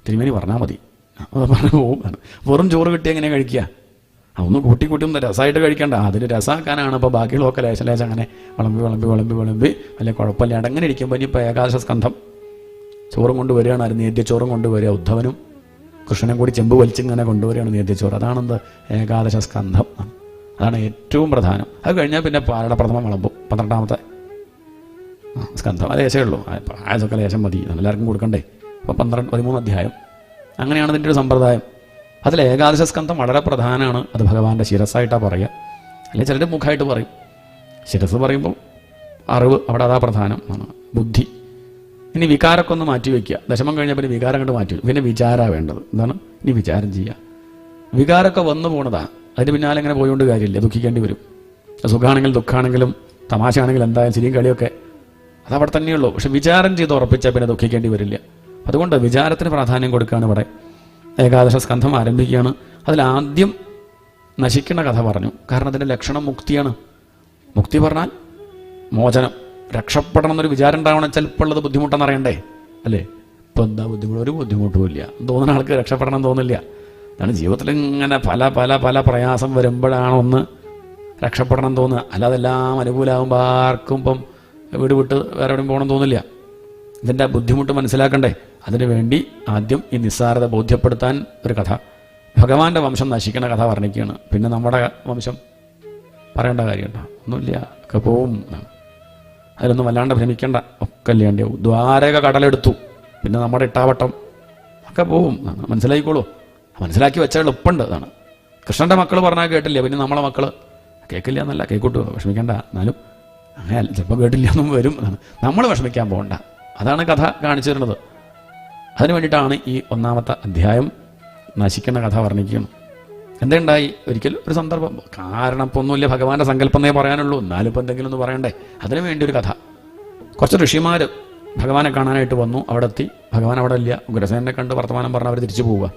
തിരുമേനി പറഞ്ഞാൽ മതി. പറഞ്ഞു പോവും. വെറും ചോറ് കിട്ടി എങ്ങനെ കഴിക്കുക? ഒന്ന് കൂട്ടി ഒന്ന് രസമായിട്ട് കഴിക്കണ്ട. അതിൽ രസമാക്കാനാണ് ഇപ്പോൾ ബാക്കിയുള്ളതൊക്കെ ലേശം ലേശം അങ്ങനെ വിളമ്പി വലിയ കുഴപ്പമില്ലാണ്ട് അങ്ങനെ ഇരിക്കുമ്പോൾ ഇനിയിപ്പോൾ ഏകാദശ സ്കന്ധം ചോറും കൊണ്ടുവരികയാണ്. അത് നേദ്യച്ചോറും കൊണ്ടുവരിക. ഉദ്ധവനും കൃഷ്ണനും കൂടി ചെമ്പ് വലിച്ചിങ്ങനെ കൊണ്ടുവരികയാണ് നേദ്യച്ചോറ്. അതാണെന്ത് ഏകാദശ സ്കന്ധം. അതാണ് ഏറ്റവും പ്രധാനം. അത് കഴിഞ്ഞാൽ പിന്നെ പാലട പ്രഥമം വിളമ്പും 12ാമത്തെ സ്കന്ധം. അത് ലേശമേ ഉള്ളൂ. പായസമൊക്കെ ലേശം മതി, എല്ലാവർക്കും കൊടുക്കണ്ടേ. അപ്പോൾ 13 അധ്യായം. അങ്ങനെയാണ് ഇതിൻ്റെ ഒരു സമ്പ്രദായം. അതിൽ ഏകാദശ സ്കന്ധം വളരെ പ്രധാനമാണ്. അത് ഭഗവാന്റെ ശിരസ്സായിട്ടാണ് പറയുക. അല്ലെങ്കിൽ ചിലർ മുഖമായിട്ട് പറയും. ശിരസ് പറയുമ്പോൾ അറിവ്, അവിടെ അതാ പ്രധാനം ആണ്. ബുദ്ധി. ഇനി വികാരമൊക്കെ ഒന്ന് മാറ്റി വയ്ക്കുക. ദശമം കഴിഞ്ഞാൽ പിന്നെ വികാരം കണ്ട് മാറ്റി വയ്ക്കും. പിന്നെ വിചാരമാണ് വേണ്ടത്. എന്താണ്? ഇനി വിചാരം ചെയ്യുക. വികാരമൊക്കെ വന്നു പോണതാണ്. അതിന് പിന്നാലെ ഇങ്ങനെ പോയോണ്ട് കാര്യമില്ല, ദുഃഖിക്കേണ്ടി വരും. സുഖമാണെങ്കിലും ദുഃഖമാണെങ്കിലും തമാശയാണെങ്കിലും എന്തായാലും ശരിയും കളിയൊക്കെ അതവിടെ തന്നെയുള്ളൂ. പക്ഷെ വിചാരം ചെയ്ത് ഉറപ്പിച്ചാൽ പിന്നെ ദുഃഖിക്കേണ്ടി വരില്ല. അതുകൊണ്ട് വിചാരത്തിന് പ്രാധാന്യം കൊടുക്കുകയാണ് ഇവിടെ. ഏകാദശ സ്കന്ധം ആരംഭിക്കുകയാണ്. അതിലാദ്യം നശിക്കുന്ന കഥ പറഞ്ഞു. കാരണം അതിൻ്റെ ലക്ഷണം മുക്തിയാണ്. മുക്തി പറഞ്ഞാൽ മോചനം, രക്ഷപ്പെടണം എന്നൊരു വിചാരം ഉണ്ടാവണം. ചിലപ്പോൾ ഉള്ളത് ബുദ്ധിമുട്ടെന്ന് അറിയണ്ടേ അല്ലേ? ഇപ്പം എന്താ ബുദ്ധിമുട്ട്? ഒരു ബുദ്ധിമുട്ടും ഇല്ല. തോന്നുന്ന ആൾക്ക് രക്ഷപ്പെടണം തോന്നില്ല. അതാണ് ജീവിതത്തിൽ ഇങ്ങനെ പല പല പല പ്രയാസം വരുമ്പോഴാണ് ഒന്ന് രക്ഷപ്പെടണം തോന്നുക. അല്ലാതെ എല്ലാം അനുകൂലമാകുമ്പോൾ ആർക്കും ഇപ്പം വീട് വിട്ട് വേറെ എവിടെയും പോകണം തോന്നില്ല. ഇതിൻ്റെ ബുദ്ധിമുട്ട് മനസ്സിലാക്കണ്ടേ? അതിനുവേണ്ടി ആദ്യം ഈ നിസ്സാരത ബോധ്യപ്പെടുത്താൻ ഒരു കഥ. ഭഗവാന്റെ വംശം നശിക്കുന്ന കഥ വർണ്ണിക്കുകയാണ്. പിന്നെ നമ്മുടെ വംശം പറയേണ്ട കാര്യമുണ്ടോ? ഒന്നുമില്ല, ഒക്കെ പോവും. അതിലൊന്നും വല്ലാണ്ട് ഭ്രമിക്കേണ്ട. ഒക്കെ ഇല്ലാണ്ട് ദ്വാരക കടലെടുത്തു. പിന്നെ നമ്മുടെ ഇട്ടാവട്ടം ഒക്കെ പോവും. മനസ്സിലായിക്കോളൂ. മനസ്സിലാക്കി വെച്ചാൽ എളുപ്പമുണ്ട്. അതാണ് കൃഷ്ണൻ്റെ മക്കൾ പറഞ്ഞാൽ കേട്ടില്ല. പിന്നെ നമ്മളെ മക്കൾ കേൾക്കില്ല എന്നല്ല, കേൾക്കൂട്ടു, വിഷമിക്കേണ്ട. എന്നാലും അങ്ങനെ ചിലപ്പോൾ കേട്ടില്ല എന്നും വരും. നമ്മൾ വിഷമിക്കാൻ പോകണ്ട. അതാണ് കഥ കാണിച്ചു തരുന്നത്. അതിനു വേണ്ടിയിട്ടാണ് ഈ 1ാമത്തെ അധ്യായം നശിക്കുന്ന കഥ വർണ്ണിക്കുന്നത്. എന്തുണ്ടായി? ഒരിക്കൽ ഒരു സന്ദർഭം, കാരണം ഇപ്പോൾ ഒന്നുമില്ല, ഭഗവാന്റെ സങ്കല്പമേ പറയാനുള്ളൂ. എന്നാലും ഇപ്പോൾ എന്തെങ്കിലും ഒന്ന് പറയണ്ടേ? അതിനു വേണ്ടി ഒരു കഥ. കുറച്ച് ഋഷിമാർ ഭഗവാനെ കാണാനായിട്ട് വന്നു. അവിടെ എത്തി. ഭഗവാൻ അവിടെ ഇല്ല. ഉഗ്രസേനെ കണ്ട് വർത്തമാനം പറഞ്ഞ് അവർ തിരിച്ചു പോവുക.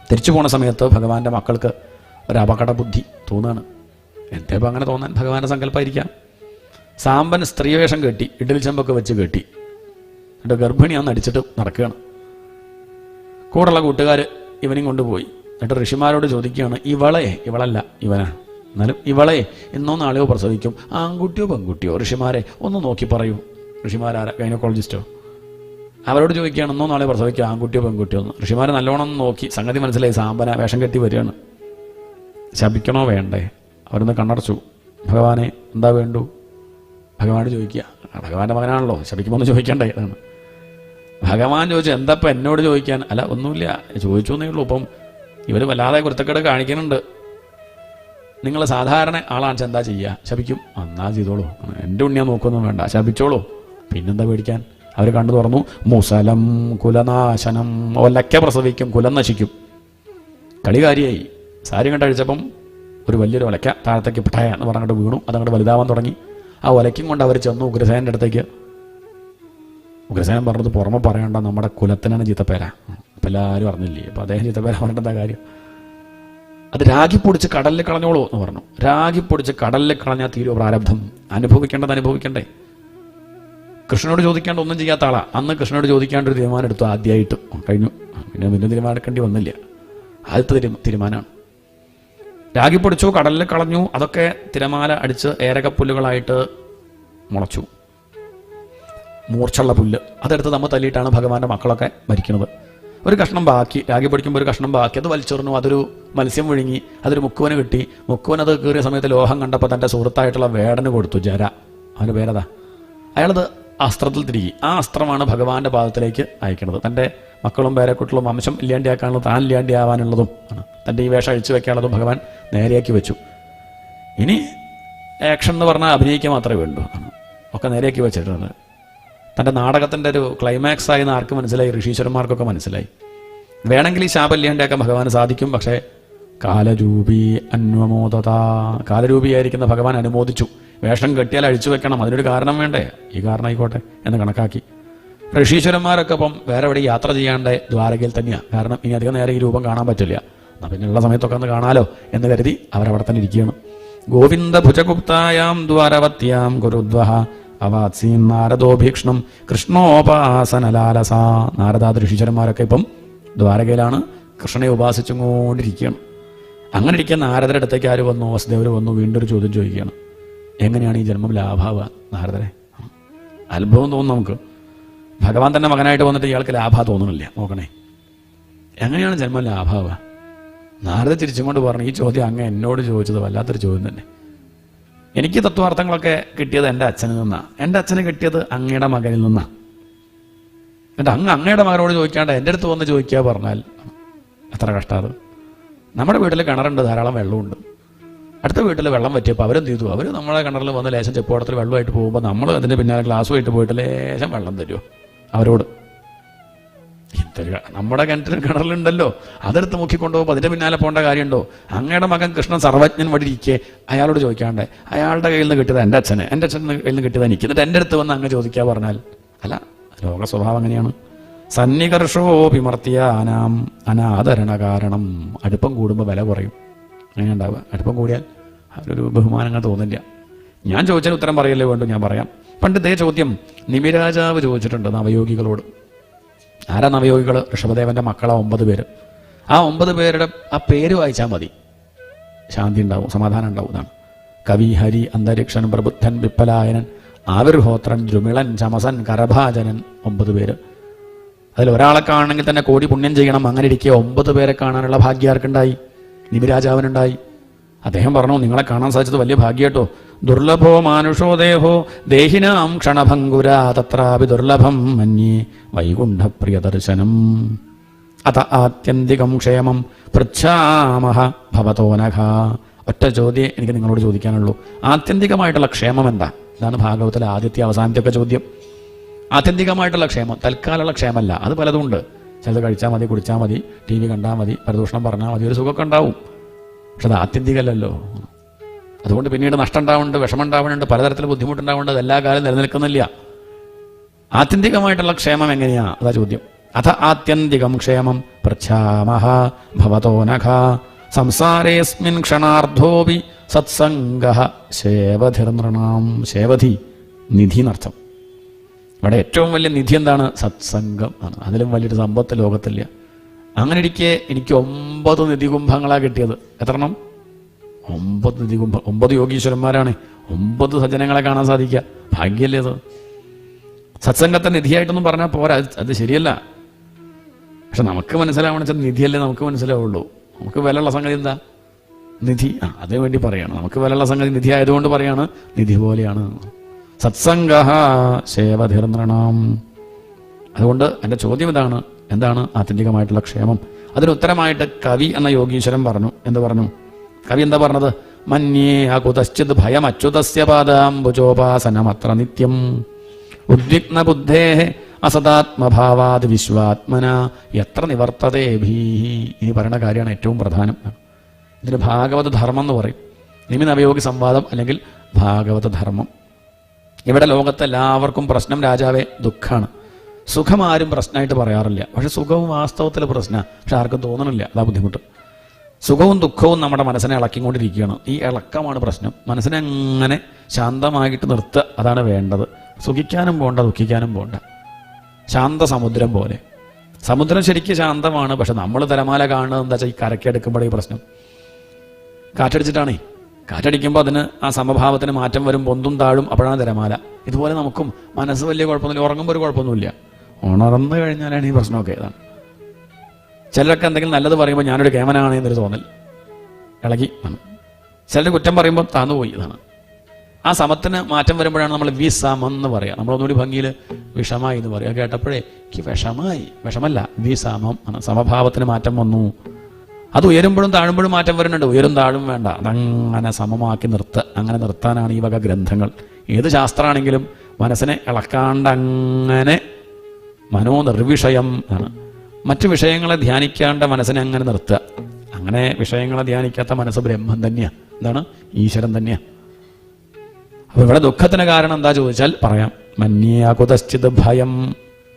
തിരിച്ചു പോണ സമയത്ത് ഭഗവാന്റെ മക്കൾക്ക് ഒരു അപകട ബുദ്ധി തോന്നുകയാണ്. എന്തേ ഇപ്പം അങ്ങനെ തോന്നാൻ? ഭഗവാന്റെ സങ്കല്പമായിരിക്കാം. സാമ്പൻ സ്ത്രീവേഷം കെട്ടി, ഇഡലി ചെമ്പൊക്കെ വെച്ച് കെട്ടി, എന്നിട്ട് ഗർഭിണിയാന്ന് അടിച്ചിട്ട് നടക്കുകയാണ്. കൂടെയുള്ള കൂട്ടുകാർ ഇവനെയും കൊണ്ടുപോയി. എന്നിട്ട് ഋഷിമാരോട് ചോദിക്കുകയാണ്, ഇവളല്ല ഇവനാ, എന്നാലും ഇവളെ ഇന്നോ നാളെയോ പ്രസവിക്കും, ആൺകുട്ടിയോ പെൺകുട്ടിയോ? ഋഷിമാരെ ഒന്ന് നോക്കി പറയൂ. ഋഷിമാരാരാ? ഗൈനക്കോളജിസ്റ്റോ? അവരോട് ചോദിക്കുകയാണ്, ഇന്നോ നാളെയോ പ്രസവിക്കും, ആൺകുട്ടിയോ പെൺകുട്ടിയോ എന്ന്. ഋഷിമാർ നല്ലോണം നോക്കി. സംഗതി മനസ്സിലായി. സാമ്പന വേഷം കെട്ടി വരികയാണ്. ശപിക്കണോ വേണ്ടേ? അവരൊന്ന് കണ്ണടച്ചു. ഭഗവാനെ എന്താ വേണ്ടു? ഭഗവാനോട് ചോദിക്കുക. ഭഗവാന്റെ മകനാണല്ലോ, ശപിക്കുമ്പോൾ ഒന്ന് ചോദിക്കണ്ടേ? അതാണ് ഭഗവാൻ ചോദിച്ചു. എന്താപ്പം എന്നോട് ചോദിക്കാൻ? അല്ല ഒന്നുമില്ല, ചോദിച്ചു എന്നേ ഉള്ളൂ. ഇപ്പം ഇവർ വല്ലാതെ കുരുത്തക്കേട് കാണിക്കുന്നുണ്ട്. നിങ്ങൾ സാധാരണ ആളാണെന്ന് എന്താ ചെയ്യുക? ശപിക്കും. എന്നാ ചെയ്തോളൂ, എൻ്റെ ഉണ്ണിയാ നോക്കൊന്നും വേണ്ട, ശപിച്ചോളൂ. പിന്നെന്താ പേടിക്കാൻ? അവർ കണ്ടു തുറന്നു. മുസലം കുലനാശനം, ഒലക്ക പ്രസവിക്കും, കുലം നശിക്കും. കളികാരിയായി. സാരി കണ്ടഴിച്ചപ്പം ഒരു വലിയൊരു ഒലക്ക താഴത്തേക്ക് പിട്ടായ എന്ന് പറഞ്ഞിട്ട് വീണു. അതങ്ങോട്ട് വലുതാവാൻ തുടങ്ങി. ആ ഒലയ്ക്കും കൊണ്ട് അവർ ചെന്നു ഉഗ്രസേനൻ്റെ അടുത്തേക്ക്. ഉഗ്രസേനൻ പറഞ്ഞത് പുറമെ പറയണ്ട, നമ്മുടെ കുലത്തിനാണ് ചീത്തപ്പേര. അപ്പം എല്ലാവരും അറിഞ്ഞില്ലേ? അപ്പം അദ്ദേഹം ചീത്തപ്പേര പറഞ്ഞിട്ട് എന്താ കാര്യം? അത് രാഗി പൊടിച്ച് കടലിൽ കളഞ്ഞോളൂ എന്ന് പറഞ്ഞു. രാഗി പൊടിച്ച് കടലിൽ കളഞ്ഞാൽ തീരുവോ പ്രാരബ്ധം? അനുഭവിക്കേണ്ടത് അനുഭവിക്കണ്ടേ? കൃഷ്ണനോട് ചോദിക്കാണ്ട് ഒന്നും ചെയ്യാത്ത ആളാ. അന്ന് കൃഷ്ണനോട് ചോദിക്കാണ്ടൊരു തീരുമാനം എടുത്തു. ആദ്യമായിട്ട് കഴിഞ്ഞു. പിന്നെ തീരുമാനം എടുക്കേണ്ടി വന്നില്ല. ആദ്യത്തെ തീരുമാനമാണ്. രാഗി പൊടിച്ചു, കടലിൽ കളഞ്ഞു. അതൊക്കെ തിരമാല അടിച്ച് ഏരകപ്പുല്ലുകളായിട്ട് മുളച്ചു. മൂർച്ചുള്ള പുല്ല് അതെടുത്ത് നമ്മൾ തല്ലിയിട്ടാണ് ഭഗവാന്റെ മക്കളൊക്കെ മരിക്കുന്നത്. ഒരു കഷ്ണം ബാക്കി, രാഗി പൊടിക്കുമ്പോൾ ഒരു കഷ്ണം ബാക്കി, അത് വലിച്ചെറിഞ്ഞു. അതൊരു മത്സ്യം വിഴുങ്ങി. അതൊരു മുക്കുവന് കിട്ടി. മുക്കുവൻ അത് കയറിയ സമയത്ത് ലോഹം കണ്ടപ്പോൾ തൻ്റെ സുഹൃത്തായിട്ടുള്ള വേടന് കൊടുത്തു. ജര, അവൻ്റെ പേരതാ. അയാളത് അസ്ത്രത്തിൽ തിരികെ. ആ അസ്ത്രമാണ് ഭഗവാന്റെ പാദത്തിലേക്ക് അയക്കുന്നത്. തൻ്റെ മക്കളും പേരക്കുട്ടികളും വംശം ഇല്ലാണ്ടിയാക്കാനുള്ളതും താൻ ഇല്ലാണ്ടിയാവാനുള്ളതും ആണ്. തൻ്റെ ഈ വേഷം അഴിച്ചു വെക്കാനുള്ളതും ഭഗവാൻ നേരെയാക്കി വെച്ചു. ഇനി ആക്ഷൻ എന്ന് പറഞ്ഞാൽ അഭിനയിക്കാൻ മാത്രമേ വേണ്ടൂ. ഒക്കെ നേരെയാക്കി വെച്ചിട്ടുണ്ട്. തൻ്റെ നാടകത്തിൻ്റെ ഒരു ക്ലൈമാക്സ് ആയി എന്ന് ആർക്ക് മനസ്സിലായി? ഋഷീശ്വരന്മാർക്കൊക്കെ മനസ്സിലായി. വേണമെങ്കിൽ ഈ ശാപം ഇല്ലാണ്ടിയാക്കാൻ ഭഗവാന് സാധിക്കും. പക്ഷേ കാലരൂപി അന്വമോദത, കാലരൂപിയായിരിക്കുന്ന ഭഗവാൻ അനുമോദിച്ചു. വേഷം കെട്ടിയാൽ അഴിച്ചു വെക്കണം, അതിനൊരു കാരണം വേണ്ടേ? ഈ കാരണം ആയിക്കോട്ടെ എന്ന് കണക്കാക്കി. ഋഷീശ്വരന്മാരൊക്കെ ഇപ്പം വേറെ എവിടെ യാത്ര ചെയ്യാണ്ട് ദ്വാരകയിൽ തന്നെയാണ്. കാരണം ഇനി അധികം നേരെ ഈ രൂപം കാണാൻ പറ്റില്ല. എന്നാൽ പിന്നെയുള്ള സമയത്തൊക്കെ ഒന്ന് കാണാലോ എന്ന് കരുതി അവരവിടെ തന്നെ ഇരിക്കുകയാണ്. ഗോവിന്ദ ഭുജഗുപ്തായാം ദ്വാരവത്യാം ഗുരുദ്വഹ അവാത്സീം നാരദോ ഭീക്ഷ്ണം കൃഷ്ണോപാസനലാലസ. നാരദാദി ഋഷീശ്വരന്മാരൊക്കെ ഇപ്പം ദ്വാരകയിലാണ് കൃഷ്ണനെ ഉപാസിച്ചും കൊണ്ടിരിക്കുകയാണ്. അങ്ങനെ ഇരിക്കുന്ന നാരദരുടെ അടുത്തേക്ക് ആര് വന്നു? വസുദേവർ വന്നു. വീണ്ടും ഒരു ചോദ്യം ചോദിക്കുകയാണ്, എങ്ങനെയാണ് ഈ ജന്മം ലാഭാവുക? നാരദരെ അത്ഭുതം തോന്നുന്നു നമുക്ക്. ഭഗവാൻ തന്നെ മകനായിട്ട് വന്നിട്ട് ഇയാൾക്ക് ലാഭ തോന്നുന്നില്ല. നോക്കണേ, എങ്ങനെയാണ് ജന്മം ലാഭാവുക? നാരദ ചിരിച്ചും കൊണ്ട് പറഞ്ഞു, ഈ ചോദ്യം അങ്ങ് എന്നോട് ചോദിച്ചത് വല്ലാത്തൊരു ചോദ്യം തന്നെ. എനിക്ക് തത്വാർത്ഥങ്ങളൊക്കെ കിട്ടിയത് എൻ്റെ അച്ഛനിൽ നിന്നാണ്. എൻ്റെ അച്ഛന് കിട്ടിയത് അങ്ങയുടെ മകനിൽ നിന്നാണ്. എന്നിട്ട് അങ്ങയുടെ മകനോട് ചോദിക്കാണ്ട് എൻ്റെ അടുത്ത് വന്ന് ചോദിക്കുക പറഞ്ഞാൽ എത്ര കഷ്ടമാണ്. നമ്മുടെ വീട്ടിൽ കിണറുണ്ട്, ധാരാളം വെള്ളമുണ്ട്. അടുത്ത വീട്ടിൽ വെള്ളം പറ്റിയപ്പോൾ അവരെന്ത് ചെയ്തു? അവർ നമ്മളെ കിണറിൽ വന്ന് ലേശം ചെപ്പോടത്തിൽ വെള്ളമായിട്ട് പോകുമ്പോൾ നമ്മൾ അതിൻ്റെ പിന്നാലെ ഗ്ലാസ്സുമായിട്ട് പോയിട്ട് ലേശം വെള്ളം തരുമോ അവരോട്? നമ്മുടെ കിണറിലുണ്ടല്ലോ, അതെടുത്ത് മുക്കിക്കൊണ്ടുപോകുമ്പോൾ അതിൻ്റെ പിന്നാലെ പോകേണ്ട കാര്യമുണ്ടോ? അങ്ങയുടെ മകൻ കൃഷ്ണൻ സർവജ്ഞൻ വടിയിരിക്കെ അയാളോട് ചോദിക്കാണ്ടേ? അയാളുടെ കയ്യിൽ നിന്ന് കിട്ടിയത് എൻ്റെ അച്ഛന്, എൻ്റെ അച്ഛൻ്റെ കയ്യിൽ നിന്ന് കിട്ടിയത് എനിക്ക്, എന്നിട്ട് എൻ്റെ അടുത്ത് വന്ന് അങ്ങ് ചോദിക്കുക പറഞ്ഞാൽ അല്ല. ലോക സ്വഭാവം അങ്ങനെയാണ്. സന്നികർഷോപിമർത്തിയ അനാദരണ കാരണം. അടുപ്പം കൂടുമ്പോൾ വില കുറയും. അങ്ങനെ ഉണ്ടാവുക. അടുപ്പം കൂടിയാൽ അവരൊരു ബഹുമാനങ്ങൾ തോന്നില്ല. ഞാൻ ചോദിച്ചാൽ ഉത്തരം പറയല്ലേ വേണ്ടു, ഞാൻ പറയാം. പണ്ട് ഇതേ ചോദ്യം നിമിരാജാവ് ചോദിച്ചിട്ടുണ്ട് നവയോഗികളോട്. ആരാ നവയോഗികൾ? ഋഷഭദേവന്റെ മക്കളാ 9 പേര്. ആ 9 പേരുടെ ആ പേര് വായിച്ചാൽ മതി, ശാന്തി ഉണ്ടാവും, സമാധാനം ഉണ്ടാവും. എന്നാണ് കവി, ഹരി, അന്തരീക്ഷൻ, പ്രബുദ്ധൻ, വിപ്പലായനൻ, ആവിർഹോത്രൻ, ദ്രുമിളൻ, ചമസൻ, കരഭാജനൻ. 9 പേര്. അതിൽ ഒരാളെ കാണണമെങ്കിൽ തന്നെ കോടി പുണ്യം ചെയ്യണം. അങ്ങനെ ഇരിക്കെ 9 പേരെ കാണാനുള്ള ഭാഗ്യം ആർക്കുണ്ടായി? നിമിരാജാവിനുണ്ടായി. അദ്ദേഹം പറഞ്ഞു, നിങ്ങളെ കാണാൻ സാധിച്ചത് വലിയ ഭാഗ്യട്ടോ. ദുർലഭോ മാനുഷോ ദേഹോ ദേഹിനാം ക്ഷണഭംഗുരാ തത്രാപി ദുർലഭം മന്യേ വൈകുണ്ഠപ്രിയ ദർശനം അത ആത്യന്തികം ക്ഷേമം പൃച്ഛാമഹ ഭവതോനഘ. ഒറ്റ ചോദ്യം എനിക്ക് നിങ്ങളോട് ചോദിക്കാനുള്ളൂ. ആത്യന്തികമായിട്ടുള്ള ക്ഷേമം എന്താ? ഇതാണ് ഭാഗവതത്തിലെ ആദ്യത്തെ അവസാനത്തെയൊക്കെ ചോദ്യം. ആത്യന്തികമായിട്ടുള്ള ക്ഷേമം തൽക്കാലമുള്ള ക്ഷേമമല്ല. അത് പലതുണ്ട്. ചിലത് കഴിച്ചാൽ മതി, കുടിച്ചാൽ മതി, ടി വി കണ്ടാൽ മതി, പരദൂഷണം പറഞ്ഞാൽ മതി, ഒരു സുഖമൊക്കെ ഉണ്ടാവും. പക്ഷെ അത് ആത്യന്തികമല്ലല്ലോ. അതുകൊണ്ട് പിന്നീട് നഷ്ടം ഉണ്ടാവുന്നുണ്ട്, വിഷമം ഉണ്ടാവുന്നുണ്ട്, പലതരത്തിൽ ബുദ്ധിമുട്ടുണ്ടാവുന്നുണ്ട്. അത് എല്ലാ കാലം നിലനിൽക്കുന്നില്ല. ആത്യന്തികമായിട്ടുള്ള ക്ഷേമം എങ്ങനെയാ? അതാ ചോദ്യം. അഥ ആത്യന്തികം ക്ഷേമം പൃച്ഛാമഹ ഭവതോ നഖ സംസാരേസ്മിൻ ക്ഷണാർദ്ധോപി സത്സംഗഃ ശേവധിർനൃണാം. ശേവധി നിധി എന്നർത്ഥം. ഇവിടെ ഏറ്റവും വലിയ നിധി എന്താണ്? സത്സംഗം ആണ്. അതിലും വലിയൊരു സമ്പത്ത് ലോകത്തില്ല. അങ്ങനെ ഇരിക്കെ എനിക്ക് 9 നിധികുംഭങ്ങളാണ് കിട്ടിയത്. എത്രണ്ണം? 9 നിധികുംഭം. 9 യോഗീശ്വരന്മാരാണ്. 9 സജ്ജനങ്ങളെ കാണാൻ സാധിക്കുക. ഭാഗ്യല്ലേ അത്? സത്സംഗത്തെ നിധിയായിട്ടൊന്നും പറഞ്ഞാൽ പോരാ, അത് ശരിയല്ല. പക്ഷെ നമുക്ക് മനസ്സിലാവണം വെച്ചാൽ നിധിയല്ലേ നമുക്ക് മനസ്സിലാവുള്ളൂ. നമുക്ക് വിലയുള്ള സംഗതി എന്താ? നിധി. അതേ വേണ്ടി പറയാണ്. നമുക്ക് വിലയുള്ള സംഗതി നിധി ആയതുകൊണ്ട് പറയാണ് നിധി പോലെയാണ്. സത്സംഗഃ ശേവധിർനൃണാം. അതുകൊണ്ട് എൻ്റെ ചോദ്യം ഇതാണ്, എന്താണ് ആത്യന്തികമായിട്ടുള്ള ക്ഷേമം? അതിന് ഉത്തരമായിട്ട് കവി എന്ന യോഗീശ്വരൻ പറഞ്ഞു. എന്ത് പറഞ്ഞു? കവി എന്താ പറഞ്ഞത്? മന്യേ അകുതശ്ചിത് ഭയം അച്യുതസ്യ പാദാംബുജോപാസനമത്ര നിത്യം ഉദ്വിഗ്ന ബുദ്ധേ അസദാത്മഭാവാത് വിശ്വാത്മന എത്ര നിവർത്തതേ ഭീഹി. ഇനി പറയുന്ന കാര്യമാണ് ഏറ്റവും പ്രധാനം. ഇതിന് ഭാഗവത ധർമ്മം എന്ന് പറയും. നിമിനവയോഗി സംവാദം അല്ലെങ്കിൽ ഭാഗവത ധർമ്മം. ഇവിടെ ലോകത്തെല്ലാവർക്കും പ്രശ്നം രാജാവേ ദുഃഖമാണ്. സുഖം ആരും പ്രശ്നമായിട്ട് പറയാറില്ല. പക്ഷെ സുഖവും വാസ്തവത്തിൽ പ്രശ്നമാണ്. പക്ഷെ ആർക്കും തോന്നണില്ല. അതാ ബുദ്ധിമുട്ട്. സുഖവും ദുഃഖവും നമ്മുടെ മനസ്സിനെ ഇളക്കിക്കൊണ്ടിരിക്കുകയാണ്. ഈ ഇളക്കമാണ് പ്രശ്നം. മനസ്സിനെ അങ്ങനെ ശാന്തമായിട്ട് നിർത്തുക, അതാണ് വേണ്ടത്. സുഖിക്കാനും പോണ്ട, ദുഃഖിക്കാനും പോണ്ട. ശാന്തസമുദ്രം പോലെ. സമുദ്രം ശരിക്കും ശാന്തമാണ്. പക്ഷെ നമ്മൾ തിരമാല കാണുന്നത് എന്താ വെച്ചാൽ ഈ കരക്കെടുക്കുമ്പോഴേ ഈ പ്രശ്നം. കാറ്റടിച്ചിട്ടാണേ. കാറ്റടിക്കുമ്പോൾ അതിന് ആ സമഭാവത്തിന് മാറ്റം വരും, പൊന്തും താഴും. അപ്പോഴാണ് തിരമാല. ഇതുപോലെ നമുക്കും മനസ്സ് വലിയ കുഴപ്പമൊന്നുമില്ല, ഉറങ്ങുമ്പോൾ ഒരു കുഴപ്പമൊന്നുമില്ല. ഉണർന്നു കഴിഞ്ഞാലാണ് ഈ പ്രശ്നമൊക്കെ. ഇതാണ് ചിലരൊക്കെ എന്തെങ്കിലും നല്ലത് പറയുമ്പോൾ ഞാനൊരു കേമനാണ് എന്നൊരു തോന്നൽ, ഇളകി ആണ്. ചിലർ കുറ്റം പറയുമ്പോൾ താന്നുപോയി. ഇതാണ് ആ സമത്തിന് മാറ്റം വരുമ്പോഴാണ് നമ്മൾ വിസമം എന്ന് പറയുക. നമ്മളൊന്നുകൂടി ഭംഗിയിൽ വിഷമായി എന്ന് പറയുക. കേട്ടപ്പോഴേ എനിക്ക് വിഷമായി. വിഷമല്ല, വിസമം ആണ്. സമഭാവത്തിന് മാറ്റം വന്നു. അത് ഉയരുമ്പോഴും താഴുമ്പോഴും മാറ്റം വരുന്നുണ്ട്. ഉയരും താഴും വേണ്ട, അതങ്ങനെ സമമാക്കി അങ്ങനെ നിർത്താനാണ് ഈ വക ഗ്രന്ഥങ്ങൾ. ഏത് ശാസ്ത്രമാണെങ്കിലും മനസ്സിനെ ഇളക്കാണ്ട് അങ്ങനെ മനോനിർവിഷയം ആണ്. മറ്റു വിഷയങ്ങളെ ധ്യാനിക്കാണ്ട് മനസ്സിനെ അങ്ങനെ നിർത്തുക. അങ്ങനെ വിഷയങ്ങളെ ധ്യാനിക്കാത്ത മനസ്സ് ബ്രഹ്മം തന്നെയാണ്. എന്താണ്? ഈശ്വരൻ തന്നെയാണ്. അപ്പൊ ഇവിടെ ദുഃഖത്തിന് കാരണം എന്താ ചോദിച്ചാൽ പറയാം. മന്യേ കുതശ്ചിത് ഭയം.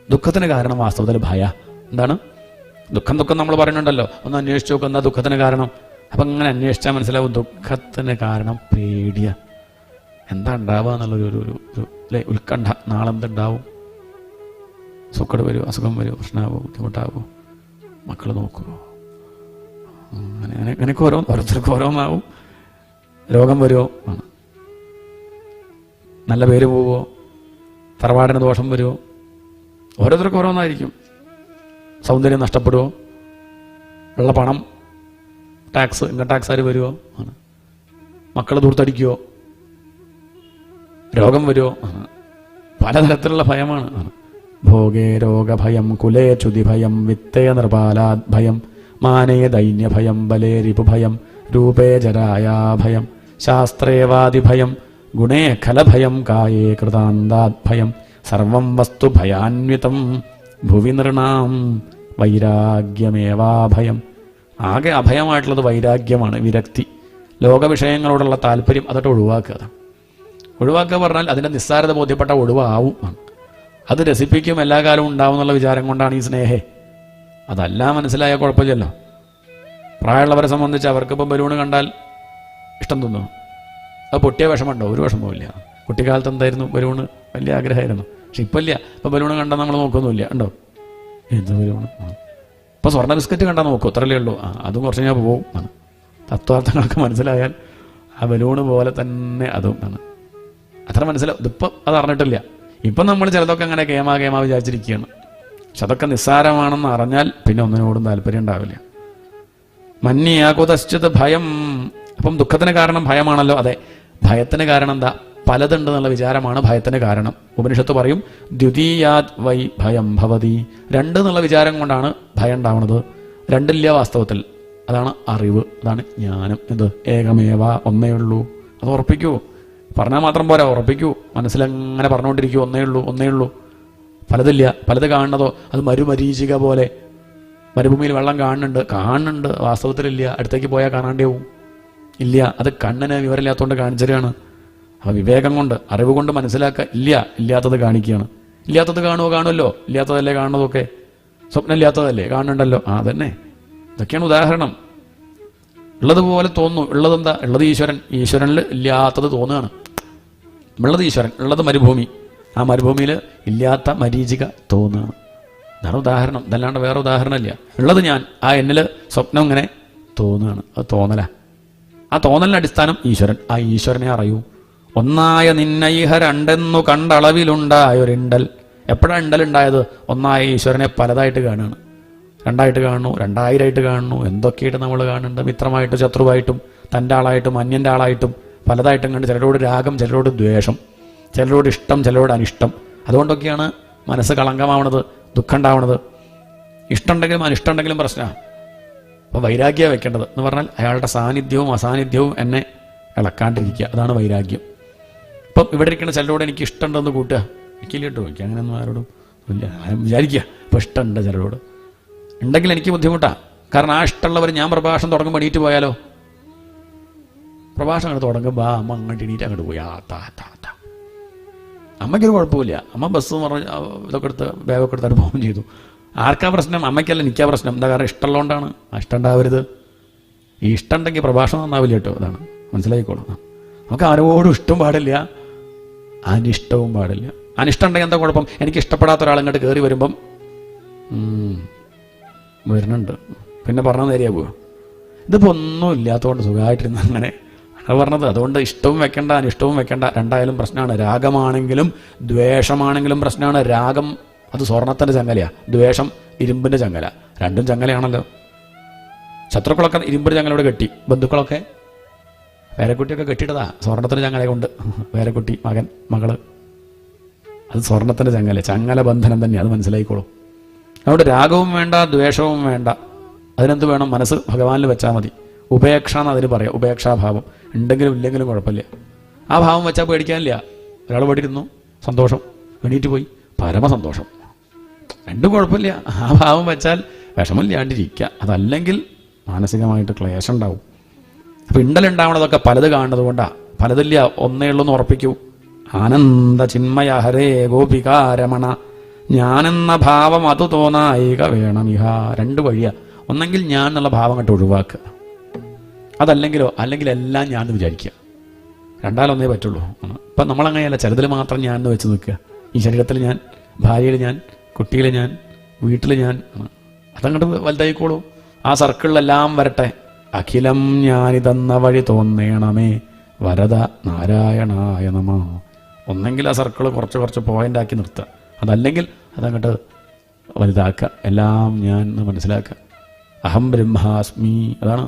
ദുഃഖത്തിന് കാരണം വാസ്തവത്തിൽ ഭയ. എന്താണ്? ദുഃഖം നമ്മൾ പറയുന്നുണ്ടല്ലോ, ഒന്ന് അന്വേഷിച്ച് നോക്കുക എന്താ ദുഃഖത്തിന് കാരണം. അപ്പം അങ്ങനെ അന്വേഷിച്ചാൽ മനസ്സിലാവും ദുഃഖത്തിന് കാരണം പേടിയ. എന്താ ഉണ്ടാവുക എന്നുള്ളൊരു അല്ലേ ഉത്കണ്ഠ. നാളെന്തുണ്ടാവും? സുഖം വരുമോ, അസുഖം വരുമോ, പ്രശ്നമാവോ, ബുദ്ധിമുട്ടാവോ? മക്കൾ നോക്കുമോ? അങ്ങനെയൊക്കെ ഓരോരുത്തർക്ക് ഓരോന്നാവും. രോഗം വരുമോ? ആണ്. നല്ല പേര് പോവോ? തറവാടിന് ദോഷം വരുമോ? ഓരോരുത്തർക്കും ഓരോന്നായിരിക്കും. സൗന്ദര്യം നഷ്ടപ്പെടുമോ? ഉള്ള പണം ടാക്സ്, ഇൻകം ടാക്സ് ആര് വരുമോ? ആണ്. മക്കൾ ദൂർത്തടിക്കുമോ? രോഗം വരുമോ? ആണ്. പലതരത്തിലുള്ള ഭയമാണ്. ആണ്. ഭോഗേ രോഗഭയം, കുലേ ച്യുതിഭയം, വിത്തേ നിർപാലാത് ഭയം, മാനേ ദൈന്യഭയം, ബലേ രിപുഭയം, രൂപേ ജരായാഭയം, ശാസ്ത്രേവാദിഭയം, ഗുണേ ഖലഭയം, കായേ കൃതാന്താത് ഭയം, സർവം വസ്തു ഭയാന്വിതം, ഭുവി നൃണാം വൈരാഗ്യമേവാഭയം. ആകെ അഭയമായിട്ടുള്ളത് വൈരാഗ്യമാണ്, വിരക്തി. ലോകവിഷയങ്ങളോടുള്ള താല്പര്യം അതൊക്കെ ഒഴിവാക്കുക. ഒഴിവാക്കുക പറഞ്ഞാൽ അതിൻ്റെ നിസ്സാരത ബോധ്യപ്പെട്ട ഒഴിവാവും. അത് രസിപ്പിക്കും, എല്ലാ കാലവും ഉണ്ടാവും എന്നുള്ള വിചാരം കൊണ്ടാണ് ഈ സ്നേഹേ. അതല്ല മനസ്സിലായ കുഴപ്പമില്ലല്ലോ. പ്രായമുള്ളവരെ സംബന്ധിച്ച് അവർക്കിപ്പോൾ ബലൂണ് കണ്ടാൽ ഇഷ്ടം തോന്നുന്നു. അത് പൊട്ടിയ വിഷമമുണ്ടോ? ഒരു വിഷമവുമില്ല. കുട്ടിക്കാലത്ത് എന്തായിരുന്നു? ബലൂണ് വലിയ ആഗ്രഹമായിരുന്നു. പക്ഷെ ഇപ്പം ഇല്ല. ഇപ്പം ബലൂണ് കണ്ടാൽ നമ്മൾ നോക്കൊന്നുമില്ല. ഉണ്ടോ? എന്ത് ബലൂണ്? ഇപ്പോൾ സ്വർണ്ണ ബിസ്ക്കറ്റ് കണ്ടാൽ നോക്കും, അത്രയല്ലേ ഉള്ളൂ. അതും കുറച്ച് ഞാൻ പോവും. തത്വാർത്ഥങ്ങളൊക്കെ മനസ്സിലായാൽ ആ ബലൂണ് പോലെ തന്നെ അതും ആണ്. അത്ര മനസ്സിലാവും. ഇതിപ്പം അത് അറിഞ്ഞിട്ടില്ല. ഇപ്പം നമ്മൾ ചിലതൊക്കെ അങ്ങനെ കേമാ വിചാരിച്ചിരിക്കുകയാണ്. പക്ഷെ അതൊക്കെ നിസ്സാരമാണെന്ന് അറിഞ്ഞാൽ പിന്നെ ഒന്നിനോടും താല്പര്യം ഉണ്ടാവില്ല. മന്യാകുതശ്ചിത് ഭയം. അപ്പം ദുഃഖത്തിന് കാരണം ഭയമാണല്ലോ. അതെ, ഭയത്തിന് കാരണം എന്താ? പലതുണ്ട് എന്നുള്ള വിചാരമാണ് ഭയത്തിന് കാരണം. ഉപനിഷത്ത് പറയും ദ്വിതീയാത് വൈ ഭയം ഭവതി. രണ്ട് എന്നുള്ള വിചാരം കൊണ്ടാണ് ഭയം ഉണ്ടാവുന്നത്. രണ്ടില്ല വാസ്തവത്തിൽ. അതാണ് അറിവ്, അതാണ് ജ്ഞാനം. എന്ത്? ഏകമേവ, ഒന്നേ ഉള്ളൂ. അത് ഉറപ്പിക്കൂ. പറഞ്ഞാൽ മാത്രം പോരാ, ഉറപ്പിക്കൂ. മനസ്സിലങ്ങനെ പറഞ്ഞുകൊണ്ടിരിക്കൂ, ഒന്നേ ഉള്ളൂ. പലതില്ല. പലത് കാണുന്നതോ അത് മരുമരീചിക പോലെ. മരുഭൂമിയിൽ വെള്ളം കാണുന്നുണ്ട്, വാസ്തവത്തിലില്ല. അടുത്തേക്ക് പോയാൽ കാണാണ്ടേവും. ഇല്ല, അത് കണ്ണിന് വിവരമില്ലാത്തതുകൊണ്ട് കാണിച്ചതാണ്. അപ്പോൾ വിവേകം കൊണ്ട്, അറിവ് കൊണ്ട് മനസ്സിലാക്കുക. ഇല്ലാത്തത് കാണിക്കുകയാണ്. ഇല്ലാത്തത് കാണുമല്ലോ. ഇല്ലാത്തതല്ലേ കാണുന്നതൊക്കെ. സ്വപ്നം ഇല്ലാത്തതല്ലേ കാണുന്നുണ്ടല്ലോ. അതന്നെ. ഇതൊക്കെയാണ് ഉദാഹരണം. ഉള്ളതുപോലെ തോന്നുന്നു. ഉള്ളതെന്താ? ഉള്ളത് ഈശ്വരനിൽ ഇല്ലാത്തത് തോന്നുകയാണ്. ഉള്ളത് ഈശ്വരൻ, ഉള്ളത് മരുഭൂമി. ആ മരുഭൂമിയിൽ ഇല്ലാത്ത മരീചിക തോന്നുകയാണ്. ഇതാണ് ഉദാഹരണം. ഇതല്ലാണ്ട് വേറെ ഉദാഹരണമില്ല. ഉള്ളത് ഞാൻ, ആ എന്നിൽ സ്വപ്നം ഇങ്ങനെ തോന്നുകയാണ്. അത് തോന്നലാ. ആ തോന്നലിൻ്റെ അടിസ്ഥാനം ഈശ്വരൻ. ആ ഈശ്വരനെ അറിയൂ. ഒന്നായ നിന്നൈഹ രണ്ടെന്നു കണ്ടളവിലുണ്ടായൊരിണ്ടൽ. എപ്പോഴാണ് ഇണ്ടലുണ്ടായത്? ഒന്നായ ഈശ്വരനെ പലതായിട്ട് കാണുകയാണ്. രണ്ടായിട്ട് കാണുന്നു, 2000 കാണുന്നു, എന്തൊക്കെയായിട്ട് നമ്മൾ കാണുന്നുണ്ട്. മിത്രമായിട്ടും ശത്രുവായിട്ടും തൻ്റെ ആളായിട്ടും അന്യൻ്റെ ആളായിട്ടും പലതായിട്ടും കണ്ട്. ചിലരോട് രാഗം, ചിലരോട് ദ്വേഷം, ചിലരോട് ഇഷ്ടം, ചിലരോട് അനിഷ്ടം. അതുകൊണ്ടൊക്കെയാണ് മനസ്സ് കളങ്കമാവണത്, ദുഃഖം ഉണ്ടാവണത്. ഇഷ്ടമുണ്ടെങ്കിലും അനിഷ്ടമുണ്ടെങ്കിലും പ്രശ്നമാണ്. അപ്പോൾ വൈരാഗ്യം വെക്കേണ്ടത് എന്ന് പറഞ്ഞാൽ അയാളുടെ സാന്നിധ്യവും അസാന്നിധ്യവും എന്നെ ഇളക്കാണ്ടിരിക്കുക. അതാണ് വൈരാഗ്യം. ഇപ്പം ഇവിടെ ഇരിക്കുന്ന ചിലരോട് എനിക്ക് ഇഷ്ടമുണ്ടെന്ന് കൂട്ടുക. എനിക്കില്ല കേട്ടോ, എനിക്ക് അങ്ങനെയൊന്നും ആരോടും ഇല്ല. വിചാരിക്കുക ഇപ്പോൾ ഇഷ്ടമുണ്ട് ചിലരോട്. ഉണ്ടെങ്കിൽ എനിക്ക് ബുദ്ധിമുട്ടാണ്. കാരണം ആ ഇഷ്ടമുള്ളവർ ഞാൻ പ്രഭാഷണം തുടങ്ങുമ്പോൾ എണീറ്റ് പോയാലോ? പ്രഭാഷണം അങ്ങോട്ട് തുടങ്ങുമ്പോൾ അമ്മ അങ്ങോട്ട് എണീറ്റ് അങ്ങോട്ട് പോയി. അമ്മയ്ക്കൊരു കുഴപ്പമില്ല. അമ്മ ബസ് പറഞ്ഞ് ഇതൊക്കെ എടുത്ത് ബാഗൊക്കെ എടുത്ത് അനുഭവം ചെയ്തു. ആർക്കാ പ്രശ്നം? അമ്മയ്ക്കല്ല, എനിക്കാ പ്രശ്നം. എന്താ? കാരണം ഇഷ്ടമുള്ളതുകൊണ്ടാണ്. ആ ഇഷ്ടം ഉണ്ടാവരുത്. ഈ ഇഷ്ടം ഉണ്ടെങ്കിൽ പ്രഭാഷണം നന്നാവില്ല കേട്ടോ. അതാണ്, മനസ്സിലായിക്കോളാം. നമുക്ക് ആരോടും ഇഷ്ടവും പാടില്ല, അനിഷ്ടവും പാടില്ല. അനിഷ്ടം ഉണ്ടെങ്കിൽ എന്താ കുഴപ്പം? എനിക്ക് ഇഷ്ടപ്പെടാത്ത ഒരാൾ ഇങ്ങോട്ട് കയറി വരുമ്പം വരുന്നുണ്ട്, പിന്നെ പറഞ്ഞാൽ നേരെയാ പോവുക. ഇതിപ്പോൾ ഒന്നും ഇല്ലാത്തതുകൊണ്ട് സുഖമായിട്ടിരുന്ന് അങ്ങനെ അത് പറഞ്ഞത്. അതുകൊണ്ട് ഇഷ്ടവും വെക്കേണ്ട അനിഷ്ടവും വെക്കേണ്ട, രണ്ടായാലും പ്രശ്നമാണ്. രാഗമാണെങ്കിലും ദ്വേഷമാണെങ്കിലും പ്രശ്നമാണ്. രാഗം അത് സ്വർണത്തിൻ്റെ ചങ്ങലയാണ്, ദ്വേഷം ഇരുമ്പിൻ്റെ ചങ്ങല. രണ്ടും ചങ്ങലയാണല്ലോ. ശത്രുക്കളൊക്കെ ഇരുമ്പിൻ്റെ ചങ്ങലയോട് കെട്ടി, ബന്ധുക്കളൊക്കെ പേരക്കുട്ടിയൊക്കെ കെട്ടിയിട്ടതാ സ്വർണത്തിൻ്റെ ചങ്ങല കൊണ്ട്. പേരക്കുട്ടി, മകൻ, മകള്, അത് സ്വർണത്തിൻ്റെ ചങ്ങല ബന്ധനം തന്നെ. അത് മനസ്സിലായിക്കോളും. അതുകൊണ്ട് രാഗവും വേണ്ട, ദ്വേഷവും വേണ്ട. അതിനെന്ത് വേണം? മനസ്സ് ഭഗവാനിൽ വെച്ചാൽ മതി. ഉപേക്ഷ എന്ന് അതിന് പറയാം. ഉപേക്ഷാഭാവം ഉണ്ടെങ്കിലും ഇല്ലെങ്കിലും കുഴപ്പമില്ല. ആ ഭാവം വെച്ചാൽ പേടിക്കാനില്ല. ഒരാൾ പേടിയിരുന്നു, സന്തോഷം, എണീറ്റ് പോയി, പരമസന്തോഷം. രണ്ടും കുഴപ്പമില്ല. ആ ഭാവം വെച്ചാൽ വിഷമില്ലാണ്ടിരിക്കുക. അതല്ലെങ്കിൽ മാനസികമായിട്ട് ക്ലേശം ഉണ്ടാവും. അപ്പം ഇണ്ടലുണ്ടാവണതൊക്കെ പലത് കാണുന്നത് കൊണ്ടാണ്. പലതില്ല, ഒന്നേ ഉള്ളൂ എന്ന് ഉറപ്പിക്കൂ. ആനന്ദ ചിന്മയ ഹരേ ഗോപികാരമണ. ഞാനെന്ന ഭാവം അത് തോന്നായിക വേണം. ഇഹ രണ്ട് വഴിയാ. ഒന്നെങ്കിൽ ഞാൻ എന്നുള്ള ഭാവം കണ്ട് ഒഴിവാക്കുക, അതല്ലെങ്കിലോ അല്ലെങ്കിൽ എല്ലാം ഞാൻ എന്ന് വിചാരിക്കുക. രണ്ടാലൊന്നേ പറ്റുള്ളൂ. ഇപ്പം നമ്മളങ്ങനെയല്ല, ചിലതിൽ മാത്രം ഞാൻ എന്ന് വെച്ച് നിൽക്കുക. ഈ ശരീരത്തിൽ ഞാൻ, ഭാര്യയിൽ ഞാൻ, കുട്ടിയിൽ ഞാൻ, വീട്ടിൽ ഞാൻ. അതങ്ങോട്ട് വലുതായിക്കോളൂ. ആ സർക്കിളിലെല്ലാം വരട്ടെ. അഖിലം ഞാനിതെന്ന വഴി തോന്നേണമേ വരദ നാരായണായ നമ. ഒന്നെങ്കിൽ ആ സർക്കിൾ കുറച്ച് കുറച്ച് പോയിൻ്റാക്കി നിർത്തുക, അതല്ലെങ്കിൽ അതങ്ങോട്ട് വലുതാക്കുക. എല്ലാം ഞാൻ എന്ന് മനസ്സിലാക്കുക. അഹം ബ്രഹ്മാസ്മി, അതാണ്.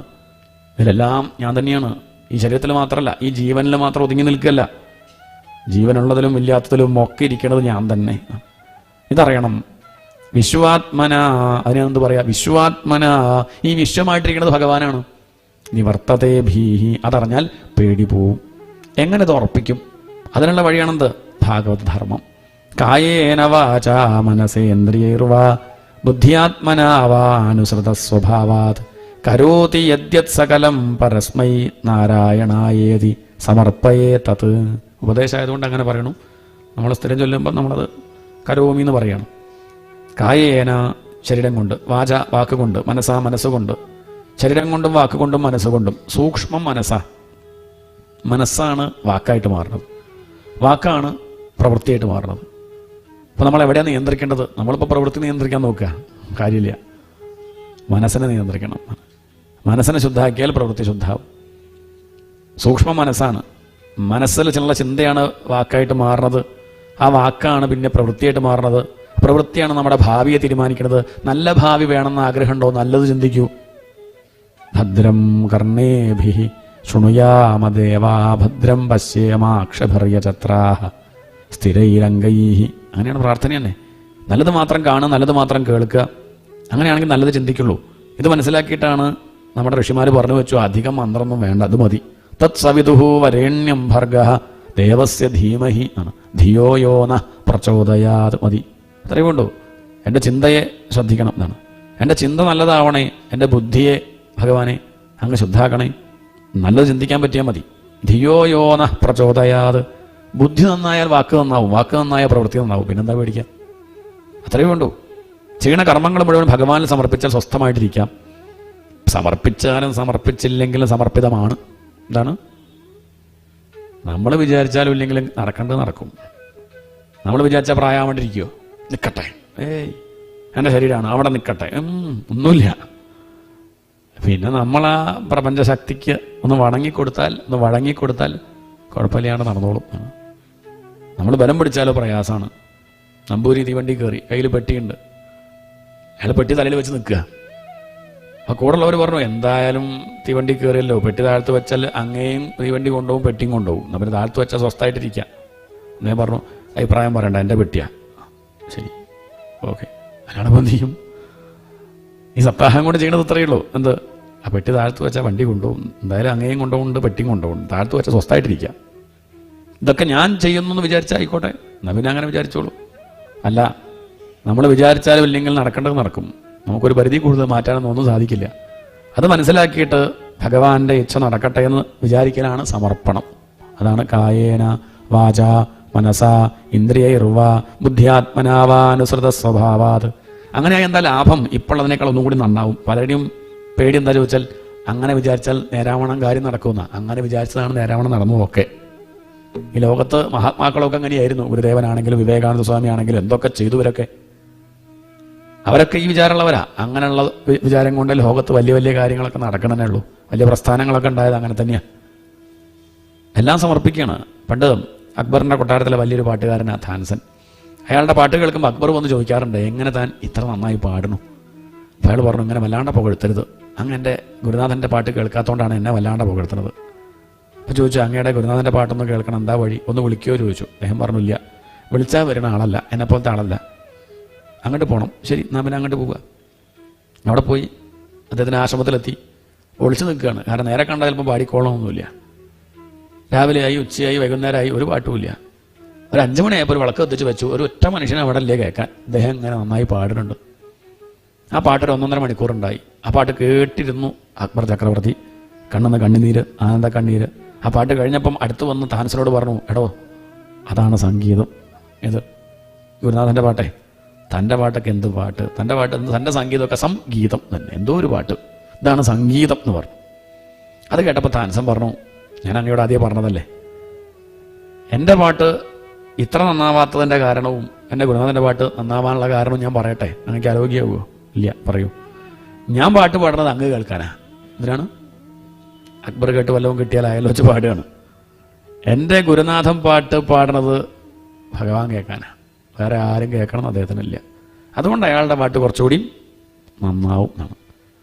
ഇതിലെല്ലാം ഞാൻ തന്നെയാണ്. ഈ ശരീരത്തിൽ മാത്രമല്ല, ഈ ജീവനിൽ മാത്രം ഒതുങ്ങി നിൽക്കുകയല്ല, ജീവനുള്ളതിലും ഇല്ലാത്തതിലും ഒക്കെ ഇരിക്കുന്നത് ഞാൻ തന്നെ. ഇതറിയണം. വിശ്വാത്മന, അതിനെന്ത് പറയാ? വിശ്വാത്മന, ഈ വിശ്വമായിട്ടിരിക്കുന്നത് ഭഗവാനാണ്. നിവർത്തതേ ഭീഹി, അതറിഞ്ഞാൽ പേടി പോവും. എങ്ങനെ ഇത് ഉറപ്പിക്കും? അതിനുള്ള വഴിയാണെന്ത്? ഭാഗവത് ധർമ്മം. കായേന വാചാ മനസേന്ദ്രിയൈർവാ ബുദ്ധ്യാത്മനാവാനുസൃത സ്വഭാവാത് കരോതി യദ്യത് സകലം പരസ്മൈ നാരായണായേതി സമർപ്പയേ തത്. ഉപദേശമായതുകൊണ്ട് അങ്ങനെ പറയണു. നമ്മൾ സ്ഥിരം ചൊല്ലുമ്പോൾ നമ്മളത് കരോമി എന്ന് പറയണം. കായേന, ശരീരം കൊണ്ട്, വാച, വാക്കുകൊണ്ട്, മനസ്സാ, മനസ്സുകൊണ്ട്. ശരീരം കൊണ്ടും വാക്കുകൊണ്ടും മനസ്സുകൊണ്ടും. സൂക്ഷ്മം മനസ്സാ. മനസ്സാണ് വാക്കായിട്ട് മാറുന്നത്, വാക്കാണ് പ്രവൃത്തിയായിട്ട് മാറുന്നത്. അപ്പോൾ നമ്മൾ എവിടെയാണ് നിയന്ത്രിക്കേണ്ടത്? നമ്മളിപ്പോൾ പ്രവൃത്തി നിയന്ത്രിക്കാൻ നോക്കുക, കാര്യമില്ല. മനസ്സിനെ നിയന്ത്രിക്കണം. മനസ്സിനെ ശുദ്ധാക്കിയാൽ പ്രവൃത്തി ശുദ്ധാവും. സൂക്ഷ്മ മനസ്സാണ്. മനസ്സിൽ ചില ചിന്തയാണ് വാക്കായിട്ട് മാറുന്നത്. ആ വാക്കാണ് പിന്നെ പ്രവൃത്തിയായിട്ട് മാറുന്നത്. പ്രവൃത്തിയാണ് നമ്മുടെ ഭാവിയെ തീരുമാനിക്കുന്നത്. നല്ല ഭാവി വേണമെന്ന് ആഗ്രഹമുണ്ടോ? നല്ലത് ചിന്തിക്കൂ. ഭദ്രം കർണേഭിഃ ശൃണുയാമദേവാ ഭദ്രം പശ്യേമാക്ഷഭിർയചത്രാഃ സ്ഥിരൈരംഗൈഃ. അങ്ങനെയാണ് പ്രാർത്ഥന തന്നെ. നല്ലത് മാത്രം കാണുക, നല്ലത് മാത്രം കേൾക്കുക. അങ്ങനെയാണെങ്കിൽ നല്ലത് ചിന്തിക്കുള്ളൂ. ഇത് മനസ്സിലാക്കിയിട്ടാണ് നമ്മുടെ ഋഷിമാർ പറഞ്ഞു വെച്ചു, അധികം മന്ത്രമൊന്നും വേണ്ട, അത് മതി. തത് സവിതുഹു വരേണ്യം ഭർഗഃ ദേവസ്യ ധീമഹി ആണ്. ധിയോ യോ നഃ പ്രചോദയാത്. മതി, അത്രയേ ഉള്ളൂ. എൻ്റെ ചിന്തയെ ശ്രദ്ധിക്കണം എന്നാണ്. എൻ്റെ ചിന്ത നല്ലതാവണേ. എൻ്റെ ബുദ്ധിയെ ഭഗവാനെ അങ്ങ് ശുദ്ധാക്കണേ. നല്ലത് ചിന്തിക്കാൻ പറ്റിയാൽ മതി. ധിയോ യോ നഃ പ്രചോദയാത്. ബുദ്ധി നന്നായാൽ വാക്ക് നന്നാവും, വാക്ക് നന്നായാൽ പ്രവൃത്തി നന്നാവും. പിന്നെന്താ പേടിക്കാം? അത്രയേ വേണ്ടൂ. ചെയ്യണ കർമ്മങ്ങൾ മുഴുവൻ ഭഗവാനിൽ സമർപ്പിച്ചാൽ സ്വസ്ഥമായിട്ടിരിക്കാം. സമർപ്പിച്ചാലും സമർപ്പിച്ചില്ലെങ്കിലും സമർപ്പിതമാണ്. എന്താണ്? നമ്മൾ വിചാരിച്ചാലും ഇല്ലെങ്കിലും നടക്കേണ്ടത് നടക്കും. നമ്മൾ വിചാരിച്ചാൽ പ്രായമാണ്ടിരിക്കുമോ? നിൽക്കട്ടെ, ഏയ് എൻ്റെ ശരീരമാണ്, അവിടെ നിൽക്കട്ടെ, ഒന്നുമില്ല. പിന്നെ നമ്മൾ ആ പ്രപഞ്ചശക്തിക്ക് ഒന്ന് വഴങ്ങിക്കൊടുത്താൽ കുഴപ്പമില്ലാണ്ട് നടന്നോളും. നമ്മൾ ബലം പിടിച്ചാലോ പ്രയാസമാണ്. നമ്പൂരി തീവണ്ടി കയറി, കയ്യിൽ പെട്ടിയുണ്ട്, അയാൾ പെട്ടി തലയിൽ വെച്ച് നിൽക്കുക. അപ്പോൾ കൂടുള്ളവർ പറഞ്ഞു, എന്തായാലും തീവണ്ടി കയറിയല്ലോ, പെട്ടി താഴ്ത്ത് വെച്ചാൽ അങ്ങേയും തീവണ്ടി കൊണ്ടുപോകും, പെട്ടിയും കൊണ്ടുപോകും. നമ്മൾ താഴ്ത്ത് വെച്ചാൽ സ്വസ്ഥമായിട്ടിരിക്കുക. ഞാൻ പറഞ്ഞു, അഭിപ്രായം പറയണ്ട, എൻ്റെ പെട്ടിയാ. ശരി, ഓക്കെ. അയാളപ്പോൾ എന്ത് ചെയ്യും? ഈ സപ്താഹം കൊണ്ട് ചെയ്യണത് ഇത്രയേ ഉള്ളൂ. എന്ത്? ആ പെട്ടി താഴ്ത്ത് വെച്ചാൽ വണ്ടി കൊണ്ടുപോകും, എന്തായാലും അങ്ങേയും കൊണ്ടുപോകുന്നുണ്ട്, പെട്ടിയും കൊണ്ടുപോകും, താഴ്ത്ത് വെച്ചാൽ സ്വസ്ഥമായിട്ടിരിക്കുക. ഇതൊക്കെ ഞാൻ ചെയ്യുന്നു എന്ന് വിചാരിച്ചായിക്കോട്ടെ, എന്നാൽ പിന്നെ അങ്ങനെ വിചാരിച്ചോളൂ. അല്ല, നമ്മൾ വിചാരിച്ചാലും ഇല്ലെങ്കിൽ നടക്കേണ്ടത് നടക്കും. നമുക്കൊരു പരിധി കൂടുതൽ മാറ്റാനൊന്നും ഒന്നും സാധിക്കില്ല. അത് മനസ്സിലാക്കിയിട്ട് ഭഗവാന്റെ ഇച്ഛ നടക്കട്ടെ എന്ന് വിചാരിക്കലാണ് സമർപ്പണം. അതാണ് കായേന വാച മനസാ ഇന്ദ്രിയൈർവ ബുദ്ധ്യാത്മനാവാനുസൃത സ്വഭാവാത്. അങ്ങനെയായി എന്താ ലാഭം? ഇപ്പോൾ അതിനേക്കാൾ ഒന്നും കൂടി നന്നാവും. പലരുടെയും പേടി എന്താ ചോദിച്ചാൽ, അങ്ങനെ വിചാരിച്ചാൽ നേരാവണം കാര്യം നടക്കുന്ന, അങ്ങനെ വിചാരിച്ചതാണ് നേരാവണം നടന്നതൊക്കെ. ഈ ലോകത്ത് മഹാത്മാക്കളൊക്കെ അങ്ങനെയായിരുന്നു. ഗുരുദേവനാണെങ്കിലും വിവേകാനന്ദ സ്വാമി ആണെങ്കിലും എന്തൊക്കെ ചെയ്തു ഇവരൊക്കെ. അവരൊക്കെ ഈ വിചാരമുള്ളവരാ. അങ്ങനെയുള്ള വിചാരം കൊണ്ട് ലോകത്ത് വലിയ വലിയ കാര്യങ്ങളൊക്കെ നടക്കണേ ഉള്ളൂ. വലിയ പ്രസ്ഥാനങ്ങളൊക്കെ ഉണ്ടായത് അങ്ങനെ തന്നെയാണ്. എല്ലാം സമർപ്പിക്കുകയാണ്. പണ്ട് അക്ബറിൻ്റെ കൊട്ടാരത്തിലെ വലിയൊരു പാട്ടുകാരനാണ് താൻസൻ. അയാളുടെ പാട്ട് കേൾക്കുമ്പോൾ അക്ബർ വന്ന് ചോദിക്കാറുണ്ട്, എങ്ങനെ താൻ ഇത്ര നന്നായി പാടുന്നു? അപ്പോൾ അയാൾ പറഞ്ഞു, ഇങ്ങനെ വല്ലാണ്ട് പുകഴ്ത്തരുത്. അങ്ങ് എൻ്റെ ഗുരുനാഥൻ്റെ പാട്ട് കേൾക്കാത്തതുകൊണ്ടാണ് എന്നെ വല്ലാണ്ട് പുകഴ്ത്തുന്നത്. അപ്പോൾ ചോദിച്ചു, അങ്ങയുടെ ഗുരുനാഥൻ്റെ പാട്ടൊന്ന് കേൾക്കണം, എന്താ വഴി? ഒന്ന് വിളിക്കുകയോ ചോദിച്ചു. അദ്ദേഹം പറഞ്ഞില്ല, വിളിച്ചാൽ വരുന്ന ആളല്ല, എന്നെപ്പോലത്തെ ആളല്ല, അങ്ങോട്ട് പോകണം. ശരി, എന്നാൽ പിന്നെ അങ്ങോട്ട് പോവുക. അവിടെ പോയി അദ്ദേഹത്തിൻ്റെ ആശ്രമത്തിലെത്തി. ഒളിച്ചു നിൽക്കുകയാണ്. കാരണം നേരെ കണ്ടാൽ ചിലപ്പോൾ പാടിക്കോളമൊന്നുമില്ല. രാവിലെയായി, ഉച്ചയായി, വൈകുന്നേരമായി, ഒരു പാട്ടുമില്ല. ഒരു 5 മണിയായപ്പോൾ ഒരു വിളക്ക് എത്തിച്ച് വെച്ചു. ഒരു ഒറ്റ മനുഷ്യനെ അവിടെ അല്ലേ കേൾക്കാൻ. അദ്ദേഹം ഇങ്ങനെ നന്നായി പാടുന്നുണ്ട്. ആ പാട്ടൊരു 1.5 മണിക്കൂറുണ്ടായി. ആ പാട്ട് കേട്ടിരുന്നു അക്ബർ ചക്രവർത്തി. കണ്ണെന്ന് കണ്ണുനീര്, ആനന്ദ കണ്ണീര്. ആ പാട്ട് കഴിഞ്ഞപ്പം അടുത്ത് വന്ന് താൻസനോട് പറഞ്ഞു, എടോ, അതാണ് സംഗീതം. ഇത് ഗുരുനാഥൻ്റെ പാട്ടേ. തൻ്റെ പാട്ടൊക്കെ എന്ത് പാട്ട്, തൻ്റെ പാട്ട് എന്ത്, തൻ്റെ സംഗീതമൊക്കെ സംഗീതം തന്നെ, എന്തോ ഒരു പാട്ട്, ഇതാണ് സംഗീതം എന്ന് പറഞ്ഞു. അത് കേട്ടപ്പോൾ താൻസൻ പറഞ്ഞു, ഞാൻ അങ്ങയോട് ആദ്യം പറഞ്ഞതല്ലേ, എൻ്റെ പാട്ട് ഇത്ര നന്നാവാത്തതിൻ്റെ കാരണവും എൻ്റെ ഗുരുനാഥൻ്റെ പാട്ട് നന്നാവാനുള്ള കാരണവും ഞാൻ പറയട്ടെ, അങ്ങക്ക് ആരോഗ്യമാവുമോ? ഇല്ല. പറയൂ. ഞാൻ പാട്ട് പാടുന്നത് അങ്ങ് കേൾക്കാനാ. എന്തിനാണ്? അക്ബർ കേട്ട് വല്ലതും കിട്ടിയാൽ അയാൾ വെച്ച് പാടുകയാണ്. എൻ്റെ ഗുരുനാഥൻ പാട്ട് പാടുന്നത് ഭഗവാൻ കേൾക്കാനാ, വേറെ ആരും കേൾക്കണം അദ്ദേഹത്തിനില്ല. അതുകൊണ്ട് അയാളുടെ പാട്ട് കുറച്ചുകൂടി നന്നാവും എന്നാണ്.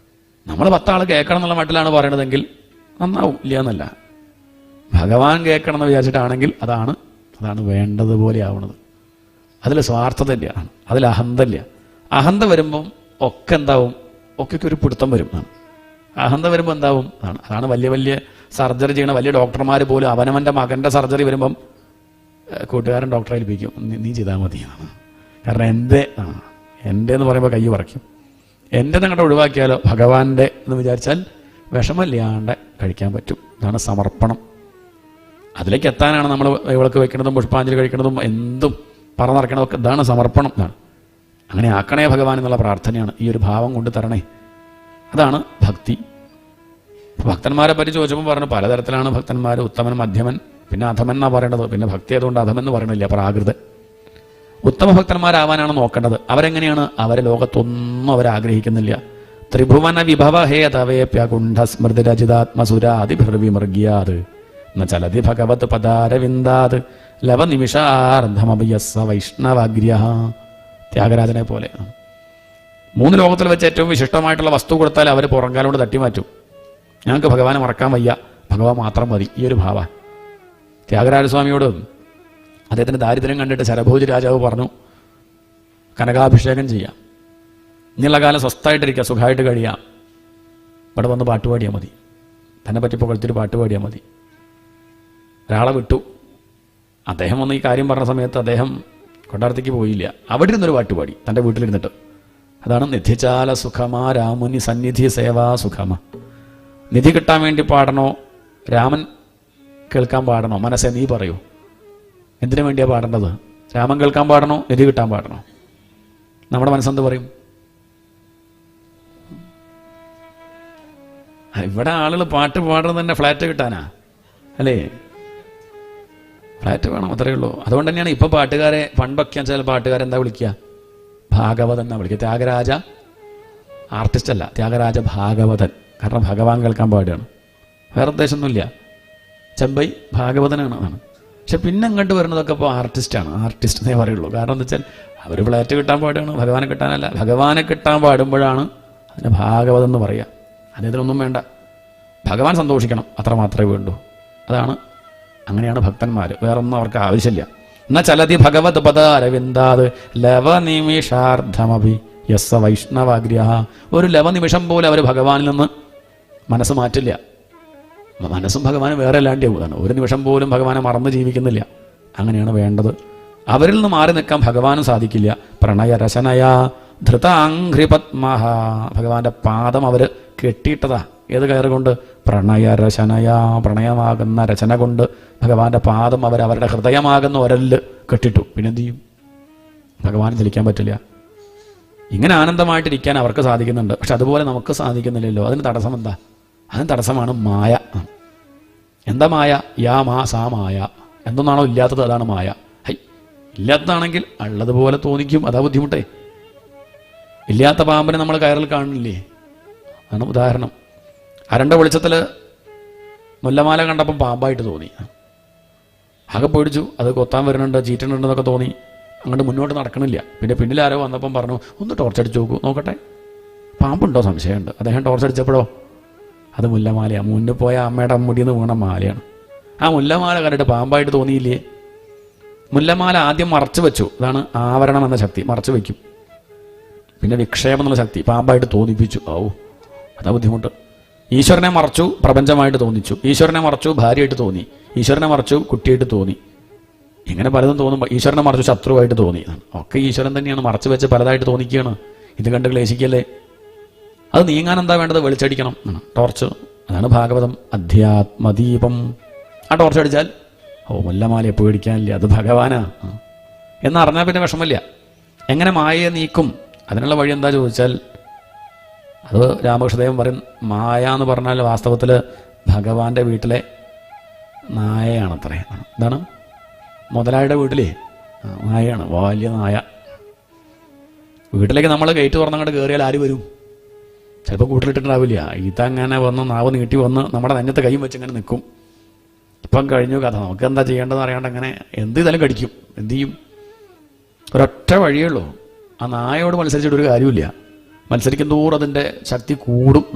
നമ്മൾ 10 ആൾ കേൾക്കണം എന്നുള്ള മട്ടിലാണ് പറയണതെങ്കിൽ നന്നാവും, ഇല്ല എന്നല്ല. ഭഗവാൻ കേൾക്കണം എന്ന് വിചാരിച്ചിട്ടാണെങ്കിൽ അതാണ് വേണ്ടതുപോലെ ആവണത്. അതിൽ സ്വാർത്ഥതയില്ല, അതിൽ അഹന്തയില്ല. അഹന്ത വരുമ്പം ഒക്കെ എന്താവും? ഒക്കെ ഒരു പിടുത്തം വരും. അഹന്ത വരുമ്പോൾ എന്താവും? അതാണ് വലിയ വലിയ സർജറി ചെയ്യണ വലിയ ഡോക്ടർമാർ പോലും അവനവൻ്റെ മകൻ്റെ സർജറി വരുമ്പം കൂട്ടുകാരൻ ഡോക്ടറെ ഏൽപ്പിക്കും, നീ ചെയ്താൽ മതി. കാരണം എൻ്റെ എന്ന് പറയുമ്പോൾ കൈ പറയ്ക്കും. എൻ്റെ നിങ്ങളുടെ ഒഴിവാക്കിയാലോ ഭഗവാന്റെ എന്ന് വിചാരിച്ചാൽ വിഷമമില്ലാണ്ട് കഴിക്കാൻ പറ്റും. ഇതാണ് സമർപ്പണം. അതിലേക്ക് എത്താനാണ് നമ്മൾ വിളക്ക് വയ്ക്കുന്നതും പുഷ്പാഞ്ജലി കഴിക്കുന്നതും എന്തും പറന്നിറക്കണതൊക്കെ. ഇതാണ് സമർപ്പണം. അങ്ങനെ ആക്കണേ ഭഗവാൻ എന്നുള്ള പ്രാർത്ഥനയാണ്. ഈ ഒരു ഭാവം കൊണ്ട് തരണേ. അതാണ് ഭക്തി. ഭക്തന്മാരെ പറ്റി ചോദിച്ചപ്പോൾ പറഞ്ഞു പലതരത്തിലാണ് ഭക്തന്മാർ. ഉത്തമൻ, മധ്യമൻ, പിന്നെ അധമൻ എന്നാണ് പറയേണ്ടത്. പിന്നെ ഭക്തി ആയതുകൊണ്ട് അധമെന്ന് പറയണില്ല, പ്രാകൃതൻ. ഉത്തമ ഭക്തന്മാരാവാനാണ് നോക്കേണ്ടത്. അവരെങ്ങനെയാണ്? അവരെ ലോകത്തൊന്നും അവരാഗ്രഹിക്കുന്നില്ല. ത്രിഭുവന വിഭവ ഹേ തവേപ്യകുണ്ഠ സ്മൃതി രചിതാത്മസുരാതിഭിർവിമൃഗ്യാത് ന ചലതി ഭഗവത് പദാരവിന്ദാത് ലവനിമിഷാർദ്ധമഭിയസ്സ വൈഷ്ണവാഗ്ര്യ. ത്യാഗരാജനെ പോലെ 3 ലോകത്തിൽ വെച്ച് ഏറ്റവും വിശിഷ്ടമായിട്ടുള്ള വസ്തു കൊടുത്താൽ അവർ പുറംകാലം കൊണ്ട് തട്ടിമാറ്റും. ഞങ്ങൾക്ക് ഭഗവാനെ മറക്കാൻ വയ്യ, ഭഗവാൻ മാത്രം മതി. ഈ ഒരു ഭാവ. ത്യാഗരാജസ്വാമിയോട് അദ്ദേഹത്തിൻ്റെ ദാരിദ്ര്യം കണ്ടിട്ട് ശരഭോജി രാജാവ് പറഞ്ഞു, കനകാഭിഷേകം ചെയ്യാം, ഇനിയുള്ള കാലം സ്വസ്ഥമായിട്ടിരിക്കുക, സുഖമായിട്ട് കഴിയാം, ഇവിടെ വന്ന് പാട്ടുപാടിയാൽ മതി, തന്നെ പറ്റി പുകഴ്ത്തിട്ട് പാട്ടുപാടിയാൽ മതി. ഒരാളെ വിട്ടു. അദ്ദേഹം വന്ന് ഈ കാര്യം പറഞ്ഞ സമയത്ത് അദ്ദേഹം കൊട്ടാരത്തേക്ക് പോയില്ല. അവിടെ ഇരുന്നൊരു പാട്ടുപാടി തൻ്റെ വീട്ടിലിരുന്നിട്ട്. അതാണ് നിധിചാല സുഖമാ രാമുനി സന്നിധി സേവാ സുഖമ. നിധി കിട്ടാൻ വേണ്ടി പാടണോ, രാമൻ കേൾക്കാൻ പാടണോ? മനസ്സെ നീ പറയൂ, എന്തിനു വേണ്ടിയാണ് പാടേണ്ടത്? രാമൻ കേൾക്കാൻ പാടണോ, നിധി കിട്ടാൻ പാടണോ? നമ്മുടെ മനസ്സെന്ത് പറയും? ഇവിടെ ആളുകൾ പാട്ട് പാടുന്നത് തന്നെ ഫ്ലാറ്റ് കിട്ടാനാ, അല്ലേ? ഫ്ലാറ്റ് വേണം, അത്രയേ ഉള്ളൂ. അതുകൊണ്ട് തന്നെയാണ് ഇപ്പം പാട്ടുകാരെ, പണ്ടൊക്കെ ചില പാട്ടുകാരെന്താ വിളിക്കുക? ഭാഗവതൻ എന്നാ വിളിക്കുക. ത്യാഗരാജ ആർട്ടിസ്റ്റ് അല്ല, ത്യാഗരാജ ഭാഗവതൻ. കാരണം ഭഗവാൻ കേൾക്കാൻ പാടുകയാണ്, വേറെ ഉദ്ദേശമൊന്നുമില്ല. ചെമ്പൈ ഭാഗവതനാണ്. പക്ഷെ പിന്നെ അങ്ങോട്ട് വരുന്നതൊക്കെ ഇപ്പോൾ ആർട്ടിസ്റ്റാണ്. ആർട്ടിസ്റ്റ് എന്നേ പറയുള്ളൂ. കാരണം എന്താ വെച്ചാൽ അവർ ഫ്ലാറ്റ് കിട്ടാൻ പാടുകയാണ്, ഭഗവാനെ കിട്ടാനല്ല. ഭഗവാനെ കിട്ടാൻ പാടുമ്പോഴാണ് അതിന് ഭാഗവതം എന്ന് പറയുക. അതിനൊന്നും വേണ്ട, ഭഗവാൻ സന്തോഷിക്കണം, അത്ര മാത്രമേ വേണ്ടൂ. അതാണ്, അങ്ങനെയാണ് ഭക്തന്മാർ. വേറൊന്നും അവർക്ക് ആവശ്യമില്ല. എന്നാ ചലതി ഭഗവത് പദ അരവിന്ദാത് ലവനിമിഷാർദ്ധമഭി യസ്സ വൈഷ്ണവാഗ്ര്യ. ഒരു ലവനിമിഷം പോലെ അവർ ഭഗവാനിൽ നിന്ന് മനസ്സ് മാറ്റില്ല. മനസ്സും ഭഗവാനും വേറെ അല്ലാണ്ടേ പോകുന്നതാണ്. ഒരു നിമിഷം പോലും ഭഗവാനെ മറന്ന് ജീവിക്കുന്നില്ല. അങ്ങനെയാണ് വേണ്ടത്. അവരിൽ നിന്ന് മാറി നിൽക്കാൻ ഭഗവാനും സാധിക്കില്ല. പ്രണയരചനയാ ധൃതാംഘ്രിപത്മഹ. ഭഗവാന്റെ പാദം അവർ കെട്ടിയിട്ടതാ. ഏത് കയറുകൊണ്ട്? പ്രണയരചനയാ. പ്രണയമാകുന്ന രചന കൊണ്ട് ഭഗവാന്റെ പാദം അവരവരുടെ ഹൃദയമാകുന്ന ഒരല് കെട്ടിട്ടു. പിന്നെന്ത് ചെയ്യും? ഭഗവാൻ ചലിക്കാൻ പറ്റില്ല. ഇങ്ങനെ ആനന്ദമായിട്ടിരിക്കാൻ അവർക്ക് സാധിക്കുന്നുണ്ട്, പക്ഷെ അതുപോലെ നമുക്ക് സാധിക്കുന്നില്ലല്ലോ. അതിന് തടസ്സം എന്താ? അതിന് തടസ്സമാണ് മായ. എന്താ മായ? യാ മാ സാ മായ. എന്തൊന്നാണോ ഇല്ലാത്തത് അതാണ് മായ. ഹൈ, ഇല്ലാത്തതാണെങ്കിൽ ഉള്ളതുപോലെ തോന്നിക്കും, അതാ ബുദ്ധിമുട്ടേ. ഇല്ലാത്ത പാമ്പിനെ നമ്മൾ കയറിൽ കാണില്ലേ? അതാണ് ഉദാഹരണം. അരണ്ട വെളിച്ചത്തിൽ മുല്ലമാല കണ്ടപ്പം പാമ്പായിട്ട് തോന്നി. ആകെ പേടിച്ചു, അത് കൊത്താൻ വരുന്നുണ്ട്, ചീറ്റുന്നുണ്ടെന്നൊക്കെ തോന്നി. അങ്ങോട്ട് മുന്നോട്ട് നടക്കണില്ല. പിന്നെ പിന്നിലാരോ വന്നപ്പം പറഞ്ഞു, ഒന്ന് ടോർച്ചടിച്ച് നോക്കൂ, നോക്കട്ടെ പാമ്പുണ്ടോ, സംശയമുണ്ട്. അദ്ദേഹം ടോർച്ചടിച്ചപ്പോഴോ അത് മുല്ലമാലയാണ്. മുന്നിൽ പോയ അമ്മയുടെ മുടിയിൽ നിന്ന് വീണ മാലയാണ്. ആ മുല്ലമാല കണ്ടിട്ട് പാമ്പായിട്ട് തോന്നിയില്ലേ? മുല്ലമാല ആദ്യം മറച്ചു വെച്ചു. അതാണ് ആവരണം എന്ന ശക്തി, മറച്ചു വയ്ക്കും. പിന്നെ വിക്ഷേപം എന്നുള്ള ശക്തി പാമ്പായിട്ട് തോന്നിപ്പിച്ചു. അതാ ബുദ്ധിമുട്ട്. ഈശ്വരനെ മറച്ചു, പ്രപഞ്ചമായിട്ട് തോന്നിച്ചു. ഈശ്വരനെ മറച്ചു, ഭാര്യയായിട്ട് തോന്നി. ഈശ്വരനെ മറച്ചു, കുട്ടിയായിട്ട് തോന്നി. ഇങ്ങനെ പലതും തോന്നുമ്പോൾ ഈശ്വരനെ മറച്ചു, ശത്രുവായിട്ട് തോന്നി. ഒക്കെ ഈശ്വരൻ തന്നെയാണ്, മറച്ചു വെച്ച് പലതായിട്ട് തോന്നിക്കുകയാണ്. ഇത് കണ്ട് ക്ലേശിക്കല്ലേ? അത് നീങ്ങാൻ എന്താ വേണ്ടത്? വെളിച്ചടിക്കണം, ടോർച്ച്. അതാണ് ഭാഗവതം. അധ്യാത്മദീപം. ആ ടോർച്ച് അടിച്ചാൽ മുല്ലമാലയെ പേടിക്കാനില്ല, അത് ഭഗവാനാ എന്നറിഞ്ഞാൽ പിന്നെ വിഷമമില്ല. എങ്ങനെ മായയെ നീക്കും? അതിനുള്ള വഴി എന്താ ചോദിച്ചാൽ, അത് രാമകൃഷ്ണദേവൻ പറയും, മായ എന്ന് പറഞ്ഞാൽ വാസ്തവത്തിൽ ഭഗവാന്റെ വീട്ടിലെ നായയാണത്രേ. എന്താണ്? മുതലാളിയുടെ വീട്ടിലേ നായയാണ്, വലിയ നായ. വീട്ടിലേക്ക് നമ്മൾ ഗേറ്റ് തുറന്നങ്ങോട്ട് കയറിയാൽ ആര് വരും? ചിലപ്പോൾ കൂട്ടിലിട്ടുണ്ടാവില്ല. ഇതങ്ങനെ വന്ന് നാവ് നീട്ടി വന്ന് നമ്മുടെ നെഞ്ഞത്ത് കൈയും വെച്ച് ഇങ്ങനെ നിൽക്കും. ഇപ്പം കഴിഞ്ഞു കഥ, നമുക്ക് എന്താ ചെയ്യേണ്ടതെന്ന് അറിയാണ്ട് അങ്ങനെ എന്ത് ചെയ്താലും കടിക്കും. എന്ത് ചെയ്യും? ഒരൊറ്റ വഴിയേ ഉള്ളൂ, ആ നായോട് മത്സരിച്ചിട്ട് ഒരു കാര്യമില്ല. മത്സരിക്കും തോറും അതിൻ്റെ ശക്തി കൂടും.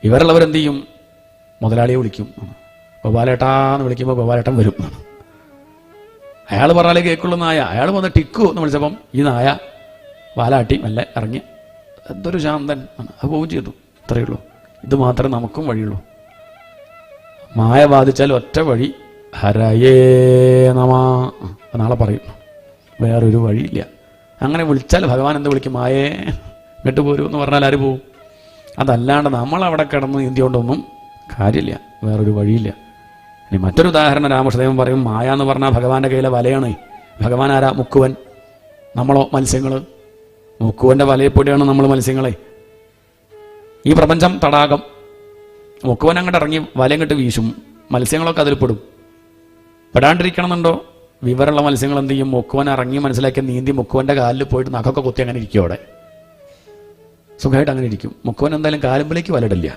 ഇവരുള്ളവരെന്ത് ചെയ്യും? മുതലാളിയെ വിളിക്കും. ഗോപാലേട്ടാന്ന് വിളിക്കുമ്പോൾ ഗോപാലേട്ടൻ വരും. അയാൾ പറഞ്ഞാലേ കേൾക്കുള്ളൂ നായ. അയാൾ വന്ന് ടിക്കു എന്ന് വിളിച്ചപ്പം ഈ നായ വാലാട്ടി മെല്ലെ ഇറങ്ങി. എന്തൊരു ശാന്തൻ, അത് പോവുകയും ചെയ്തു. ഇത്രയേ ഉള്ളൂ. ഇത് മാത്രമേ നമുക്കും വഴിയുള്ളൂ. മായ ബാധിച്ചാൽ ഒറ്റ വഴി, ഹരയേ നമ. നാളെ പറയും, വേറൊരു വഴിയില്ല. അങ്ങനെ വിളിച്ചാൽ ഭഗവാൻ എന്ത് വിളിക്കും? മായേ ഇങ്ങോട്ട് പോരൂ എന്ന് പറഞ്ഞാൽ ആര് പോവും? അതല്ലാണ്ട് നമ്മളവിടെ കിടന്ന് ഇന്ത്യകൊണ്ടൊന്നും കാര്യമില്ല, വേറൊരു വഴിയില്ല. ഇനി മറ്റൊരു ഉദാഹരണം രാമകൃഷ്ണദേവൻ പറയും. മായ എന്ന് പറഞ്ഞാൽ ഭഗവാന്റെ കയ്യിലെ വലയാണ്. ഭഗവാൻ ആരാ? മുക്കുവൻ. നമ്മളോ? മത്സ്യങ്ങൾ. മുക്കുവൻ്റെ വലയെപ്പൊടിയാണ് നമ്മൾ മത്സ്യങ്ങളെ. ഈ പ്രപഞ്ചം തടാകം. മുക്കുവൻ അങ്ങോട്ട് ഇറങ്ങി വലയും കെട്ട് വീശും, മത്സ്യങ്ങളൊക്കെ അതിൽ പെടും. പെടാണ്ടിരിക്കണമെന്നുണ്ടോ? വിവരമുള്ള മത്സ്യങ്ങൾ എന്ത് ചെയ്യും? മുക്കുവൻ ഇറങ്ങി മനസ്സിലാക്കി നീന്തി മുക്കുവൻ്റെ കാലിൽ പോയിട്ട് നഖമൊക്കെ കുത്തി അങ്ങനെ ഇരിക്കും. അവിടെ സുഖമായിട്ട് അങ്ങനെ ഇരിക്കും. മുക്കുവൻ എന്തായാലും കാലുമ്പിലേക്ക് വലയിടില്ല,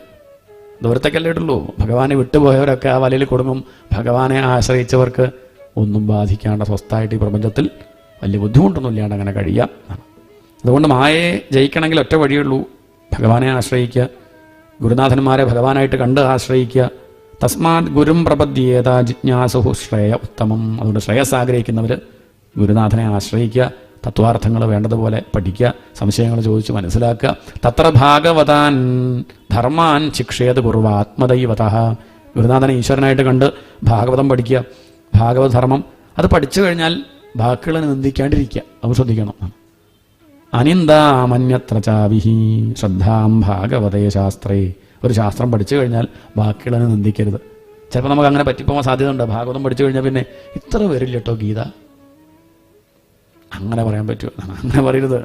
ദൂരത്തേക്കല്ലേ ഇടുള്ളൂ. ഭഗവാനെ വിട്ടുപോയവരൊക്കെ ആ വലയിൽ കൊടുങ്ങും. ഭഗവാനെ ആശ്രയിച്ചവർക്ക് ഒന്നും ബാധിക്കാണ്ട് സ്വസ്ഥമായിട്ട് ഈ പ്രപഞ്ചത്തിൽ വലിയ ബുദ്ധിമുട്ടൊന്നും ഇല്ലാണ്ട് അങ്ങനെ കഴിയാം. അതുകൊണ്ട് മായയെ ജയിക്കണമെങ്കിൽ ഒറ്റ വഴിയുള്ളൂ, ഭഗവാനെ ആശ്രയിക്കുക. ഗുരുനാഥന്മാരെ ഭഗവാനായിട്ട് കണ്ട് ആശ്രയിക്കുക. തസ്മാത് ഗുരും പ്രപദ്യേത ജിജ്ഞാസുഹു ശ്രേയ ഉത്തമം. അതുകൊണ്ട് ശ്രേയസ് ആഗ്രഹിക്കുന്നവർ ഗുരുനാഥനെ ആശ്രയിക്കുക. തത്വാർത്ഥങ്ങൾ വേണ്ടതുപോലെ പഠിക്കുക, സംശയങ്ങൾ ചോദിച്ച് മനസ്സിലാക്കുക. തത്ര ഭാഗവതാൻ ധർമാൻ ശിക്ഷയത് പൂർവാത്മദൈവത. ഗുരുനാഥനെ ഈശ്വരനായിട്ട് കണ്ട് ഭാഗവതം പഠിക്കുക. ഭാഗവത ധർമ്മം അത് പഠിച്ചു കഴിഞ്ഞാൽ ബാക്കികളെ നിന്ദിക്കാണ്ടിരിക്കുക, അത് ശ്രദ്ധിക്കണം. അനിന്ദാമന്യത്ര ചാവിഹി ശ്രദ്ധാം ഭാഗവതേ ശാസ്ത്രേ. ഒരു ശാസ്ത്രം പഠിച്ചു കഴിഞ്ഞാൽ ബാക്കികളെ നിന്ദിക്കരുത്. ചിലപ്പോൾ നമുക്ക് അങ്ങനെ പറ്റിപ്പോകാൻ സാധ്യതയുണ്ട്. ഭാഗവതം പഠിച്ചു കഴിഞ്ഞാൽ പിന്നെ ഇത്ര വരില്ല കേട്ടോ ഗീത, അങ്ങനെ പറയാൻ പറ്റുമോ? അങ്ങനെ പറയരുത്.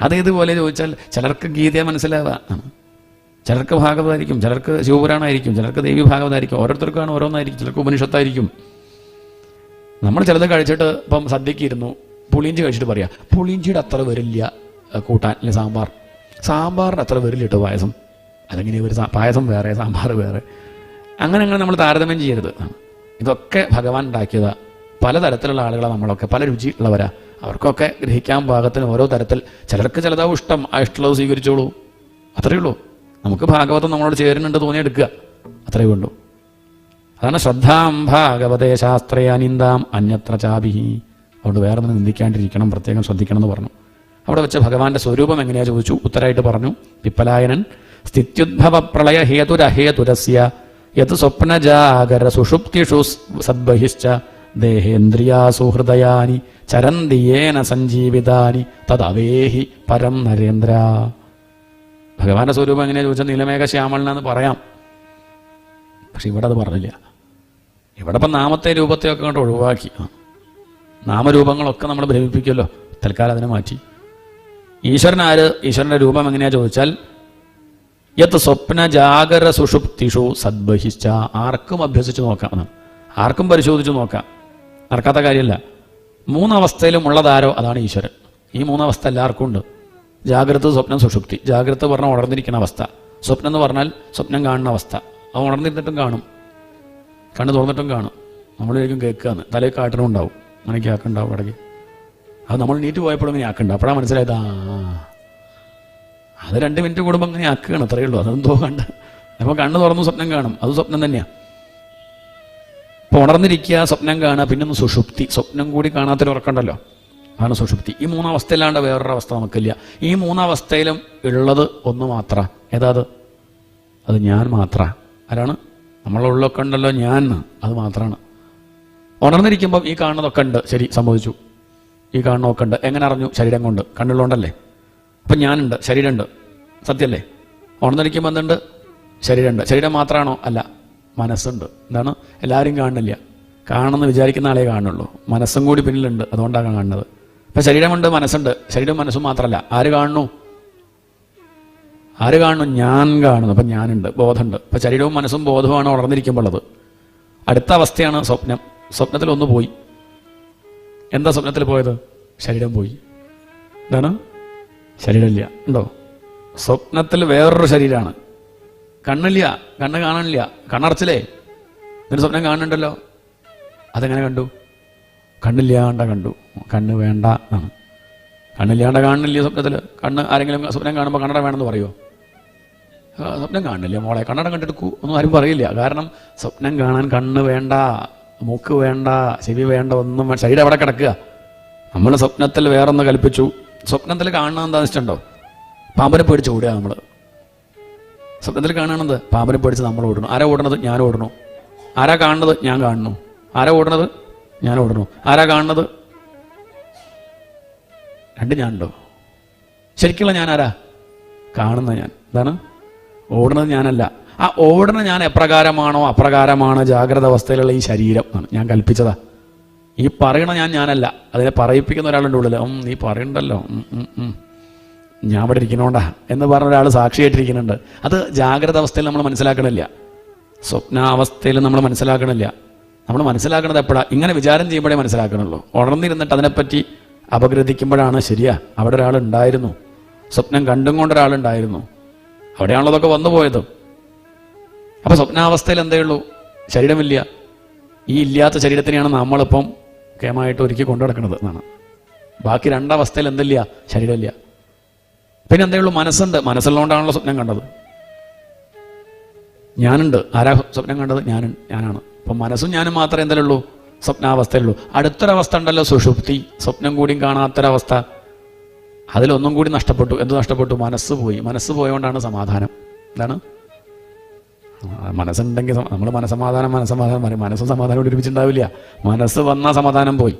അതേതുപോലെ ചോദിച്ചാൽ ചിലർക്ക് ഗീതയെ മനസ്സിലാവാം, ചിലർക്ക് ഭാഗവതമായിരിക്കും, ചിലർക്ക് ശിവപുരാണമായിരിക്കും, ചിലർക്ക് ദേവി ഭാഗവതമായിരിക്കും, ഓരോരുത്തർക്കാണ് ഓരോന്നായിരിക്കും. ചിലർക്ക് ഉപനിഷത്തായിരിക്കും. നമ്മൾ ചിലത് കഴിച്ചിട്ട് ഇപ്പം സദ്യക്ക് ഇരുന്നു, പുളിയിഞ്ചി കഴിച്ചിട്ട് പറയാം പുളിയിഞ്ചിയുടെ അത്ര വരില്ല കൂട്ടാൻ, അല്ലെ സാമ്പാറിൻ്റെ അത്ര വരില്ല കേട്ടോ പായസം. അല്ലെങ്കിൽ ഒരു പായസം വേറെ സാമ്പാർ വേറെ, അങ്ങനെ നമ്മൾ താരതമ്യം ചെയ്യരുത്. ഇതൊക്കെ ഭഗവാൻ ഉണ്ടാക്കിയതാണ്. പലതരത്തിലുള്ള ആളുകളാണ് നമ്മളൊക്കെ, പല രുചി ഉള്ളവരാ. അവർക്കൊക്കെ ഗ്രഹിക്കാൻ പാകത്തിന് ഓരോ തരത്തിൽ. ചിലർക്ക് ചിലതാവും ഇഷ്ടം, ആ ഇഷ്ടമുള്ളത് സ്വീകരിച്ചോളൂ, അത്രയേ ഉള്ളൂ. നമുക്ക് ഭാഗവതം നമ്മളോട് ചേരുന്നുണ്ട് തോന്നിയെടുക്കുക, അത്രയേ ഉള്ളൂ. അതാണ് ശ്രദ്ധാം ഭാഗവതേ ശാസ്ത്രേ അനിന്ദാം അന്യത്ര ചാഭിഹി. അതുകൊണ്ട് വേറെ ഒന്നും നിന്ദിക്കാണ്ടിരിക്കണം, പ്രത്യേകം ശ്രദ്ധിക്കണം എന്ന് പറഞ്ഞു. അവിടെ വെച്ച് ഭഗവാന്റെ സ്വരൂപം എങ്ങനെയാ ചോദിച്ചു. ഉത്തരായിട്ട് പറഞ്ഞു, പിപ്പലായനൻ സ്ഥിത്യുദ്ഭവ പ്രളയ ഹേതുരഹേതുരസ്യ യത് സ്വപ്നജാഗര സുഷുപ്തിഷു സദ്ബഹിശ്ച ദേഹേന്ദ്രിയാസു ഹൃദയാനി ചരന്തിയേന സഞ്ജീവിതാനി തദവേഹി പരം നരേന്ദ്ര. ഭഗവാന്റെ സ്വരൂപം എങ്ങനെയാ ചോദിച്ചാൽ നീലമേഘ ശ്യാമളനെന്ന് പറയാം. പക്ഷെ ഇവിടെ അത് പറഞ്ഞില്ല. ഇവിടെ ഇപ്പം നാമത്തെ രൂപത്തെയൊക്കെ കൊണ്ട് ഒഴിവാക്കി. നാമരൂപങ്ങളൊക്കെ നമ്മൾ ഭ്രമിപ്പിക്കുമല്ലോ, തൽക്കാലം അതിനെ മാറ്റി. ഈശ്വരൻ ആര്? ഈശ്വരൻ്റെ രൂപം എങ്ങനെയാ ചോദിച്ചാൽ യത് സ്വപ്ന ജാഗര സുഷുപ്തിഷു സദ്ബഹിശ്ച. ആർക്കും അഭ്യസിച്ച് നോക്കാം, ആർക്കും പരിശോധിച്ച് നോക്കാം, നടക്കാത്ത കാര്യമല്ല. മൂന്നവസ്ഥയിലും ഉള്ളതാരോ അതാണ് ഈശ്വരൻ. ഈ മൂന്നവസ്ഥ എല്ലാവർക്കും ഉണ്ട്. ജാഗ്രത, സ്വപ്നം, സുഷുപ്തി. ജാഗ്രത പറഞ്ഞാൽ ഉണർന്നിരിക്കുന്ന അവസ്ഥ. സ്വപ്നം എന്ന് പറഞ്ഞാൽ സ്വപ്നം കാണുന്ന അവസ്ഥ. അത് ഉണർന്നിരുന്നിട്ടും കാണും, കണ്ണ് തുറന്നിട്ടും കാണും. നമ്മളായിരിക്കും കേൾക്കുകയെന്ന് തലയിൽ കാട്ടണം ഉണ്ടാവും, അങ്ങനെയൊക്കെ ആക്കുണ്ടാവും ഇടയ്ക്ക്. അത് നമ്മൾ നീറ്റ് പോയപ്പോഴും ഇങ്ങനെ ആക്കുന്നുണ്ട്. അപ്പോഴാണ് മനസ്സിലായത് അത് 2 മിനിറ്റ് കൂടുമ്പോൾ അങ്ങനെ ആക്കുകയാണ്, അത്രയേ ഉള്ളൂ. അതെന്തോ കണ്ട് അപ്പോൾ കണ്ണ് തുറന്ന് സ്വപ്നം കാണും, അത് സ്വപ്നം തന്നെയാണ്. ഇപ്പോൾ ഉണർന്നിരിക്കുക, സ്വപ്നം കാണുക, പിന്നെ ഒന്ന് സുഷുപ്തി, സ്വപ്നം കൂടി കാണാത്തൊരു ഉറക്കമുണ്ടല്ലോ, അതാണ് സുഷുപ്തി. ഈ മൂന്നവസ്ഥയിലാണ്ട് വേറൊരു അവസ്ഥ നമുക്കില്ല. ഈ മൂന്നവസ്ഥയിലും ഉള്ളത് ഒന്ന് മാത്ര. ഏതാ അത് ഞാൻ മാത്ര. ആരാണ്? നമ്മളുള്ളൊക്കെ ഉണ്ടല്ലോ ഞാൻ, അത് മാത്രമാണ്. ഉണർന്നിരിക്കുമ്പം ഈ കാണുന്നതൊക്കെ ഉണ്ട്, ശരി, സംഭവിച്ചു. ഈ കാണുന്നതൊക്കെ ഉണ്ട്. എങ്ങനെ അറിഞ്ഞു? ശരീരം കൊണ്ട്, കണ്ണുള്ളതുകൊണ്ടല്ലേ. അപ്പം ഞാനുണ്ട്, ശരീരമുണ്ട്, സത്യമല്ലേ? ഉണർന്നിരിക്കുമ്പോൾ എന്തുണ്ട്? ശരീരമുണ്ട്. ശരീരം മാത്രമാണോ? അല്ല, മനസ്സുണ്ട്. എന്താണ്? എല്ലാവരും കാണുന്നില്ല, കാണുമെന്ന് വിചാരിക്കുന്ന ആളെ കാണുള്ളൂ. മനസ്സും കൂടി പിന്നിലുണ്ട്, അതുകൊണ്ടാണ് കാണുന്നത്. അപ്പം ശരീരമുണ്ട്, മനസ്സുണ്ട്. ശരീരവും മനസ്സും മാത്രമല്ല, ആര് കാണുന്നു? ഞാൻ കാണുന്നു. അപ്പം ഞാനുണ്ട്, ബോധമുണ്ട്. അപ്പം ശരീരവും മനസ്സും ബോധവുമാണ് ഉണർന്നിരിക്കുമ്പോൾ ഉള്ളത്. അടുത്ത അവസ്ഥയാണ് സ്വപ്നം. സ്വപ്നത്തിൽ ഒന്ന് പോയി. എന്താ സ്വപ്നത്തിൽ പോയത്? ശരീരം പോയി. എന്താണ്? ശരീരമില്ല. ഉണ്ടോ? സ്വപ്നത്തിൽ വേറൊരു ശരീരമാണ്. കണ്ണില്ല, കണ്ണ് കാണാനില്ല, കണ്ണടച്ചില്ലേ? എന്നിട്ട് സ്വപ്നം കാണുന്നുണ്ടല്ലോ. അതെങ്ങനെ കണ്ടു? കണ്ണില്ലാണ്ട കണ്ടു. കണ്ണ് വേണ്ട എന്നാണ്. കണ്ണില്ലാണ്ട കാണുന്നില്ല സ്വപ്നത്തിൽ. കണ്ണ് ആരെങ്കിലും സ്വപ്നം കാണുമ്പോൾ കണ്ണട വേണമെന്ന് പറയുമോ? സ്വപ്നം കാണുന്നില്ല മോളെ, കണ്ണട കണ്ടെടുക്കൂ ഒന്നും ആരും പറയില്ല. കാരണം സ്വപ്നം കാണാൻ കണ്ണ് വേണ്ട, മൂക്ക് വേണ്ട, ചെവി വേണ്ട, ഒന്നും വേണ്ട. ശരീരം എവിടെ കിടക്കുക? നമ്മൾ സ്വപ്നത്തിൽ വേറൊന്ന് കൽപ്പിച്ചു. സ്വപ്നത്തിൽ കാണുന്നത് എന്താണെന്ന് വെച്ചിട്ടുണ്ടോ? പാമ്പനെ പേടിച്ച് ഓടുക നമ്മൾ. സ്വപ്നത്തിൽ കാണുന്നത് പാമ്പനെ പേടിച്ച് നമ്മൾ ഓടണം. ആരാ ഓടണത്? ഞാൻ ഓടണു. ആരാ കാണുന്നത്? ഞാൻ കാണുന്നു. ആരാ ഓടണത്? ഞാൻ ഓടണു. ആരാ കാണുന്നത്? രണ്ട് ഞാനുണ്ടോ? ശരിക്കുള്ള ഞാൻ ആരാ? കാണുന്ന ഞാൻ. എന്താണ്? ഓടുന്നത് ഞാനല്ല. ആ ഓടുന്ന ഞാൻ എപ്രകാരമാണോ അപ്രകാരമാണ് ജാഗ്രത അവസ്ഥയിലുള്ള ഈ ശരീരം എന്നാണ് ഞാൻ കൽപ്പിച്ചതാ. ഈ പറയണ ഞാനല്ല. അതിനെ പറയിപ്പിക്കുന്ന ഒരാളുണ്ട് ഉള്ളിൽ. നീ പറയണ്ടല്ലോ, ഞാൻ അവിടെ ഇരിക്കണോണ്ടാ എന്ന് പറഞ്ഞ ഒരാൾ സാക്ഷിയായിട്ടിരിക്കുന്നുണ്ട്. അത് ജാഗ്രത അവസ്ഥയിൽ നമ്മൾ മനസ്സിലാക്കണില്ല. സ്വപ്നാവസ്ഥയിൽ നമ്മൾ മനസ്സിലാക്കണില്ല. നമ്മൾ മനസ്സിലാക്കണത് എപ്പോഴാണ്? ഇങ്ങനെ വിചാരം ചെയ്യുമ്പോഴേ മനസ്സിലാക്കണുള്ളൂ. ഉണർന്നിരുന്നിട്ട് അതിനെപ്പറ്റി അപഗ്രഥിക്കുമ്പോഴാണ് ശരിയാ അവിടെ ഒരാളുണ്ടായിരുന്നു, സ്വപ്നം കണ്ടും കൊണ്ടൊരാളുണ്ടായിരുന്നു. അവിടെയാണല്ലോ അതൊക്കെ വന്നു പോയത്. അപ്പം സ്വപ്നാവസ്ഥയിൽ എന്തേ ഉള്ളൂ? ശരീരമില്ല. ഈ ഇല്ലാത്ത ശരീരത്തിനെയാണ് നമ്മളിപ്പം കേമായിട്ട് ഒരുക്കി കൊണ്ടു നടക്കുന്നത് എന്നാണ്. ബാക്കി രണ്ടവസ്ഥയിൽ എന്തില്ല? ശരീരമില്ല. പിന്നെ എന്തേ ഉള്ളൂ? മനസ്സുണ്ട്. മനസ്സുള്ളതുകൊണ്ടാണല്ലോ സ്വപ്നം കണ്ടത്. ഞാനുണ്ട്. ആരാ സ്വപ്നം കണ്ടത്? ഞാനാണ്. അപ്പം മനസ്സും ഞാനും മാത്രമേ എന്തെങ്കിലും ഉള്ളൂ? സ്വപ്നാവസ്ഥയിലുള്ളൂ. അടുത്തൊരവസ്ഥ ഉണ്ടല്ലോ, സുഷുപ്തി. സ്വപ്നം കൂടിയും കാണാത്തൊരവസ്ഥ. അതിലൊന്നും കൂടി നഷ്ടപ്പെട്ടു. എന്ത് നഷ്ടപ്പെട്ടു? മനസ്സ് പോയി. മനസ്സ് പോയതുകൊണ്ടാണ് സമാധാനം. എന്താണ്? മനസ്സുണ്ടെങ്കിൽ നമ്മൾ മനസ്സും സമാധാനം ഒരുമിച്ചുണ്ടാവില്ല. മനസ്സ് വന്നാൽ സമാധാനം പോയി.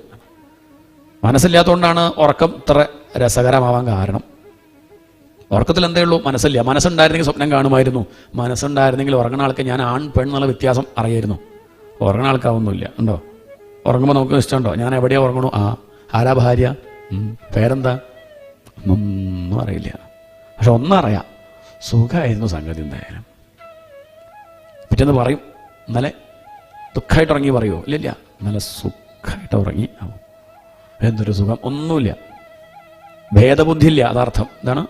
മനസ്സില്ലാത്തതുകൊണ്ടാണ് ഉറക്കം ഇത്ര രസകരമാവാൻ കാരണം. ഉറക്കത്തിൽ എന്തേ ഉള്ളൂ? മനസ്സില്ല. മനസ്സുണ്ടായിരുന്നെങ്കിൽ സ്വപ്നം കാണുമായിരുന്നു. മനസ്സുണ്ടായിരുന്നെങ്കിൽ ഉറങ്ങുന്ന ആൾക്ക് ഞാൻ ആൺ പെൺ എന്നുള്ള വ്യത്യാസം അറിയായിരുന്നു. ഉറങ്ങുന്ന ആൾക്കാവൊന്നുമില്ല. ഉണ്ടോ? ഉറങ്ങുമ്പോൾ നമുക്ക് ഇഷ്ടമുണ്ടോ? ഞാൻ എവിടെയാ ഉറങ്ങണു? ആരാ ഭാര്യ? പേരെന്താ? ഒന്നും അറിയില്ല. പക്ഷെ ഒന്നറിയാം, സുഖമായിരുന്നു സംഗതി. എന്തായാലും പിറ്റേന്ന് പറയും, ഇന്നലെ ദുഃഖമായിട്ട് ഉറങ്ങി പറയുമോ? ഇല്ല, ഇന്നലെ സുഖമായിട്ട് ഉറങ്ങി. എന്തൊരു സുഖം! ഒന്നുമില്ല. ഭേദബുദ്ധി ഇല്ല. അതാർത്ഥം. എന്താണ്?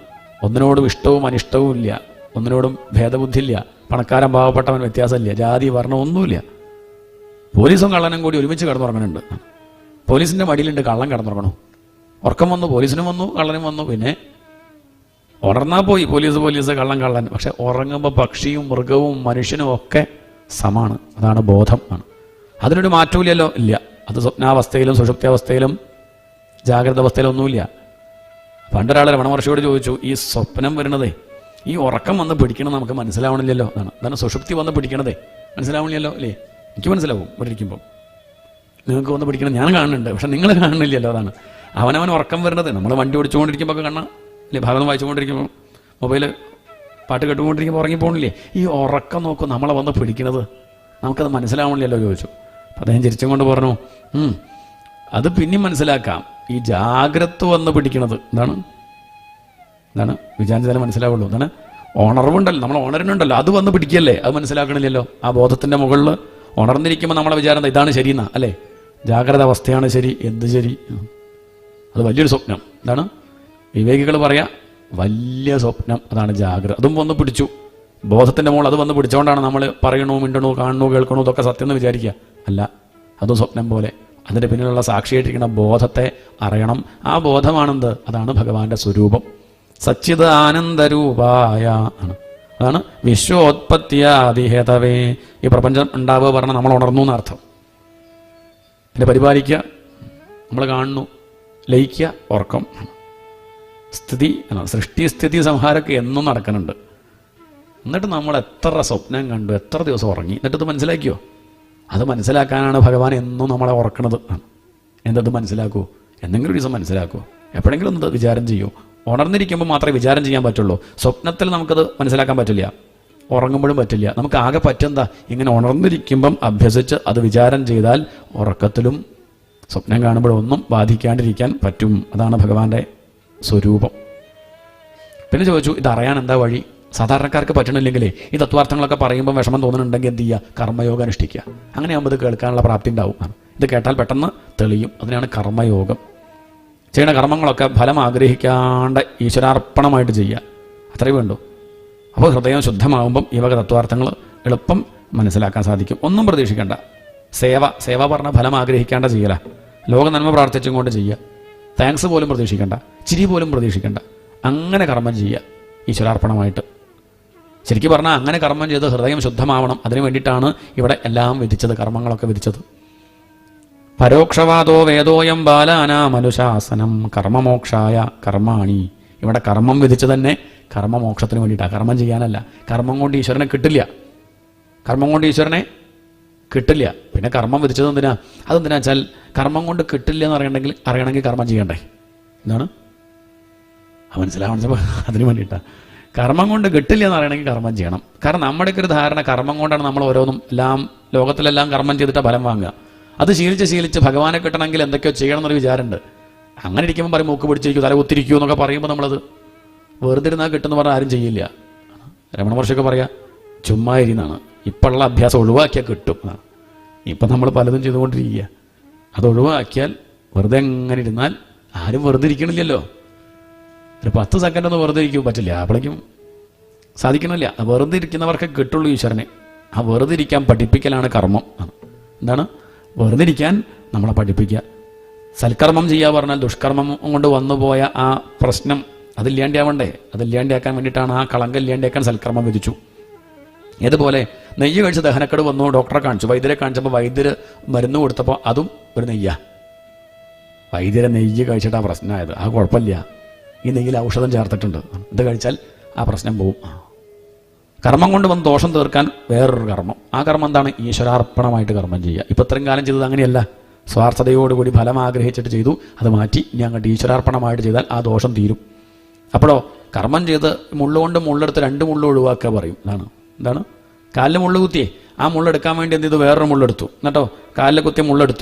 ഒന്നിനോടും ഇഷ്ടവും അനിഷ്ടവും ഇല്ല. ഒന്നിനോടും ഭേദബുദ്ധി ഇല്ല. പണക്കാരൻ പാവപ്പെട്ടവൻ വ്യത്യാസമില്ല. ജാതി വർണ്ണം ഒന്നുമില്ല. പോലീസും കള്ളനും കൂടി ഒരുമിച്ച് കിടന്നുറങ്ങുന്നുണ്ട്. പോലീസിൻ്റെ മടിയിലുണ്ട് കള്ളൻ കിടന്നുറങ്ങണു. ഉറക്കം വന്നു, പോലീസിനും വന്നു, കള്ളനും വന്നു. പിന്നെ ഉണർന്നാൽ പോയി പോലീസ്, കള്ളൻ. പക്ഷെ ഉറങ്ങുമ്പോൾ പക്ഷിയും മൃഗവും മനുഷ്യനും ഒക്കെ സമാണ്. അതാണ് ബോധം. അതിനൊരു മാറ്റമില്ലല്ലോ. ഇല്ല. അത് സ്വപ്നാവസ്ഥയിലും സുഷുപ്താവസ്ഥയിലും ജാഗ്രത അവസ്ഥയിലും ഒന്നുമില്ല. പണ്ടൊരാൾ രമണ മഹർഷിയോട് ചോദിച്ചു, ഈ സ്വപ്നം വരുന്നതേ, ഈ ഉറക്കം വന്ന് പിടിക്കണം നമുക്ക് മനസ്സിലാവണില്ലല്ലോ എന്നാണ്. അതാണ് സുഷുപ്തി വന്ന് പിടിക്കണതേ, മനസ്സിലാവണില്ലല്ലോ അല്ലേ? എനിക്ക് മനസ്സിലാവും ഇവിടെ ഇരിക്കുമ്പോൾ. നിങ്ങൾക്ക് വന്ന് പിടിക്കണം ഞാൻ കാണുന്നുണ്ട്, പക്ഷെ നിങ്ങൾ കാണുന്നില്ലല്ലോ. അതാണ് അവനവൻ ഉറക്കം വരുന്നത്. നമ്മൾ വണ്ടി ഓടിച്ചുകൊണ്ടിരിക്കുമ്പോൾ ഒക്കെ കാണാം അല്ലേ? ഭാഗം വായിച്ചുകൊണ്ടിരിക്കുമ്പോൾ, മൊബൈൽ പാട്ട് കേട്ടുകൊണ്ടിരിക്കുമ്പോൾ ഉറങ്ങിപ്പോണില്ലേ? ഈ ഉറക്കം നോക്കും നമ്മളെ വന്ന് പിടിക്കുന്നത്, നമുക്കത് മനസ്സിലാവണില്ലല്ലോ ചോദിച്ചു. അപ്പം അദ്ദേഹം ചിരിച്ചും കൊണ്ട് പറഞ്ഞു, അത് പിന്നെയും മനസ്സിലാക്കാം. ഈ ജാഗ്രത വന്ന് പിടിക്കണത് എന്താണ് വിചാരിച്ചാലേ മനസ്സിലാവുള്ളൂ. എന്താണ്? ഉണർവുണ്ടല്ലോ, നമ്മൾ ഉണരുന്നുണ്ടല്ലോ, അത് വന്ന് പിടിക്കല്ലേ? അത് മനസ്സിലാക്കണില്ലല്ലോ. ആ ബോധത്തിൻ്റെ മുകളിൽ ഉണർന്നിരിക്കുമ്പോൾ നമ്മളെ വിചാരം ഇതാണ് ശരിയെന്നാ അല്ലേ? ജാഗ്രത അവസ്ഥയാണ് ശരി. എന്ത് ശരി? അത് വലിയൊരു സ്വപ്നം. എന്താണ്? വിവേകികൾ പറയാ വലിയ സ്വപ്നം, അതാണ് ജാഗ്രത. അതും വന്ന് പിടിച്ചു. ബോധത്തിൻ്റെ മുകളിൽ അത് വന്ന് പിടിച്ചുകൊണ്ടാണ് നമ്മൾ പറയണു, മിണ്ടണു, കാണണു, കേൾക്കണു ഇതൊക്കെ സത്യം എന്ന് വിചാരിക്കുക. അല്ല, അതും സ്വപ്നം പോലെ. അതിൻ്റെ പിന്നിലുള്ള സാക്ഷിയായിട്ടിരിക്കുന്ന ബോധത്തെ അറിയണം. ആ ബോധമാണെന്ത്? അതാണ് ഭഗവാന്റെ സ്വരൂപം. സച്ചിത് ആനന്ദരൂപായ ആണ്. അതാണ് വിശ്വോത്പത്തിയാദിഹേതവേ. ഈ പ്രപഞ്ചം ഉണ്ടാവുക പറഞ്ഞാൽ നമ്മൾ ഉണർന്നു എന്നർത്ഥം. പിന്നെ പരിപാലിക്കുക, നമ്മൾ കാണുന്നു, ലയിക്കുക, ഉറക്കം. സ്ഥിതി, സൃഷ്ടി സ്ഥിതി സംഹാരമൊക്കെ എന്നും നടക്കുന്നുണ്ട്. എന്നിട്ട് നമ്മൾ എത്ര സ്വപ്നം കണ്ടു, എത്ര ദിവസം ഉറങ്ങി, എന്നിട്ടത് മനസ്സിലാക്കിയോ? അത് മനസ്സിലാക്കാനാണ് ഭഗവാൻ എന്നും നമ്മളെ ഉറക്കണത്. എന്തത് മനസ്സിലാക്കൂ? എന്തെങ്കിലും ഒരു ദിവസം മനസ്സിലാക്കൂ. എപ്പോഴെങ്കിലും ഒന്ന് വിചാരം ചെയ്യൂ. ഉണർന്നിരിക്കുമ്പോൾ മാത്രമേ വിചാരം ചെയ്യാൻ പറ്റുള്ളൂ. സ്വപ്നത്തിൽ നമുക്കത് മനസ്സിലാക്കാൻ പറ്റില്ല, ഉറങ്ങുമ്പോഴും പറ്റില്ല. നമുക്ക് ആകെ പറ്റുന്നതാ ഇങ്ങനെ ഉണർന്നിരിക്കുമ്പം അഭ്യസിച്ച് അത് വിചാരം ചെയ്താൽ ഉറക്കത്തിലും സ്വപ്നം കാണുമ്പോഴും ഒന്നും ബാധിക്കാണ്ടിരിക്കാൻ പറ്റും. അതാണ് ഭഗവാന്റെ സ്വരൂപം. പിന്നെ ചോദിച്ചു, ഇതറിയാൻ എന്താ വഴി? സാധാരണക്കാർക്ക് പറ്റണില്ലെങ്കിലേ ഈ തത്വാർത്ഥങ്ങളൊക്കെ പറയുമ്പോൾ വിഷമം തോന്നുന്നുണ്ടെങ്കിൽ എന്ത് ചെയ്യുക? കർമ്മയോഗം അനുഷ്ഠിക്കുക. അങ്ങനെയാകുമ്പോൾ ഇത് കേൾക്കാനുള്ള പ്രാപ്തി ഉണ്ടാവും. ഇത് കേട്ടാൽ പെട്ടെന്ന് തെളിയും. അതിനാണ് കർമ്മയോഗം. ചെയ്യുന്ന കർമ്മങ്ങളൊക്കെ ഫലം ആഗ്രഹിക്കാണ്ട് ഈശ്വരാർപ്പണമായിട്ട് ചെയ്യുക, അത്രയേ വേണ്ടൂ. അപ്പോൾ ഹൃദയം ശുദ്ധമാകുമ്പം ഈ വക തത്വാർത്ഥങ്ങൾ എളുപ്പം മനസ്സിലാക്കാൻ സാധിക്കും. ഒന്നും പ്രതീക്ഷിക്കേണ്ട. സേവ പറഞ്ഞ ഫലം ആഗ്രഹിക്കാണ്ട ചെയ്യല, ലോക നന്മ പ്രാർത്ഥിച്ചും കൊണ്ട് ചെയ്യുക. താങ്ക്സ് പോലും പ്രതീക്ഷിക്കേണ്ട, ചിരി പോലും പ്രതീക്ഷിക്കേണ്ട. അങ്ങനെ കർമ്മം ചെയ്യുക ഈശ്വരാർപ്പണമായിട്ട്. ശരിക്കും പറഞ്ഞാൽ അങ്ങനെ കർമ്മം ചെയ്ത് ഹൃദയം ശുദ്ധമാവണം. അതിനു വേണ്ടിയിട്ടാണ് ഇവിടെ എല്ലാം വിധിച്ചത്, കർമ്മങ്ങളൊക്കെ വിധിച്ചത്. പരോക്ഷവാദോ വേദോയം ബാലാനാമനുശാസനം കർമ്മമോക്ഷായ കർമാണി. ഇവിടെ കർമ്മം വിധിച്ചു തന്നെ കർമ്മമോക്ഷത്തിന് വേണ്ടിയിട്ടാണ്, കർമ്മം ചെയ്യാനല്ല. കർമ്മം കൊണ്ട് ഈശ്വരനെ കിട്ടില്ല, കർമ്മം കൊണ്ട് ഈശ്വരനെ കിട്ടില്ല. പിന്നെ കർമ്മം വിധിച്ചത് എന്തിനാ? അതെന്തിനാ വെച്ചാൽ കർമ്മം കൊണ്ട് കിട്ടില്ല എന്ന് അറിയണമെങ്കിൽ കർമ്മം ചെയ്യണ്ടേ? എന്താണ് മനസ്സിലാവണം? അതിന് വേണ്ടിയിട്ടാണ്. കർമ്മം കൊണ്ട് കിട്ടില്ല എന്ന് അറിയണമെങ്കിൽ കർമ്മം ചെയ്യണം. കാരണം നമ്മുടെയൊക്കെ ഒരു ധാരണ കർമ്മം കൊണ്ടാണ് നമ്മൾ ഓരോന്നും എല്ലാം ലോകത്തിലെല്ലാം കർമ്മം ചെയ്തിട്ടാണ് ഫലം വാങ്ങുക. അത് ശീലിച്ച് ഭഗവാനെ കിട്ടണമെങ്കിൽ എന്തൊക്കെയോ ചെയ്യണം എന്നൊരു വിചാരമുണ്ട്. അങ്ങനെ ഇരിക്കുമ്പോൾ പറയും മൂക്ക് പിടിച്ചിരിക്കൂ, തല കുത്തിരിക്കൂ എന്നൊക്കെ പറയുമ്പോൾ നമ്മളത് വെറുതെ ഇരുന്നാൽ കിട്ടുമെന്ന് പറഞ്ഞാൽ ആരും ചെയ്യില്ല. രമണ മഹർഷിയൊക്കെ പറയാ ചുമ്മാ ഇരുന്നാണ്, ഇപ്പോഴുള്ള അഭ്യാസം ഒഴിവാക്കിയാൽ കിട്ടും എന്നാണ്. ഇപ്പം നമ്മൾ പലതും ചെയ്തുകൊണ്ടിരിക്കുക. അത് ഒഴിവാക്കിയാൽ വെറുതെ എങ്ങനെ ഇരുന്നാൽ ആരും വെറുതെ ഇരിക്കണില്ലല്ലോ. ഒരു 10 സെക്കൻഡ് ഒന്നും വെറുതെ ഇരിക്കും പറ്റില്ല, അപ്പോഴേക്കും സാധിക്കണില്ല. വെറുതെ ഇരിക്കുന്നവർക്ക് കിട്ടുള്ളൂ ഈശ്വരനെ. ആ വെറുതെ ഇരിക്കാൻ പഠിപ്പിക്കലാണ് കർമ്മം. എന്താണ് വെറുതെ ഇരിക്കാൻ നമ്മളെ പഠിപ്പിക്കുക. സൽക്കർമ്മം ചെയ്യുക പറഞ്ഞാൽ ദുഷ്കർമ്മം കൊണ്ട് വന്നുപോയ ആ പ്രശ്നം അതില്ലാണ്ടാവണ്ടേ? അതില്ലാണ്ടാക്കാൻ വേണ്ടിയിട്ടാണ്, ആ കളങ്കം ഇല്ലാണ്ടാക്കാൻ സൽക്കർമ്മം വിധിച്ചു. ഏതുപോലെ നെയ്യ് കഴിച്ച് ദഹനക്കേട് വന്നു, ഡോക്ടറെ കാണിച്ചു, വൈദ്യരെ കാണിച്ചപ്പോൾ വൈദ്യര് മരുന്ന് കൊടുത്തപ്പോൾ അതും ഒരു നെയ്യാ. വൈദ്യരെ നെയ്യ് കഴിച്ചിട്ട് ആ പ്രശ്നമായത്. ആ കുഴപ്പമില്ല, ഈ നെയ്യിൽ ഔഷധം ചേർത്തിട്ടുണ്ട്, ഇത് കഴിച്ചാൽ ആ പ്രശ്നം പോവും. കർമ്മം കൊണ്ട് വന്ന് ദോഷം തീർക്കാൻ വേറൊരു കർമ്മം. ആ കർമ്മം എന്താണ്? ഈശ്വരാർപ്പണമായിട്ട് കർമ്മം ചെയ്യുക. ഇപ്പം ഇത്രയും കാലം ചെയ്തത് അങ്ങനെയല്ല. സ്വാർത്ഥതയോടുകൂടി ഫലം ആഗ്രഹിച്ചിട്ട് ചെയ്തു, അത് മാറ്റി ഇനി അങ്ങോട്ട് ഈശ്വരാർപ്പണമായിട്ട് ചെയ്താൽ ആ ദോഷം തീരും. അപ്പോഴോ കർമ്മം ചെയ്ത് മുള്ളുകൊണ്ട് മുള്ളെടുത്ത് 2 മുള്ള ഒഴിവാക്കുക പറയും. എന്താണ് കാലിൽ മുള്ളു കുത്തിയേ, ആ മുള്ളെടുക്കാൻ വേണ്ടി എന്ത് ചെയ്തു? വേറൊരു മുള്ളെടുത്തു. എന്നിട്ടോ കാലിൽ കുത്തിയ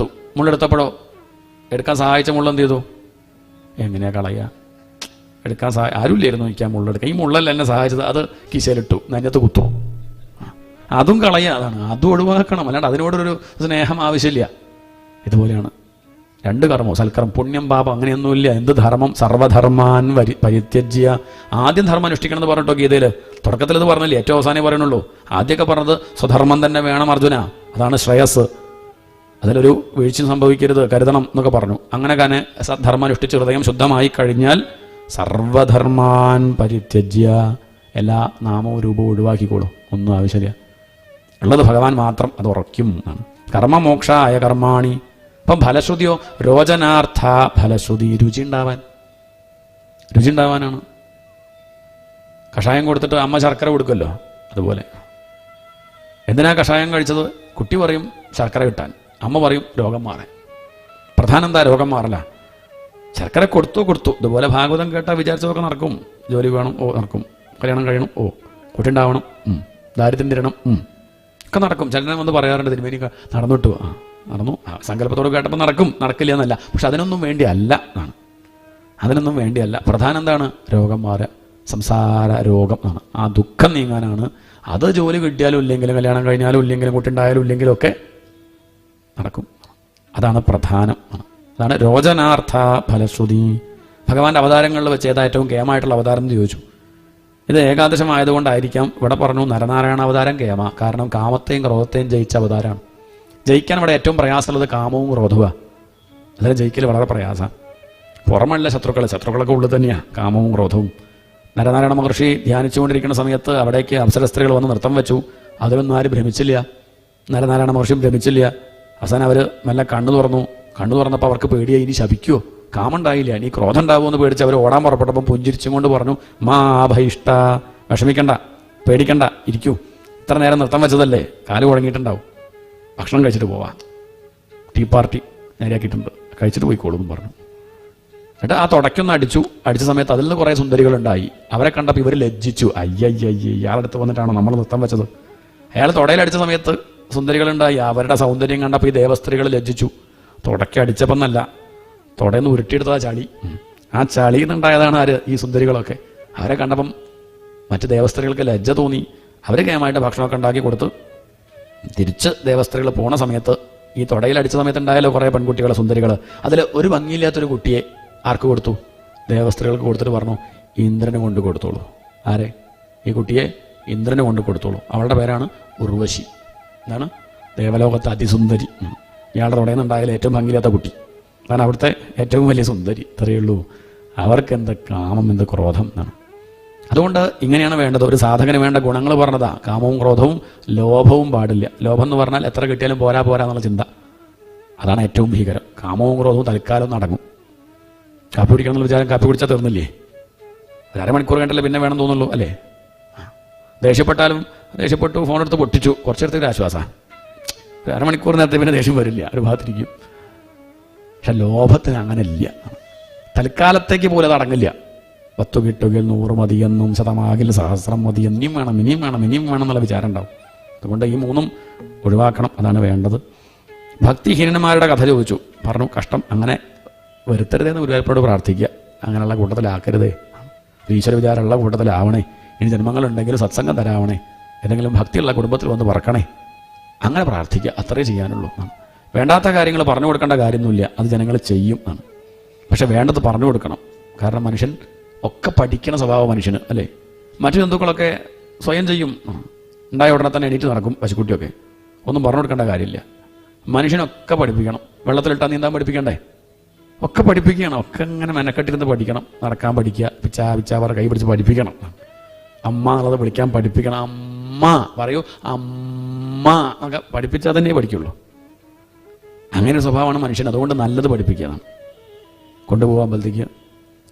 മുള്ളെടുത്തപ്പോഴോ എടുക്കാൻ സഹായിച്ച മുള്ളെന്ത് ചെയ്തു? എങ്ങനെയാ കളയുക? എടുക്കാൻ ആരുമില്ലായിരുന്നു നോക്കിയാൽ മുള്ളെടുക്കുക. ഈ മുള്ളല്ല എന്നെ സഹായിച്ചത്, അത് കിശയിലിട്ടു, നെഞ്ഞത്ത് കുത്തു, അതും കളയുക. അതും ഒഴിവാക്കണം. അല്ലാണ്ട് അതിനോടൊരു സ്നേഹം ആവശ്യമില്ല. ഇതുപോലെയാണ് 2 കർമ്മം, സൽക്കർമ്മം, പുണ്യം, പാപം അങ്ങനെയൊന്നുമില്ല. എന്ത് ധർമ്മം? സർവധർമാൻ പരിത്യജ്യ. ആദ്യം ധർമ്മം അനുഷ്ഠിക്കണം എന്ന് പറഞ്ഞിട്ടോ ഗീതയിൽ. തുടക്കത്തിൽ ഇത് പറഞ്ഞില്ലേ, ഏറ്റവും അവസാനമേ പറയണുള്ളൂ. ആദ്യമൊക്കെ പറഞ്ഞത് സ്വധർമ്മം തന്നെ വേണം അർജുന, അതാണ് ശ്രേയസ്, അതിലൊരു വീഴ്ച സംഭവിക്കരുത്, കരുതണം എന്നൊക്കെ പറഞ്ഞു. അങ്ങനെ സദ്ധർമ്മം അനുഷ്ഠിച്ച് ഹൃദയം ശുദ്ധമായി കഴിഞ്ഞാൽ സർവധർമാൻ പരിത്യജ്യ, എല്ലാ നാമവും രൂപവും ഒഴിവാക്കിക്കോളും, ഒന്നും ആവശ്യമില്ല. ഉള്ളത് ഭഗവാൻ മാത്രം, അത് ഉറയ്ക്കും എന്നാണ്. കർമ്മമോക്ഷായ കർമാണി. അപ്പം ഫലശ്രുതിയോ? രോചനാർത്ഥ ഫലശ്രുതി. രുചി ഉണ്ടാവാനാണ്. കഷായം കൊടുത്തിട്ട് അമ്മ ശർക്കര കൊടുക്കുമല്ലോ, അതുപോലെ. എന്തിനാ കഷായം കഴിച്ചത്? കുട്ടി പറയും ശർക്കര കിട്ടാൻ, അമ്മ പറയും രോഗം മാറാൻ. പ്രധാനം എന്താ? രോഗം മാറല. ശർക്കര കൊടുത്തു. ഇതുപോലെ ഭാഗവതം കേട്ടാൽ വിചാരിച്ചതൊക്കെ നടക്കും. ജോലി വേണം, നടക്കും. കല്യാണം കഴിയണം, കുട്ടി ഉണ്ടാവണം, ദാരിദ്ര്യം തരണം, ഒക്കെ നടക്കും. ചിലനെ വന്ന് പറയാറുണ്ട്, തിരുമേനി നടന്നിട്ടു. നടന്നു, സങ്കല്പത്തോട് കേട്ടപ്പോൾ നടക്കും, നടക്കില്ല എന്നല്ല. പക്ഷെ അതിനൊന്നും വേണ്ടിയല്ല എന്നാണ്. അതിനൊന്നും വേണ്ടിയല്ല. പ്രധാനം എന്താണ്? രോഗം മാറുക, സംസാര രോഗം ആണ്. ആ ദുഃഖം നീങ്ങാനാണ്. അത് ജോലി കിട്ടിയാലും ഇല്ലെങ്കിലും, കല്യാണം കഴിഞ്ഞാലും ഇല്ലെങ്കിലും, കുട്ടി ഉണ്ടായാലും ഇല്ലെങ്കിലും ഒക്കെ നടക്കും. അതാണ് പ്രധാനം. അതാണ് രോചനാർത്ഥ ഫലശ്രുതി. ഭഗവാന്റെ അവതാരങ്ങളിൽ വെച്ച് ഏതാ ഏറ്റവും കേമായിട്ടുള്ള അവതാരം എന്ന് ചോദിച്ചു. ഇത് ഏകാദശമായതുകൊണ്ടായിരിക്കാം ഇവിടെ പറഞ്ഞു നരനാരായണ അവതാരം കേമ. കാരണം കാമത്തെയും ക്രോധത്തെയും ജയിച്ച അവതാരമാണ്. ജയിക്കാൻ ഇവിടെ ഏറ്റവും പ്രയാസമുള്ളത് കാമവും ക്രോധവുമാണ്. അതിൽ ജയിക്കൽ വളരെ പ്രയാസമാണ്. പുറമല്ല ശത്രുക്കളൊക്കെ ഉള്ളിൽ തന്നെയാണ് കാമവും ക്രോധവും. നരനാരായണ മഹർഷി ധ്യാനിച്ചുകൊണ്ടിരിക്കുന്ന സമയത്ത് അവിടേക്ക് അപ്സര സ്ത്രീകൾ വന്ന് നൃത്തം വെച്ചു. അതിലൊന്നും ആരും ഭ്രമിച്ചില്ല. നരനാരായണ മഹർഷിയും ഭ്രമിച്ചില്ല. അവസാനം അവർ മെല്ലെ കണ്ണു തുറന്നപ്പോൾ അവർക്ക് പേടിയായി, ഇനി ശപിക്കുമോ? കാമുണ്ടായില്ല, ഇനി ക്രോധം ഉണ്ടാവുമെന്ന് പേടിച്ച് അവർ ഓടാൻ പുറപ്പെട്ടപ്പോൾ പുഞ്ചിരിച്ചും കൊണ്ട് പറഞ്ഞു, മാ ഭയിഷ്ട, വിഷമിക്കണ്ട, പേടിക്കണ്ട, ഇരിക്കൂ. ഇത്ര നേരം നൃത്തം വെച്ചതല്ലേ, കാല് കുഴങ്ങിയിട്ടുണ്ടാവും, ഭക്ഷണം കഴിച്ചിട്ട് പോവാം, ടീ പാർട്ടി നേരെയാക്കിയിട്ടുണ്ട്, കഴിച്ചിട്ട് പോയിക്കോളൂ എന്ന് പറഞ്ഞു. എന്നിട്ട് ആ തുടക്കൊന്ന് അടിച്ച സമയത്ത് അതിൽ നിന്ന് കുറേ സുന്ദരികളുണ്ടായി. അവരെ കണ്ടപ്പോൾ ഇവർ ലജ്ജിച്ചു. അയ്യയ്യയ്യ, ഇയാളടുത്ത് വന്നിട്ടാണോ നമ്മൾ നൃത്തം വെച്ചത്? അയാൾ തുടയിലടിച്ച സമയത്ത് സുന്ദരികളുണ്ടായി. അവരുടെ സൗന്ദര്യം കണ്ടപ്പോൾ ഈ ദേവസ്ത്രീകൾ ലജ്ജിച്ചു. തുടക്കടിച്ചപ്പം എന്നല്ല, തുടയെന്ന് ഉരുട്ടിയെടുത്തതാ ചളി. ആ ചളിയിൽ നിന്നുണ്ടായതാണ് ആര്? ഈ സുന്ദരികളൊക്കെ. അവരെ കണ്ടപ്പം മറ്റ് ദേവസ്ത്രീകൾക്ക് ലജ്ജ തോന്നി. അവർ കേമായിട്ട് ഭക്ഷണമൊക്കെ ഉണ്ടാക്കി കൊടുത്ത് തിരിച്ച് ദേവസ്ത്രീകൾ പോണ സമയത്ത് ഈ തുടയിലടിച്ച സമയത്ത് ഉണ്ടായാലോ കുറേ പെൺകുട്ടികളെ, സുന്ദരികൾ. അതിൽ ഒരു ഭംഗിയില്ലാത്തൊരു കുട്ടിയെ ആർക്ക് കൊടുത്തു? ദേവസ്ത്രീകൾക്ക് കൊടുത്തിട്ട് പറഞ്ഞു ഇന്ദ്രന് കൊണ്ട് കൊടുത്തോളൂ. ആരെ? ഈ കുട്ടിയെ ഇന്ദ്രന് കൊണ്ട് കൊടുത്തോളൂ. അവളുടെ പേരാണ് ഉർവശി. എന്താണ്? ദേവലോകത്തെ അതിസുന്ദരി. ഇയാളുടെ തുടയിൽ നിന്നുണ്ടായാലും ഏറ്റവും ഭംഗിയില്ലാത്ത കുട്ടി. അതാണ് അവിടുത്തെ ഏറ്റവും വലിയ സുന്ദരി. ഇത്രയേ ഉള്ളൂ. അവർക്ക് എന്ത് കാമം, എന്ത് ക്രോധം എന്നാണ്. അതുകൊണ്ട് ഇങ്ങനെയാണ് വേണ്ടത്. ഒരു സാധകന് വേണ്ട ഗുണങ്ങൾ പറഞ്ഞതാ. കാമവും ക്രോധവും ലോഭവും പാടില്ല. ലോഭം എന്ന് പറഞ്ഞാൽ എത്ര കിട്ടിയാലും പോരാ എന്നുള്ള ചിന്ത. അതാണ് ഏറ്റവും ഭീകരം. കാമവും ക്രോധവും തൽക്കാലം നടങ്ങും. കാപ്പി കുടിക്കണം എന്നുള്ള വിചാരം കാപ്പി കുടിച്ചാൽ തീർന്നില്ലേ? ഒരു അരമണിക്കൂർ കണ്ടല്ലേ പിന്നെ വേണം തോന്നുള്ളൂ അല്ലേ? ദേഷ്യപ്പെട്ടാലും ദേഷ്യപ്പെട്ടു, ഫോണെടുത്ത് പൊട്ടിച്ചു, കുറച്ചെടുത്തേക്ക് ആശ്വാസമാണ്. ഒരു അരമണിക്കൂർ നേരത്തെ പിന്നെ ദേഷ്യം വരില്ല, ഒരു ഭാഗത്തിരിക്കും. പക്ഷെ ലോഭത്തിന് അങ്ങനെ ഇല്ല. തൽക്കാലത്തേക്ക് പോലെ അത് അടങ്ങില്ല. 10 കിട്ടുകിൽ 100 മതിയെന്നും 100 സഹസ്രം മതി, ഇനിയും വേണം ഇനിയും വേണം ഇനിയും വേണം എന്നുള്ള വിചാരം ഉണ്ടാവും. അതുകൊണ്ട് ഈ 3 ഒഴിവാക്കണം. അതാണ് വേണ്ടത്. ഭക്തിഹീനന്മാരുടെ കഥ ചോദിച്ചു. പറഞ്ഞു കഷ്ടം, അങ്ങനെ വരുത്തരുതേന്ന് ഗുരുവായൂരപ്പനോട് പ്രാർത്ഥിക്കുക. അങ്ങനെയുള്ള കൂട്ടത്തിലാക്കരുതേ. ഈശ്വര വിചാരമുള്ള കൂട്ടത്തിലാവണേ. ഇനി ജന്മങ്ങളുണ്ടെങ്കിൽ സത്സംഗം തരാവണേ. ഏതെങ്കിലും ഭക്തിയുള്ള കുടുംബത്തിൽ വന്ന് പറക്കണേ. അങ്ങനെ പ്രാർത്ഥിക്കുക. അത്രേ ചെയ്യാനുള്ളൂ. വേണ്ടാത്ത കാര്യങ്ങൾ പറഞ്ഞു കൊടുക്കേണ്ട കാര്യമൊന്നുമില്ല. അത് ജനങ്ങൾ ചെയ്യും ആണ്. പക്ഷെ വേണ്ടത് പറഞ്ഞു കൊടുക്കണം. കാരണം മനുഷ്യൻ ഒക്കെ പഠിക്കണ സ്വഭാവം മനുഷ്യന് അല്ലേ. മറ്റു ജന്തുക്കളൊക്കെ സ്വയം ചെയ്യും. ഉണ്ടായ ഉടനെ തന്നെ എണീറ്റ് നടക്കും. പശുക്കുട്ടിയൊക്കെ ഒന്നും പറഞ്ഞു കൊടുക്കേണ്ട കാര്യമില്ല. മനുഷ്യനൊക്കെ പഠിപ്പിക്കണം. വെള്ളത്തിലിട്ടാൽ നീന്താൻ പഠിപ്പിക്കണ്ടേ? ഒക്കെ പഠിപ്പിക്കണം. ഒക്കെ ഇങ്ങനെ മെനക്കെട്ടിരുന്ന് പഠിക്കണം. നടക്കാൻ പഠിക്കുക. പിച്ചാ പറ കൈ പിടിച്ച് പഠിപ്പിക്കണം. അമ്മ എന്നുള്ളത് വിളിക്കാൻ പഠിപ്പിക്കണം. അമ്മ പറയൂ, അമ്മ എന്നൊക്കെ പഠിപ്പിച്ചാൽ തന്നെ പഠിക്കുള്ളൂ. അങ്ങനെ ഒരു സ്വഭാവമാണ് മനുഷ്യൻ. അതുകൊണ്ട് നല്ലത് പഠിപ്പിക്കണം. കൊണ്ടുപോകാൻ അമ്പലത്തേക്ക്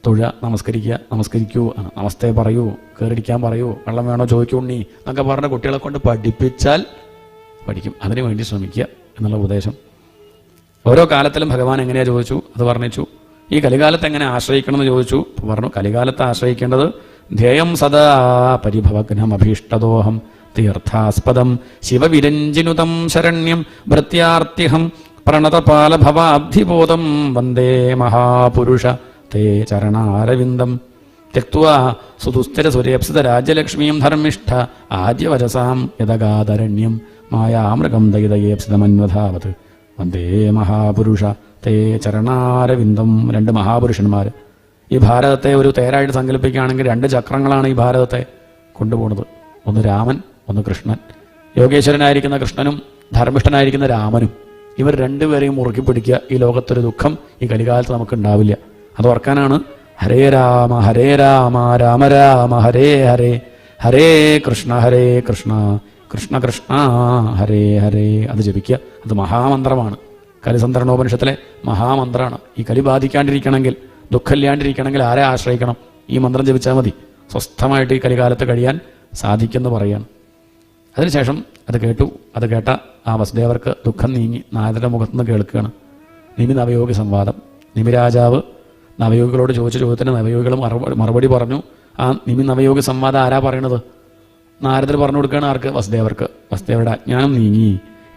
തൊഴ, നമസ്കരിക്കൂ, നമസ്തേ പറയൂ, കയറിടിക്കാൻ പറയൂ, വെള്ളം വേണോ ചോദിക്കൂ ഉണ്ണി എന്നൊക്കെ പറഞ്ഞ കുട്ടികളെ കൊണ്ട് പഠിപ്പിച്ചാൽ പഠിക്കും. അതിനു വേണ്ടി ശ്രമിക്കുക എന്നുള്ള ഉപദേശം. ഓരോ കാലത്തിലും ഭഗവാൻ എങ്ങനെയാ ചോദിച്ചു, അത് വർണ്ണിച്ചു. ഈ കലികാലത്ത് എങ്ങനെ ആശ്രയിക്കണം എന്ന് ചോദിച്ചു. പറഞ്ഞു കലികാലത്ത് ആശ്രയിക്കേണ്ടത് ധ്യേയം സദാ പരിഭവഘ്നമഭീഷ്ടദോഹം തീർത്ഥാസ്പദം ശിവവിരഞ്ജിനുതം ശരണ്യം ഭൃത്യാർത്തിഹം പ്രണതപാലഭവാബ്ധിബോധം വന്ദേ മഹാപുരുഷ തേ ചരണാരവിന്ദം ത്യക്ത്വാ സുദുസ്ഥിരസുരേപ്സിത രാജ്യലക്ഷ്മീം ധർമ്മിഷ്ഠ ആദ്യവചസാം യദഗാദരണ്യം മായാമൃഗം ദയിതയേപ്സിതമന്വധാവത് വന്ദേ മഹാപുരുഷ തേ ചരണാരവിന്ദം. 2 മഹാപുരുഷന്മാർ. ഈ ഭാരതത്തെ ഒരു തേരായിട്ട് സങ്കല്പിക്കുകയാണെങ്കിൽ 2 ചക്രങ്ങളാണ് ഈ ഭാരതത്തെ കൊണ്ടുപോകുന്നത്. ഒന്ന് രാമൻ, ഒന്ന് കൃഷ്ണൻ. യോഗേശ്വരനായിരിക്കുന്ന കൃഷ്ണനും ധർമ്മിഷ്ഠനായിരിക്കുന്ന രാമനും. ഇവർ 2 പേരെയും മുറുക്കി പിടിക്കുക. ഈ ലോകത്തൊരു ദുഃഖം ഈ കലികാലത്ത് നമുക്ക് ഉണ്ടാവില്ല. അത് ഓർക്കാനാണ് ഹരേ രാമ രാമ രാമ ഹരേ ഹരേ, ഹരേ കൃഷ്ണ കൃഷ്ണ കൃഷ്ണ ഹരേ ഹരേ. അത് ജപിക്കുക. അത് മഹാമന്ത്രമാണ്. കലിസന്ധരണോപനിഷത്തിലെ മഹാമന്ത്രമാണ്. ഈ കലി ബാധിക്കാണ്ടിരിക്കണമെങ്കിൽ, ദുഃഖമില്ലാണ്ടിരിക്കണമെങ്കിൽ ആരെ ആശ്രയിക്കണം? ഈ മന്ത്രം ജപിച്ചാൽ മതി. സ്വസ്ഥമായിട്ട് ഈ കലികാലത്ത് കഴിയാൻ സാധിക്കുമെന്ന് പറയാണ്. അതിനുശേഷം അത് കേട്ടു. അത് കേട്ട ആ വസുദേവർക്ക് ദുഃഖം നീങ്ങി നാരദന്റെ മുഖത്തുനിന്ന് കേൾക്കുകയാണ് നിമി നവയോഗി സംവാദം. നിമിരാജാവ് നവയോഗികളോട് ചോദിച്ച ചോദ്യത്തിന് നവയോഗികൾ മറുപടി പറഞ്ഞു. ആ നിമി നവയോഗി സംവാദം ആരാ പറയണത്? നാരദർ പറഞ്ഞു കൊടുക്കുകയാണ്. ആർക്ക്? വസുദേവർക്ക്. വസുദേവരുടെ അജ്ഞാനം നീങ്ങി.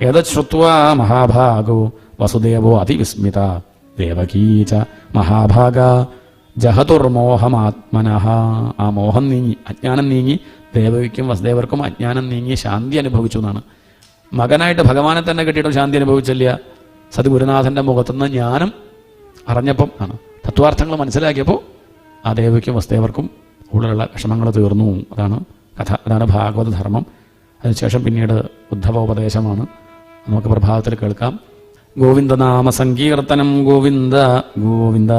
ഏതശ്രുത്വാ മഹാഭാഗോ വസുദേവോ അതിവിസ്മിത ദേവകീച മഹാഭാഗ ജഹതുർമോഹമാത്മനഃ. ആ മോഹം നീങ്ങി, അജ്ഞാനം നീങ്ങി. ദേവകിക്കും വസുദേവർക്കും അജ്ഞാനം നീങ്ങി ശാന്തി അനുഭവിച്ചു എന്നാണ്. മകനായിട്ട് ഭഗവാനെ തന്നെ കിട്ടിയിട്ടും ശാന്തി അനുഭവിച്ചില്ല. സദ്ഗുരുനാഥന്റെ മുഖത്തുനിന്ന് ജ്ഞാനം അറിഞ്ഞപ്പം ആണ്, തത്വാർത്ഥങ്ങൾ മനസ്സിലാക്കിയപ്പോൾ ആ ദേവകിക്കും വസുദേവർക്കും ഉള്ളിലുള്ള വിഷമങ്ങൾ തീർന്നു. അതാണ് കഥ. അതാണ് ഭാഗവത ധർമ്മം. അതിനുശേഷം പിന്നീട് ഉദ്ധവോപദേശമാണ്. നമുക്ക് പ്രഭാതത്തിൽ കേൾക്കാം. ഗോവിന്ദനാമ സങ്കീർത്തനം. ഗോവിന്ദ ഗോവിന്ദ.